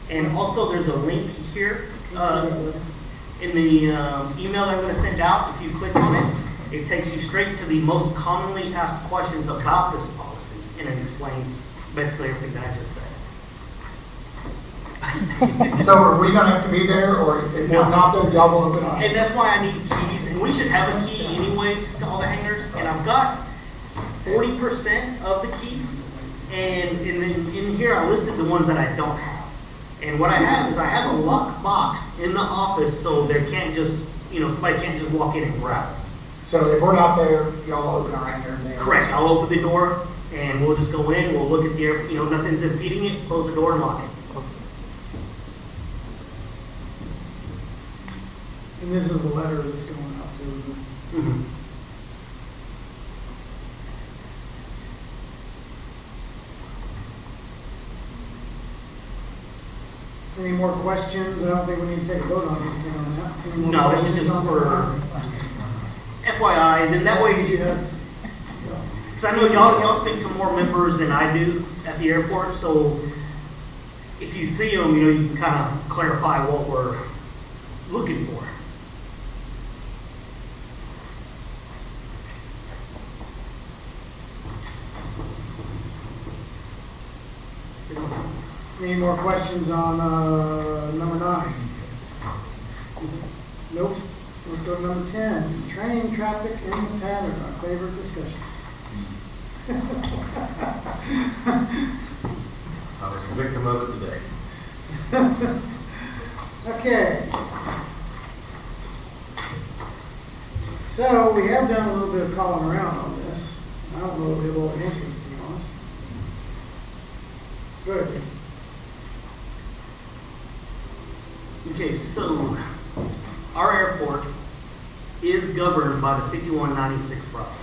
And also, there's a link here in the email that I'm going to send out. If you click on it, it takes you straight to the most commonly asked questions about this policy, and it explains basically everything that I just said. So are we gonna have to be there, or if No. we're not there, y'all will open our? And that's why I need keys, and we should have a key anyways to all the hangars, and I've got 40% of the keys, and in here I listed the ones that I don't have. And what I have is I have a locked box in the office, so there can't just, somebody can't just walk in and grab it. So if we're not there, y'all open our hangar and then. Correct, I'll open the door, and we'll just go in, we'll look at the air, nothing's impeding it, close the door and lock it. And this is the letter that's going out to. Mhm. Any more questions? I don't think we need to take a vote on anything on that. Any more No, it's questions just on for that? FYI, and then that way, You have- because I know y'all speak to more members than I do at the airport, so if you see them, you can kind of clarify what we're looking for. Any more questions on number 9? Nope. Let's go to number 10. Train traffic in pattern, our favorite discussion. I was a victim of it today. Okay. So we have done a little bit of calling around on this. I don't know if we have all the answers, to be honest. Good. Okay, so our airport is governed by the 5196 project.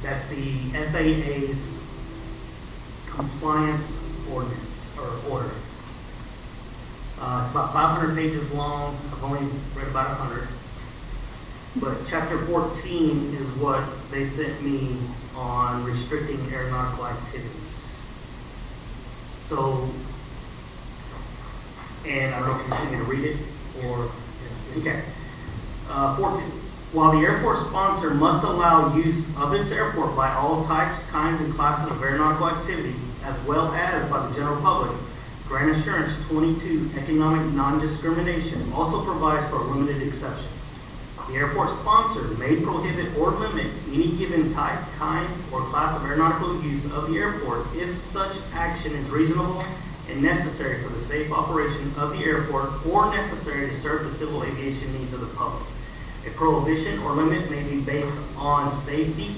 That's the FAA's compliance ordinance or order. It's about 500 pages long. I've only read about 100. But chapter 14 is what they sent me on restricting aeronautical activities. So, and I don't know if you just need me to read it or, okay. 14. While the airport sponsor must allow use of its airport by all types, kinds, and classes of aeronautical activity, as well as by the general public, Grant Assurance 22 Economic Non-Discrimination also provides for a limited exception. The airport sponsor may prohibit or limit any given type, kind, or class of aeronautical use of the airport if such action is reasonable and necessary for the safe operation of the airport or necessary to serve the civil aviation needs of the public. A prohibition or limit may be based on safety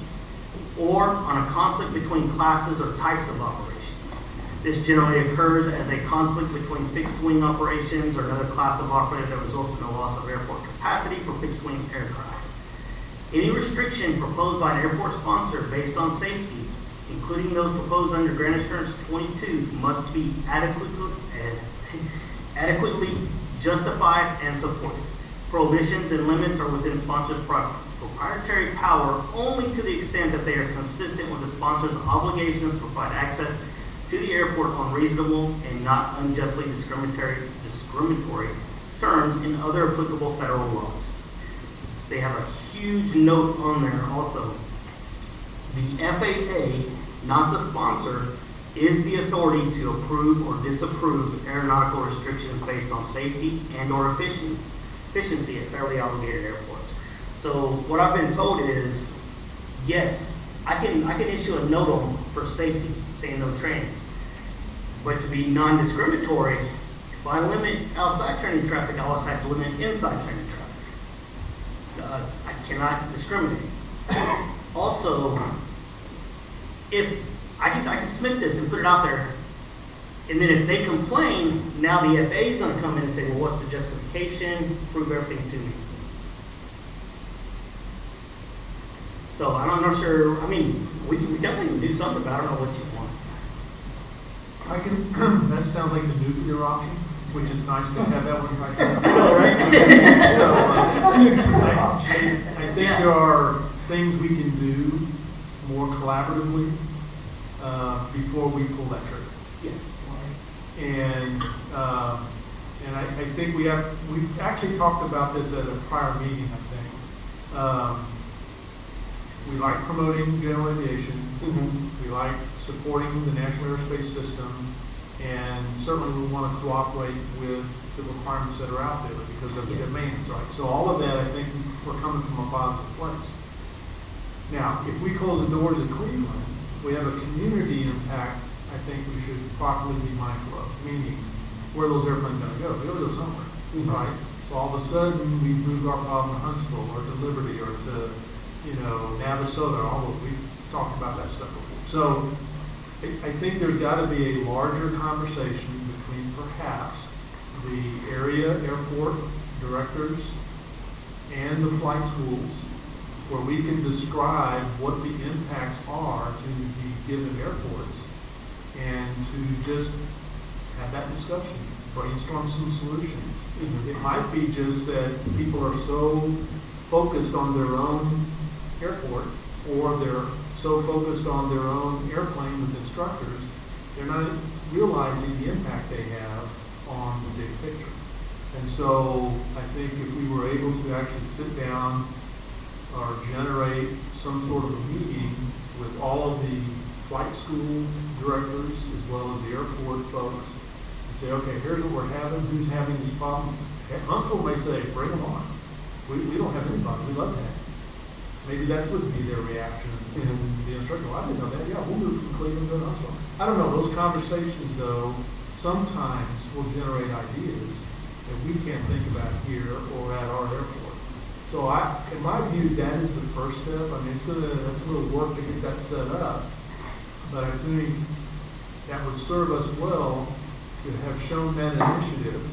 or on a conflict between classes or types of operations. This generally occurs as a conflict between fixed-wing operations or another class of operator that results in the loss of airport capacity for fixed-wing aircraft. Any restriction proposed by an airport sponsor based on safety, including those proposed under Grant Assurance 22, must be adequately justified and supported. Prohibitions and limits are within sponsors' proprietary power only to the extent that they are consistent with the sponsor's obligations to provide access to the airport on reasonable and not unjustly discriminatory terms in other applicable federal laws. They have a huge note on there also. The FAA, not the sponsor, is the authority to approve or disapprove aeronautical restrictions based on safety and or efficiency at federally obligated airports. So what I've been told is, yes, I can issue a note on them for safety, saying no training. But to be non-discriminatory, if I limit outside training traffic, I also have to limit inside training traffic. I cannot discriminate. Also, if I can submit this and put it out there, and then if they complain, now the FAA is going to come in and say, well, what's the justification? Prove everything to me. So I'm not sure. I mean, we definitely can do something, but I don't know what you want. I can, that sounds like the nuclear option, which is nice to have that one right there. I know, right? So I think there are things we can do more collaboratively before we pull that trigger. Yes. And I think we've actually talked about this at a prior meeting, I think. We like promoting general aviation. Mm-hmm. We like supporting the national airspace system, and certainly we want to cooperate with the requirements that are out there because of the demands, right? So all of that, I think we're coming from a positive place. Now, if we close the doors at Cleveland, we have a community impact I think we should properly be mindful of, meaning where those airplanes going to go? They'll go somewhere, right? So all of a sudden, we move our problem to Huntsville or to Liberty or to, Navasota, all of, we've talked about that stuff before. So I think there's got to be a larger conversation between perhaps the area airport directors and the flight schools where we can describe what the impacts are to the given airports and to just have that discussion, brainstorm some solutions. Mm-hmm. It might be just that people are so focused on their own airport or they're so focused on their own airplane with instructors, they're not realizing the impact they have on the big picture. And so I think if we were able to actually sit down or generate some sort of a meeting with all of the flight school directors as well as the airport folks and say, okay, here's what we're having, who's having these problems. Huntsville may say, bring them on. We don't have anybody, we love that. Maybe that would be their reaction. And the instructor, well, I didn't know that. Yeah, we'll move from Cleveland to Huntsville. I don't know, those conversations though, sometimes will generate ideas that we can't think about here or at our airport. So in my view, that is the first step. I mean, that's a little work to get that set up. But I think that would serve us well to have shown that initiative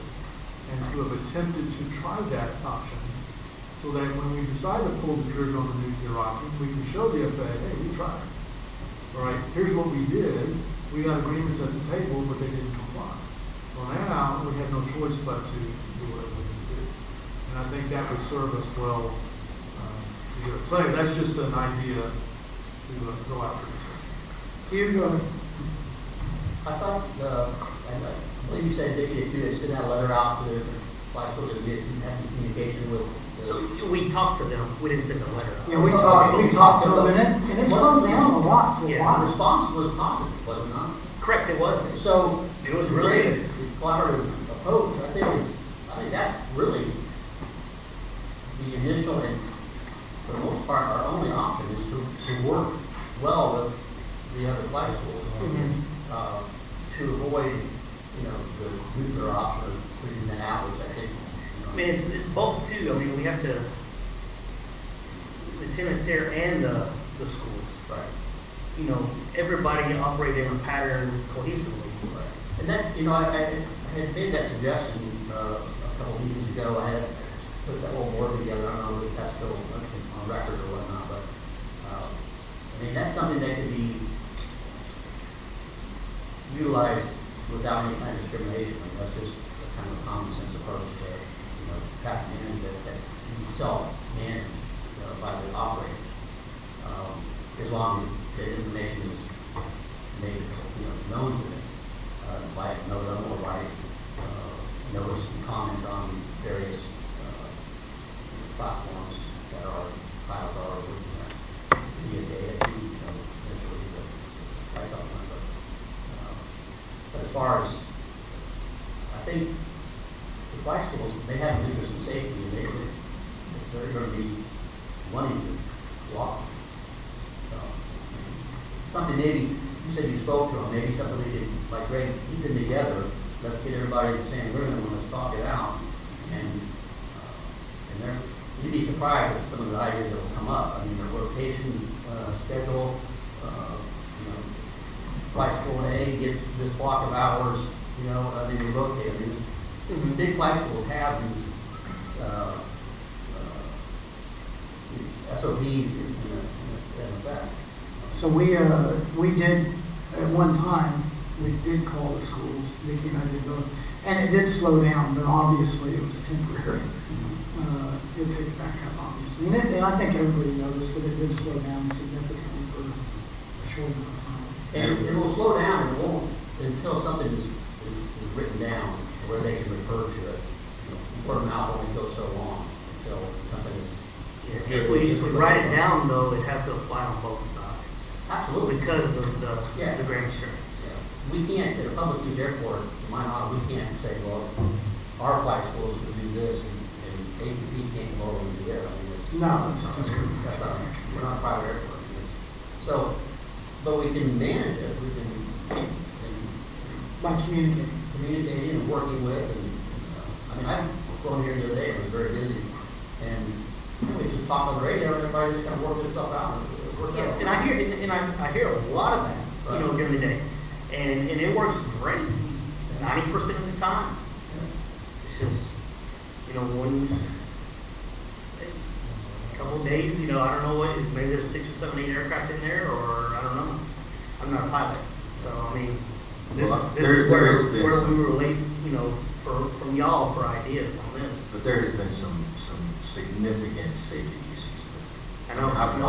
and to have attempted to try that option so that when we decide to pull the trigger on the nuclear option, we can show the FAA, hey, we tried. All right, here's what we did. We got agreements at the table, but they didn't comply. From that out, we have no choice but to do whatever we need to do. And I think that would serve us well. So anyway, that's just an idea to go after discussion. You go ahead. I thought, I believe you said, Vicki, that you had sent out a letter out to the different flight schools that you had some communication with. So we talked to them, we didn't send a letter out. Yeah, we talked to them, and it slowed down a lot for a Yeah. The while. response was positive, was it not? Correct, it was. So, It was really great, good. the collaborative approach, I think that's really the initial and, for the most part, our only option is to work well with the other flight schools. To avoid, the nuclear option of putting that out, which I think, I mean, it's both too. I mean, we have to, the tenants here and the schools. right. Everybody operate in a pattern cohesively. And that, I had made that suggestion a couple of meetings ago. I had put that little board together. I don't know if that's still on record or whatnot, but that's something that could be utilized without any kind of discrimination. I mean, that's just a kind of common sense approach to traffic management that's self-managed by the operator, as long as the information is made known to them. By note or by notice and comments on various platforms that our files are looking at via data to eventually the lights off. But as far as, I think the flight schools, they have an interest in safety, and they're going to be wanting to walk. So, something maybe, you said you spoke to them, maybe something they could, like Greg, keep them together, let's get everybody in the same room and let's talk it out. And you'd be surprised at some of the ideas that will come up. I mean, the rotation schedule, flight school A gets this block of hours, they rotate. I mean, big flight schools have these SOPs in effect. So we did, at one time, we did call the schools, Vicki and I did both, and it did slow down, but obviously it was temporary. It picked back up, obviously. And I think everybody noticed that it did slow down significantly for a short amount of time. And it will slow down, and it won't, until something is written down where they can refer to it. Word of mouth only goes so long until something is. If we write it down, though, it has to apply on both sides. Absolutely. Because of the Yeah. grand insurance. We can't, at a public use airport, to my knowledge, we can't say, well, our flight schools would do this, and APP can't go over and do that. I mean, that's not, we're not a private airport. So, but we can manage it, we can By communicating. communicating and working with, and, I was going here the other day, it was very busy, and we just talk on the radio, and everybody just kind of worked itself out. Yes, and I hear a lot of that, during the day. And it works great, 90% of the time. It's just, a couple of days, I don't know what, maybe there's 6 or 7, 8 aircraft in there, or I don't know. I'm not a pilot, so this is where we relate, from y'all for ideas on this. But there has been some significant safety issues. I know. I've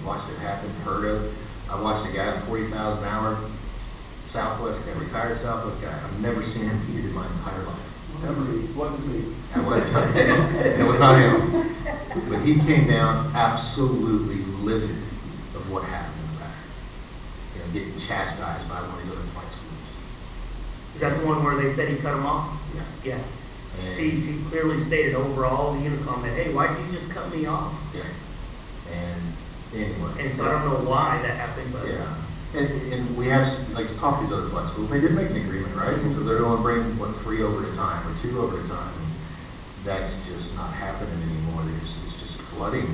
watched it happen, heard of. I watched a guy at 40,000 an hour, Southwest guy, retired Southwest guy. I've never seen him heated in my entire life. Wasn't me. It was not him. But he came down absolutely livid of what happened in the back. Getting chastised by one of these other flight schools. Is that the one where they said he cut him off? Yeah. And, She clearly stated overall the intercom that, hey, why did you just cut me off? yeah. And anyway. And so I don't know why that happened, but. Yeah. And we have, like, to talk to these other flight schools, they did make an agreement, right? So they're going to bring, 3 over at a time, or 2 over at a time. And that's just not happening anymore. It's just flooding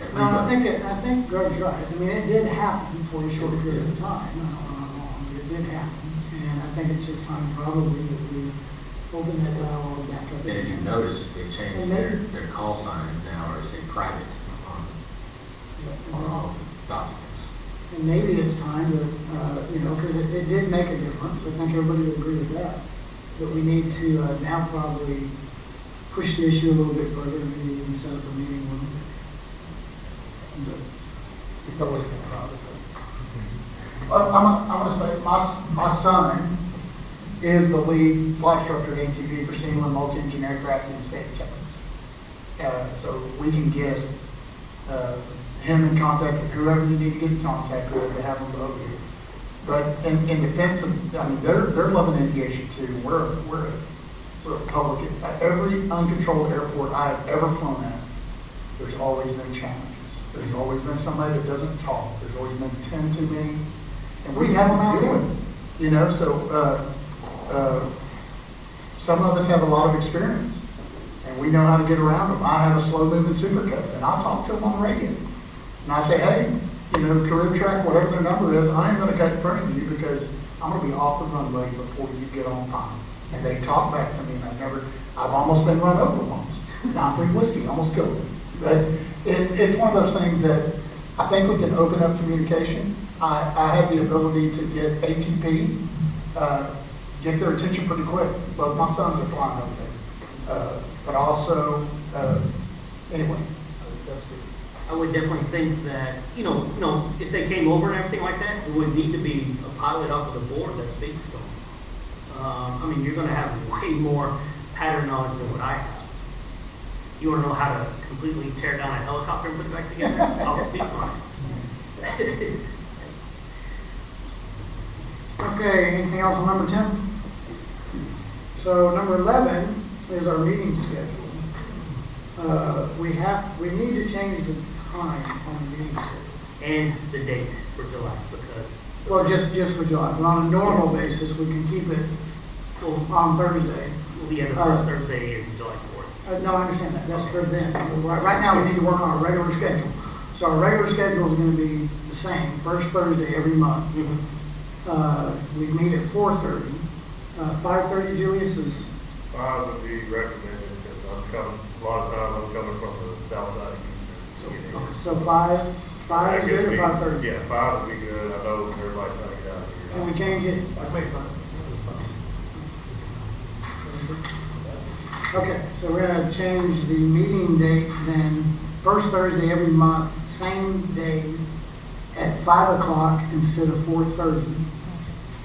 everybody. Well, I think Greg's right. I mean, it did happen for a short period of time. No, not long, but it did happen. And I think it's just time probably that we open that dialogue back up. And if you've noticed, they've changed their call signs now, or say private on all documents. And maybe it's time to, because it did make a difference. I think everybody would agree with that. but we need to now probably push the issue a little bit further, maybe even set up a meeting with them. But It's always been a problem. I'm gonna say, my son is the lead flight instructor at ATV for Single Multi-Engine Aircraft in the state of Texas. So we can get him in contact with whoever you need to get in contact with to have him go over here. But in defense of, I mean, they're loving aviation too. We're a public, at every uncontrolled airport I have ever flown at, there's always been challenges. There's always been somebody that doesn't talk. There's always been 10 too many. And we have to deal with it, you know, so some of us have a lot of experience and we know how to get around them. I have a slow moving Super Cub and I talk to them on the radio. And I say, hey, you know, career track, whatever their number is, I ain't gonna cut in front of you because I'm gonna be off the runway before you get on time. And they talk back to me and I've almost been run over once. 9-3 whiskey, almost killed me. But it's one of those things that I think we can open up communication. I have the ability to get ATP, get their attention pretty quick. Both my sons are flying over there. But also, anyway, that's good. I would definitely think that, you know, if they came over and everything like that, it would need to be a pilot off of the board that speaks to them. I mean, you're gonna have way more pattern knowledge than what I have. You wanna know how to completely tear down a helicopter and put it back together? I'll speak on it. Okay, anything else on number 10? So number 11 is our meeting schedule. We need to change the time on the meeting schedule. And the date for July, because. Well, just for July, but on a normal basis, we can keep it on Thursday. Well, yeah, the first Thursday is July 4th. No, I understand that, that's for then. Right now, we need to work on our regular schedule. So our regular schedule is gonna be the same, first Thursday every month. We meet at 4:30. 5:30, Julius, is, 5 would be recommended, because a lot of times I'm coming from the south side of Houston. so 5 is good or 5:30? Yeah, 5 would be good, I know everybody's trying to get out of here. Can we change it? I make fun. Okay, so we're gonna change the meeting date then, first Thursday every month, same day at 5 o'clock instead of 4:30.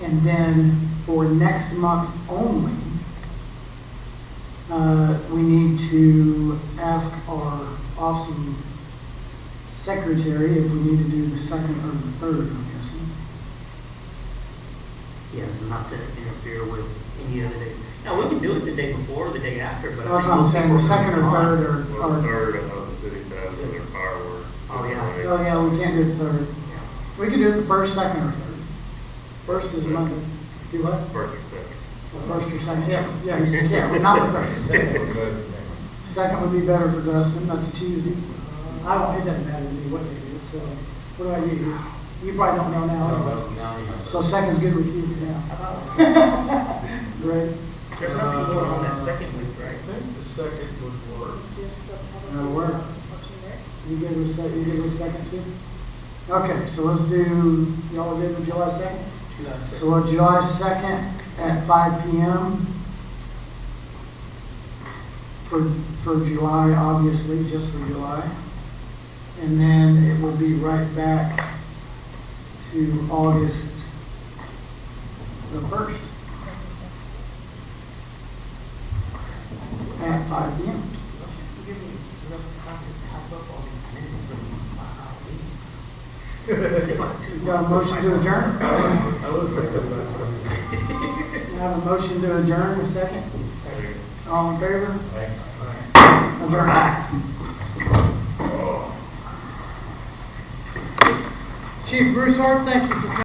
And then for next month only, we need to ask our awesome secretary if we need to do the second or the third, I'm guessing. Yes, not to interfere with any other days. Now, we can do it the day before or the day after, but. That's what I'm saying, the second or third Well, the or, third, I know the city has their fireworks. Oh, yeah. oh yeah, we can't do the third. We can do it the first, second, or third. First is Monday. Do what? First and second. First or second, yeah, but not the first. Second would be better for Dustin, that's a Tuesday. I don't, it doesn't matter to me what day it is, so, what about you? You probably don't know now. So second's good with you now. Great. There's nothing going on that second week, right? I think the second would work. That'll work. You good with second too? Okay, so let's do, y'all are good with July 2nd? So on July 2nd at 5 p.m. For July, obviously, just for July. And then it will be right back to August the 1st at 5 p.m. Got a motion to adjourn? I was thinking about it. You have a motion to adjourn, a second? All in favor? Adjourn. Chief Broussard, thank you for coming.